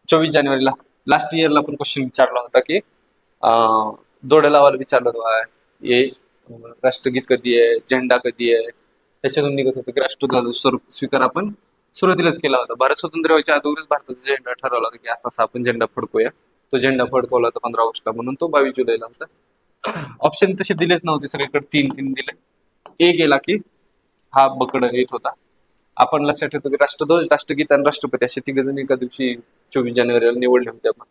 24 जानेवारीला लास्ट इयरला पण क्वेश्चन विचारला होता की दोड्या लावायला विचारलं होतं हे राष्ट्रगीत कधी आहे, झेंडा कधी आहे, त्याच्यातून निघत होतं की राष्ट्रध्वज स्वीकार आपण सुरुवातीलाच केला होता. भारत स्वतंत्र व्हायच्या अगोदरच भारताचा झेंडा ठरवला होता की असा असा आपण झेंडा फडकूया. तो झेंडा फडकवला होता 15 ऑगस्टला, म्हणून तो 22 जुलैला होता. ऑप्शन तसे दिलेच नव्हते, सगळीकडे 3-3 दिले. ए गेला की हा बकड येत होता. आपण लक्षात ठेवतो की राष्ट्रध्वज, राष्ट्रगीत आणि राष्ट्रपती असे तिघ जण एका दिवशी 24 जानेवारीला निवडले होते आपण.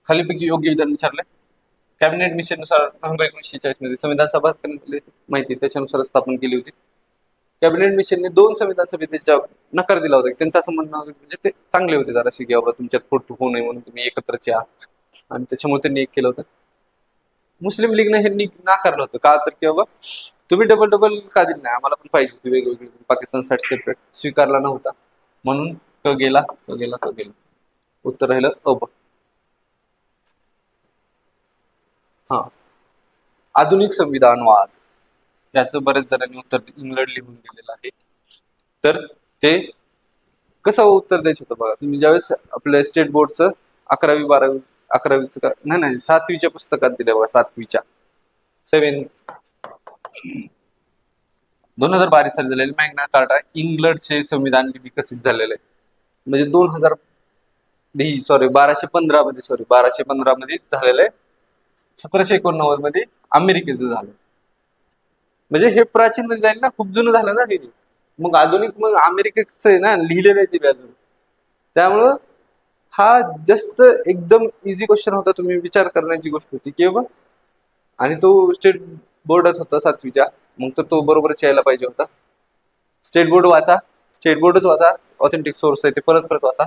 खालीपैकी योग्य विधान विचारले. कॅबिनेट मिशननुसार नोव्हेंबर 1946 मध्ये संविधान सभा माहिती त्याच्यानुसार स्थापन केली होती. कॅबिनेट मिशनने 2 संविधान सभेचा नकार दिला होता. त्यांचं असं म्हणणं होतं म्हणजे ते चांगले होते जराशी की बाबा तुमच्यात खोट होऊ नये म्हणून तुम्ही एकत्रच या, आणि त्याच्यामुळे त्यांनी एक केलं होतं. मुस्लिम लीगने हे नाकारलं होतं का, तर की बाबा तुम्ही डबल डबल का दिली नाही, आम्हाला पण पाहिजे होती वेगवेगळी, पाकिस्तानसाठी सेपरेट स्वीकारला नव्हता, म्हणून क गेला क गेला क गेला. उत्तर राहिलं अब. हा, आधुनिक संविधानवाद याचं बरेच जणांनी उत्तर इंग्लंड लिहून दिलेलं आहे. तर ते कसं उत्तर द्यायचं होतं बघा. तुम्ही ज्यावेळेस आपल्या स्टेट बोर्डचं 11वी 12वी 11वीचं का नाही नाही 7वीच्या पुस्तकात दिले बघा, 7वीच्या 2012 साली झालेले मॅग्ना कार्टा इंग्लंडचे संविधान विकसित झालेलं आहे. म्हणजे 1215 मध्ये झालेलं आहे. 1789 मध्ये अमेरिकेचं झालं. म्हणजे हे प्राचीन मध्ये जाईल ना, खूप जुनं झालं ना हे. मग आधुनिक मग अमेरिकेचं आहे ना, लिहिलेलं आहे ते अजून. त्यामुळं हा जस्ट एकदम इझी क्वेश्चन होता, तुम्ही विचार करण्याची गोष्ट होती की बाबा, आणि तो स्टेट बोर्डच होता 7वीच्या, मग तर तो बरोबरच यायला पाहिजे होता. स्टेट बोर्ड वाचा, स्टेट बोर्डच वाचा, ऑथेंटिक सोर्स आहे ते परत परत वाचा.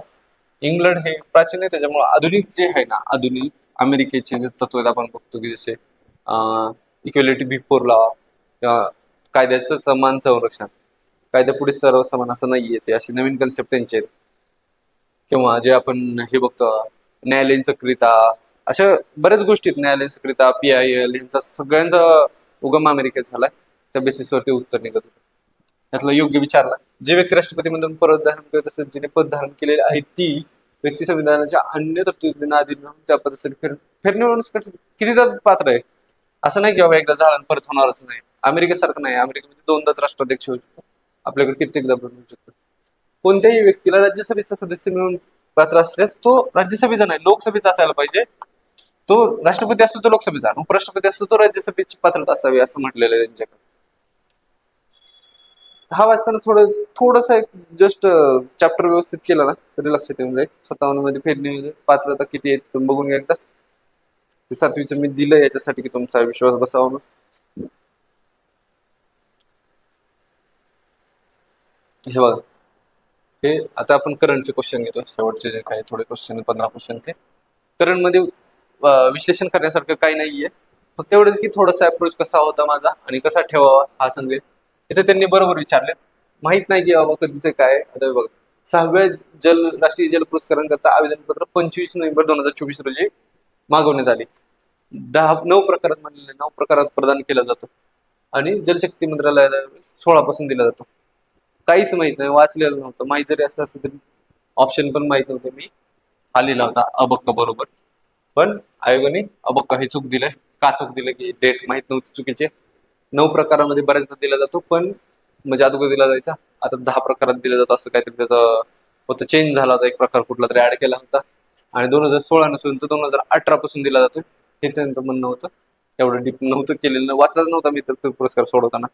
इंग्लंड हे प्राचीन आहे, त्याच्यामुळे आधुनिक जे आहे ना, आधुनिक अमेरिकेचे जे तत्व आपण बघतो की जसे इक्वेलिटी बिफोर लॉ, कायद्याचं समान संरक्षण, कायद्यापुढे सर्व समान असं नाहीये ते, अशी नवीन कन्सेप्ट त्यांचे आहेत. किंवा जे आपण हे बघतो न्यायालयीन सक्रियता, अशा बऱ्याच गोष्टी आहेत. न्यायालयीन सक्रियता, PIL यांचा सगळ्यांचा उगम अमेरिकेत झालाय. त्या बेसिसवरती उत्तर निघत होतं. त्यातला योग्य विचारला. जे व्यक्ती राष्ट्रपती म्हणून पद धारण करत असेल, जिने पद धारण केलेले आहे ती व्यक्ती संविधानाच्या अन्य तरतुदींना अधीन राहून त्या पदासाठी फेरनिवडणूक कितीदा पात्र आहे. असं नाही की बाबा एकदा झालं परत होणारच नाही. अमेरिकेसारखं नाही, अमेरिकेमध्ये 2दाच राष्ट्राध्यक्ष होऊ शकतो, आपल्याकडे कित्येकदा बनवू शकतो. कोणत्याही व्यक्तीला राज्यसभेचा सदस्य म्हणून पात्र असल्यास तो राज्यसभेचा नाही, लोकसभेचा असायला पाहिजे. तो राष्ट्रपती असतो तो लोकसभेचा, उपराष्ट्रपती असतो तो राज्यसभेची पात्रता असावी असं म्हटलेलं आहे त्यांच्याकडे. हा वाचताना थोडस एक जस्ट चॅप्टर व्यवस्थित केला ना तरी लक्षात येऊन जाईल. 57 मध्ये फेरणी पात्रता किती आहेत तुम्ही बघून घ्या एकदा. 7वीचं मी दिलं याच्यासाठी की तुमचा विश्वास बसावा म्हणून. हे बघा, हे आता आपण करंटचे क्वेश्चन घेतो, शेवटचे जे काही थोडे क्वेश्चन 15 क्वेश्चन ते करंट मध्ये विश्लेषण करण्यासारखं काही नाहीये. फक्त एवढंच की थोडासा अप्रोच कसा होता माझा आणि कसा ठेवावा हा सांगेल. इथे त्यांनी बरोबर विचारले, माहित नाही की बाबा कधीचं काय. आता बघा, 6व्या राष्ट्रीय जल पुरस्कारांकरता आवेदनपत्र 25 नोव्हेंबर 2024 रोजी मागवण्यात आले. 9 प्रकारात मांडलेले, 9 प्रकारात प्रदान केला जातो आणि जलशक्ती मंत्रालयाला 16 पासून दिला जातो. काहीच माहित नाही, वाचलेलं नव्हतं. माहित जरी असलं असतं तरी ऑप्शन पण माहित नव्हते, मी हा लिहिला होता अबक्का बरोबर. पण आयोगाने अबक्का हे चूक दिलंय. का चूक दिलं की डेट माहित नव्हती चुकीचे. 9 प्रकारामध्ये बऱ्याचदा दिला जातो, पण म्हणजे अगोदर दिला जायचा, आता 10 प्रकारात दिला जातो असं काहीतरी त्याचं होतं. चेंज झाला होता, एक प्रकार कुठला तरी ऍड केला होता आणि 2016 नसून तर 2018 पासून दिला जातो, हे त्यांचं म्हणणं होतं. एवढं डीप नव्हतं केलेलं, वाचलाच नव्हता मी तर तो पुरस्कार सोडवताना.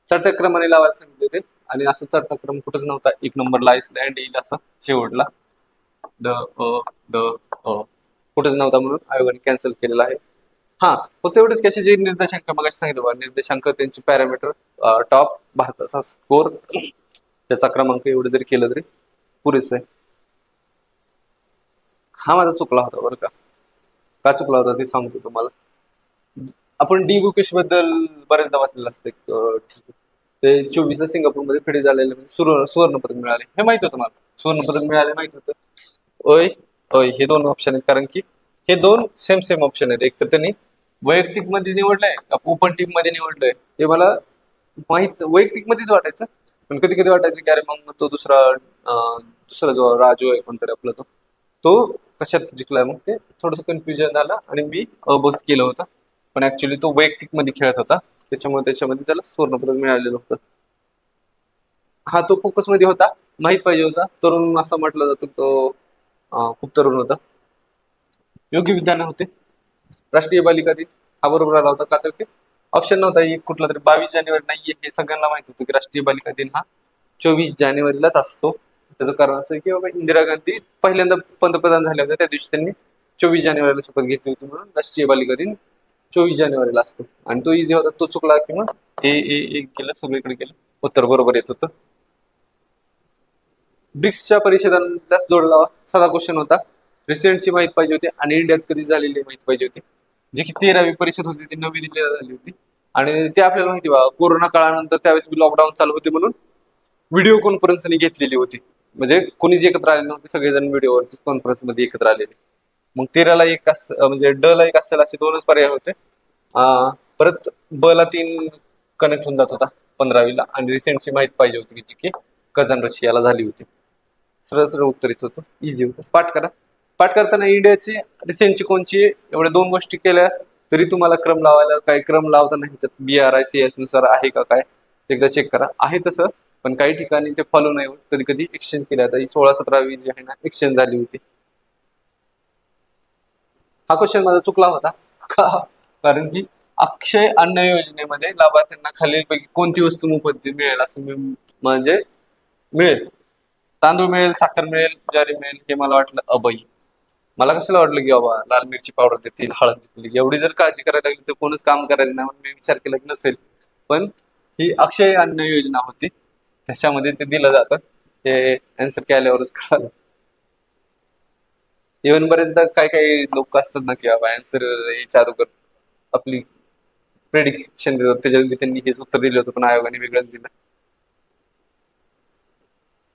चढत्या क्रमाने लावायला सांगितले होते आणि असं चढता क्रम कुठंच नव्हता. 1 नंबरला आईसलँड येईल असं शेवटला ड अ ड अ कुठंच नव्हता, म्हणून आयोगाने कॅन्सल केलेला आहे. हा, फक्त एवढंच की असे जे निर्देशांक मग सांगितलं बघा, निर्देशांक त्यांचे पॅरामीटर, टॉप, भारताचा स्कोर, त्याचा क्रमांक, एवढं जरी केलं तरी पुरेसं आहे. हा माझा चुकला होता बरं का. का चुकला होता ते सांगतो तुम्हाला. आपण डी बुकेश बद्दल बऱ्याचदा वाचलेलं असतं, ठीक आहे. ते 24ला सिंगापूरमध्ये फेडे झालेले म्हणजे सुवर्ण पदक मिळाले हे माहित होतं मला. सुवर्ण पदक मिळाले माहित होतं. ओय ओय हे दोन ऑप्शन आहेत कारण की हे दोन सेम सेम ऑप्शन आहेत. एक तर त्यांनी वैयक्तिक मध्ये निवडलंय का ओपन टीम मध्ये निवडलंय ते मला माहित वैयक्तिक मध्येच वाटायचं. पण कधी कधी वाटायचं की अरे मग तो दुसरा जो राजू आहे कोणतरी आपला तो कशात जिंकलाय मग ते थोडंसं कन्फ्युजन झालं आणि मी बस केलं होतं. पण ऍक्च्युली तो वैयक्तिक मध्ये खेळत होता त्याच्यामुळे त्याच्यामध्ये त्याला सुवर्णपदक मिळालेलं होतं. हा तो फोकस मध्ये होता. माहित पाहिजे होता. तरुण असं म्हटलं जातं तो खूप तरुण होता. योग्य विधान होते. राष्ट्रीय बालिका दिन हा बरोबर आला होता का तर की ऑप्शन नव्हता एक कुठला तरी 22 जानेवारी नाहीये हे सगळ्यांना माहित होतं की राष्ट्रीय बालिका दिन हा 24 जानेवारीलाच असतो. त्याचं कारण असं आहे की बाबा इंदिरा गांधी पहिल्यांदा पंतप्रधान झाल्या होत्या त्या दिवशी त्यांनी 24 जानेवारीला शपथ घेतली होती म्हणून राष्ट्रीय बालिका दिन 24 जानेवारीला असतो. आणि तो इझी होता तो चुकला की मग हे केलं सगळीकडे केलं उत्तर बरोबर येत होतं. ब्रिक्सच्या परिषदांनाच जोडला साधा क्वेश्चन होता. रिसेंटची माहित पाहिजे होती आणि इंडियात कधी झालेली माहित पाहिजे होती. जी की 13वी परिषद होती ती नवी दिल्लीला झाली होती. आणि ते आपल्याला माहिती बा कोरोना काळानंतर त्यावेळेस लॉकडाऊन चालू होते म्हणून व्हिडिओ कॉन्फरन्सनी घेतलेली होती. म्हणजे कोणीच एकत्र आले नव्हते सगळेजण व्हिडिओवरती कॉन्फरन्स मध्ये एकत्र आलेले. मग 13ला एक म्हणजे ड ला एक असेल असे दोनच पर्याय होते. परत ब ला 3 कनेक्ट होऊन जात होता 15वीला आणि रिसेंटची माहित पाहिजे होती जी की कझन रशियाला झाली होती. सरळ सरळ उत्तर येत होतं इझी होतं. पाठ करा. पाठ करताना इंडियाची रिसेंटची कोणची एवढ्या दोन गोष्टी केल्या तरी तुम्हाला क्रम लावायला काही क्रम लावता नाही तर BRICS नुसार आहे का काय ते एकदा चेक करा. आहे तसं पण काही ठिकाणी ते फॉलो नाही होत. कधी कधी एक्सचेंज केल्या आता 16-17वी जी आहे ना एक्सचेंज झाली होती. हा क्वेश्चन माझा चुकला होता का कारण की अक्षय अन्न योजनेमध्ये लाभार्थ्यांना खालीलपैकी कोणती वस्तू मोफत मिळेल असं म्हणजे मिळेल. तांदूळ मिळेल, साखर मिळेल, ज्वारी मिळेल हे मला वाटलं अबई. मला कशाला वाटलं की बाबा लाल मिरची पावडर देतील, हळद देतील. एवढी जर काळजी करायला लागली तर कोणच काम करायचं नाही म्हणून मी विचार केला की नसेल. पण ही अक्षय अन्न योजना होती. त्याच्यामध्ये ते दिलं जातं. ते अँसर केल्यावरच कळालं. इव्हन बरेचदा काही काही लोक असतात ना की बाबा अँसर याच्या अगोदर आपली प्रेडिक्शन देतात त्याच्यात त्यांनी हेच उत्तर दिलं होतं पण आयोगाने वेगळंच दिलं.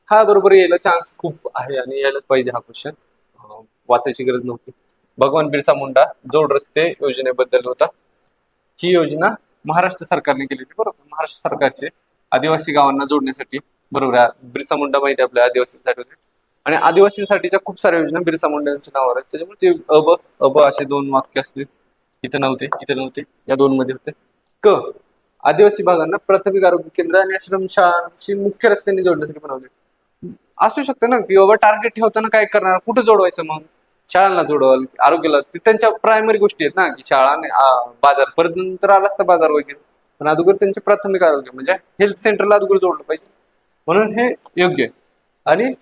हा बरोबर यायला चान्स खूप आहे आणि यायलाच पाहिजे हा क्वेश्चन. वाचायची गरज नव्हती. भगवान बिरसा मुंडा जोड रस्ते योजनेबद्दल होता. ही योजना महाराष्ट्र सरकारने केली होती बरोबर. महाराष्ट्र सरकारचे आदिवासी गावांना जोडण्यासाठी बरोबर आहे. बिरसा मुंडा माहिती आहे आपल्या आदिवासींसाठी होते आणि आदिवासींसाठीच्या खूप साऱ्या योजना बिरसा मुंडा यांच्या नावावर आहेत. त्याच्यामुळे ते अब असे दोन वाक्य असतील. इथे नव्हते या दोन मध्ये होते. क आदिवासी भागांना प्राथमिक आरोग्य केंद्र आणि आश्रमशाळांशी मुख्य रस्त्यांनी जोडण्यासाठी बनवले. असू शकतं ना की बाबा टार्गेट ठेवताना काय करणार कुठं जोडवायचं मग शाळांना जोडवाल आरोग्याला ते त्यांच्या प्रायमरी गोष्टी आहेत ना की शाळा आणि बाजार परत नंतर आलाच तर बाजार वगैरे पण अगोदर त्यांचे प्राथमिक आरोग्य म्हणजे हेल्थ सेंटरला अगोदर जोडलं पाहिजे म्हणून हे योग्य आहे. आणि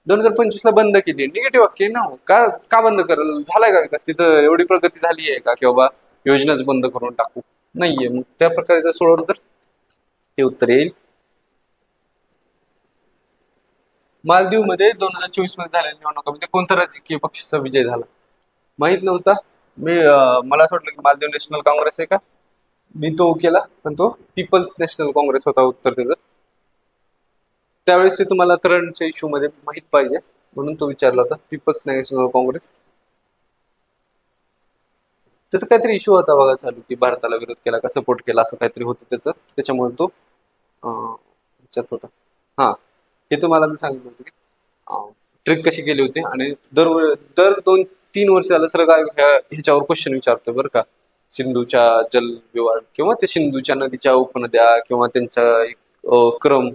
2025ला बंद केली निगेटिव्ह वाक्य आहे ना का का बंद करेल झालाय का विकास तिथं एवढी प्रगती झाली आहे का की बाबा योजनाच बंद करून टाकू नाहीये मग त्या प्रकारे सोडवलं तर हे उत्तर येईल. मालदीवमध्ये 2024 मध्ये झालेल्या निवडणुकामध्ये कोणत्या राजकीय पक्षाचा विजय झाला माहित नव्हता. मला असं वाटलं की मालदीव नॅशनल काँग्रेस आहे का मी तो केला पण तो पीपल्स नॅशनल काँग्रेस होता उत्तर त्याचं. त्यावेळेस ते तुम्हाला करंटच्या इश्यू मध्ये माहित पाहिजे म्हणून तो विचारला होता पीपल्स नॅशनल काँग्रेस. त्याचा काहीतरी इश्यू होता बघा चालू की भारताला विरोध केला का सपोर्ट केला असं काहीतरी होतं त्याचं त्याच्यामुळे तो विचारत होता. हा हे तुम्हाला मी सांगितलं होतं की ट्रिक कशी केली होती आणि दर 2-3 वर्षाला सर काय ह्याच्यावर क्वेश्चन विचारतोय बरं का सिंधूच्या जलविवाद किंवा ते सिंधूच्या नदीच्या उपनद्या किंवा त्यांचा एक क्रम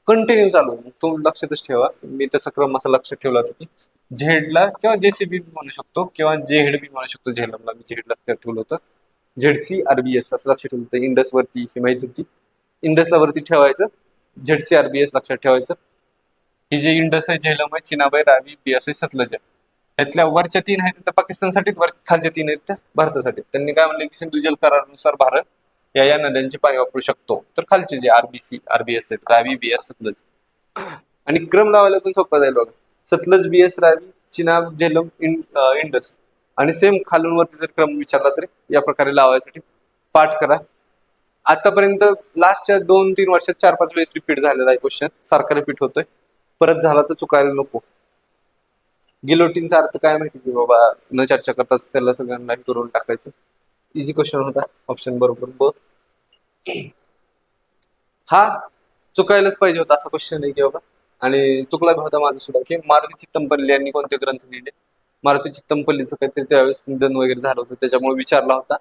कंटिन्यू चालू तो लक्षातच ठेवा. मी त्याचा क्रम असा लक्षात ठेवला होता की झेडला किंवा JCB म्हणू शकतो किंवा जेहेड बी म्हणू शकतो झेलमला मी झेड लक्षात ठेवलं होतं. ZCRBS असं लक्षात ठेवलं होतं इंडस वरती ही माहिती होती. इंडसला वरती ठेवायचं ZCRBS लक्षात ठेवायचं. ही जे इंडस आहे झेलम आहे चिनाब आहे रावी बियास आहे सतलज आहे. यातल्या वरच्या 3 आहेत त्या पाकिस्तानसाठी खालच्या 3 आहेत त्या भारतासाठी. त्यांनी काय म्हणले की सिंधू जल करारानुसार भारत या नद्यांचे पाणी वापरू शकतो तर खालचे जे RBS आहेत रावी बियास सतलज आणि क्रम लावायला पण सोपं जाईल बघा. सतलज बियास रावी चिनाब झेलम इंडस आणि सेम खालून वरती जर क्रम विचारला तरी या प्रकारे लावायसाठी पाठ करा आतापर्यंत लास्टच्या 2-3 वर्षात 4-5 वेळेस रिपीट झालेला आहे क्वेश्चन, सारखा रिपीट होतोय. परत झाला तर चुकायला नको. गिलोटीनचा अर्थ काय माहिती की बाबा, न चर्चा करताच त्याला सगळ्यांना हे करून टाकायचं. इझी क्वेश्चन होता, ऑप्शन बरोबर ब. हा चुकायलाच पाहिजे होता असा क्वेश्चन आहे की बाबा. आणि चुकला बी होता माझा सुद्धा, की मारुती चित्तमपल्ली यांनी कोणते ग्रंथ लिहिले. मारुती चित्तमपल्लीचं काहीतरी त्यावेळेस निधन वगैरे झालं होतं, त्याच्यामुळे विचारला होता.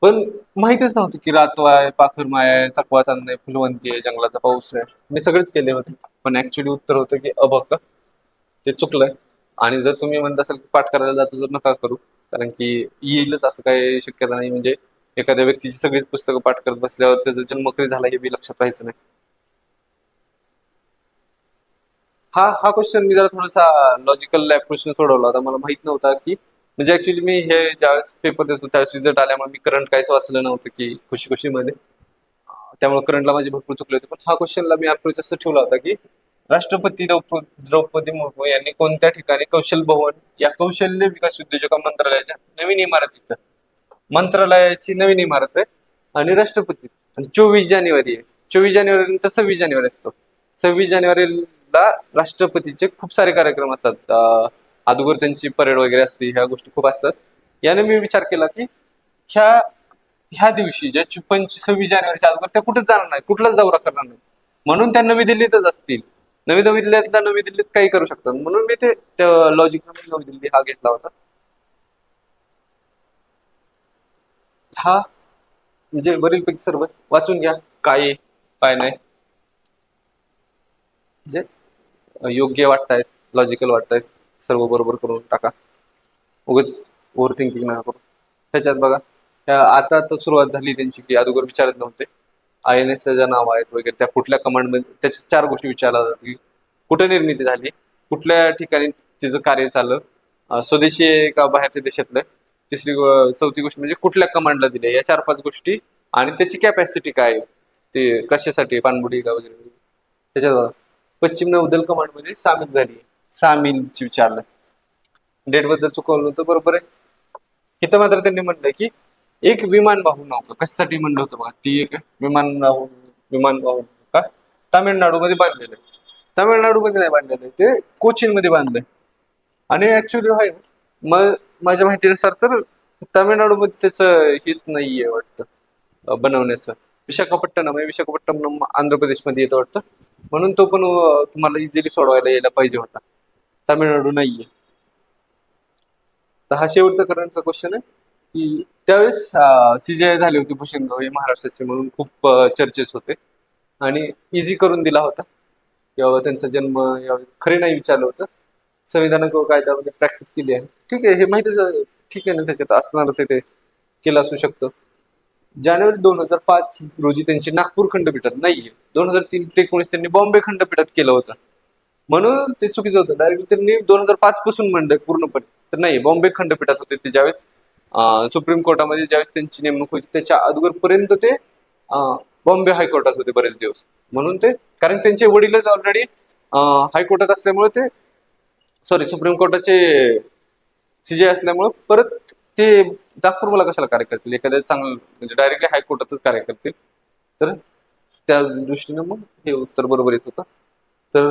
पण माहितीच नव्हतं की रातवा आहे, पाखरमाय आहे, चकवा चांद आहे, फुलवंती आहे, जंगलाचा पाऊस आहे. मी सगळेच केले होते, पण ऍक्च्युली उत्तर होतं की अभक. ते चुकलंय. आणि जर तुम्ही म्हणत असाल की पाठ करायला जातो तर नका करू, कारण की येईलच असं काही शक्यता नाही. म्हणजे एखाद्या व्यक्तीची सगळीच पुस्तकं पाठ करत बसल्यावर त्याचा जन्म कधी झाला हे बी लक्षात राहायचं नाही. हा क्वेश्चन मी जरा थोडासा लॉजिकल अप्रोचने सोडवला होता. मला माहित नव्हता की, म्हणजे ऍक्च्युली मी हे ज्यावेळेस पेपर देतो त्यावेळेस रिझल्ट आल्यामुळे मी करंट काहीच वाचलं नव्हतं की खुशी खुशीमध्ये. त्यामुळे करंटला माझे भरपूर चुकले होते. पण हा क्वेश्चनला मी अप्रोच असं ठेवला होता की, राष्ट्रपती द्रौपदी मुर्मू यांनी कोणत्या ठिकाणी कौशल भवन या कौशल्य विकास उद्योजक मंत्रालयाच्या नवीन इमारतीचं, मंत्रालयाची नवीन इमारत आहे आणि राष्ट्रपती, आणि 24 जानेवारी आहे. 24 जानेवारी नंतर 26 जानेवारी असतो. 26 जानेवारीला राष्ट्रपतीचे खूप सारे कार्यक्रम असतात. अगोदर त्यांची परेड वगैरे असते, ह्या गोष्टी खूप असतात. याने मी विचार केला की ह्या ह्या दिवशी जे 26 जानेवारीच्या अगोदर त्या कुठेच जाणार नाही, कुठलाच दौरा करणार नाही. म्हणून त्या नवी दिल्लीतच असतील. नवी दिल्लीतल्या नवी दिल्लीत काही करू शकतात. म्हणून मी ते लॉजिक नवी दिल्ली हा घेतला होता. हा म्हणजे वरीलपैकी सर्व वाचून घ्या, काय आहे काय नाही. म्हणजे योग्य वाटतायत, लॉजिकल वाटतायत, सर्व बरोबर करून टाका. उगाच ओव्हर थिंकिंग नका करू. त्याच्यात बघा, आता तर सुरुवात झाली त्यांची की अगोदर विचारत नव्हते. आय एन एस ज्या नाव आहेत वगैरे त्या कुठल्या कमांडमध्ये, त्याच्या 4 गोष्टी विचारल्या जातील. कुठे निर्मिती झाली, कुठल्या ठिकाणी तिचं कार्य चाललं, स्वदेशी आहे का बाहेरच्या देशातलं. चौथी गोष्ट म्हणजे कुठल्या कमांडला दिले, या 4-5 गोष्टी. आणि त्याची कॅपॅसिटी काय आहे, ते कशासाठी, पाणबुडी का वगैरे. त्याच्यात पश्चिम नौदल कमांडमध्ये सामील झाली, सामीलची विचारलं. डेट बद्दल चुकवलं होतं, बरोबर आहे. इथं मात्र त्यांनी म्हटलं की एक विमानवाहू नौका, कशासाठी म्हणलं होतं बघा, ती एक विमानवाहू नौका तामिळनाडूमध्ये बांधलेलं आहे. तामिळनाडूमध्ये नाही बांधलेलं आहे, ते कोचीन मध्ये बांधलंय. आणि ऍक्च्युली आहे मग, माझ्या माहितीनुसार तर तामिळनाडूमध्ये त्याचं हेच नाहीये वाटतं, बनवण्याचं. विशाखापट्टणम आहे, विशाखापट्टणम आंध्र प्रदेशमध्ये येतं वाटतं. म्हणून तो पण तुम्हाला इझिली सोडवायला यायला पाहिजे होता. तामिळनाडू नाहीये. तर हा शेवटचा करंटचा क्वेश्चन आहे की त्यावेळेस सीजीआय झाली होती भूषण गवई महाराष्ट्राचे, म्हणून खूप चर्चेस होते. आणि इझी करून दिला होता किंवा त्यांचा जन्म यावेळी खरे नाही विचारलं होतं. संविधान कायद्यामध्ये प्रॅक्टिस केली आहे, ठीक आहे, हे माहितीच ठीक आहे ना, त्याच्यात असणारच आहे, ते केलं असू शकतं. जानेवारी 2005 रोजी त्यांची नागपूर खंडपीठात नाहीये, 2003 ते 19 त्यांनी बॉम्बे खंडपीठात केलं होतं. म्हणून ते चुकीचं होतं. डायरेक्ट त्यांनी 2005 पासून म्हणलं पूर्णपणे, तर नाही, बॉम्बे खंडपीठात होते ते ज्यावेळेस सुप्रीम कोर्टामध्ये ज्यावेळेस त्यांची नेमणूक होती त्याच्या अगोदरपर्यंत ते बॉम्बे हायकोर्टात होते बरेच दिवस. म्हणून ते, कारण त्यांचे वडीलच ऑलरेडी हायकोर्टात असल्यामुळे ते, सॉरी, सुप्रीम कोर्टाचे सीजे असल्यामुळे परत ते नागपूर मला कशाला कार्य करतील, एखाद्या चांगलं म्हणजे डायरेक्टली हायकोर्टातच कार्य करतील. तर त्या दृष्टीने मग हे उत्तर बरोबर येत होतं. तर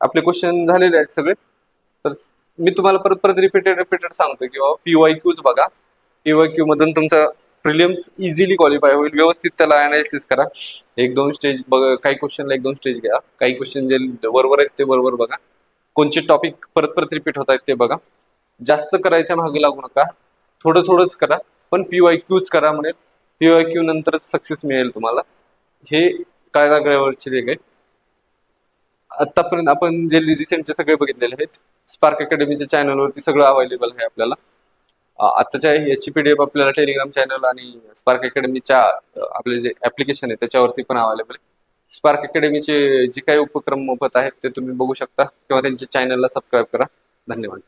आपले क्वेश्चन झालेले आहेत सगळे. तर मी तुम्हाला परत परत रिपीटेड सांगतो की बाबा पीवाय क्यूज बघा. पीवाय क्यू मधून तुमचा प्रिलिम्स इझिली क्वालिफाय होईल. व्यवस्थित त्याला अनालिसिस करा. 1-2 स्टेज बघा, काही क्वेश्चनला 1-2 स्टेज घ्या, काही क्वेश्चन जे बरोबर आहेत ते बरोबर बघा, कोणचे टॉपिक परत परत रिपीट होत आहेत ते बघा. जास्त करायच्या मागे लागू नका, थोडं थोडंच करा, पण पीवाय क्यूज करा. म्हणेल पीवाय क्यू नंतरच सक्सेस मिळेल तुम्हाला. हे काळागाळ्यावरचे रेग आहे. आतापर्यंत आपण जे रिसेंटचे सगळे बघितलेले आहेत, स्पार्क अकॅडमीच्या चॅनलवरती सगळं अवेलेबल आहे आपल्याला. आताच्या याची पीडीएफ आपल्याला टेलिग्राम चॅनल आणि स्पार्क अकॅडमीच्या आपले जे ऍप्लिकेशन आहे त्याच्यावरती पण अवेलेबल आहे. स्पार्क अकॅडमीचे जे काही उपक्रम मोफत आहेत ते तुम्ही बघू शकता किंवा त्यांच्या चॅनलला सबस्क्राईब करा. धन्यवाद.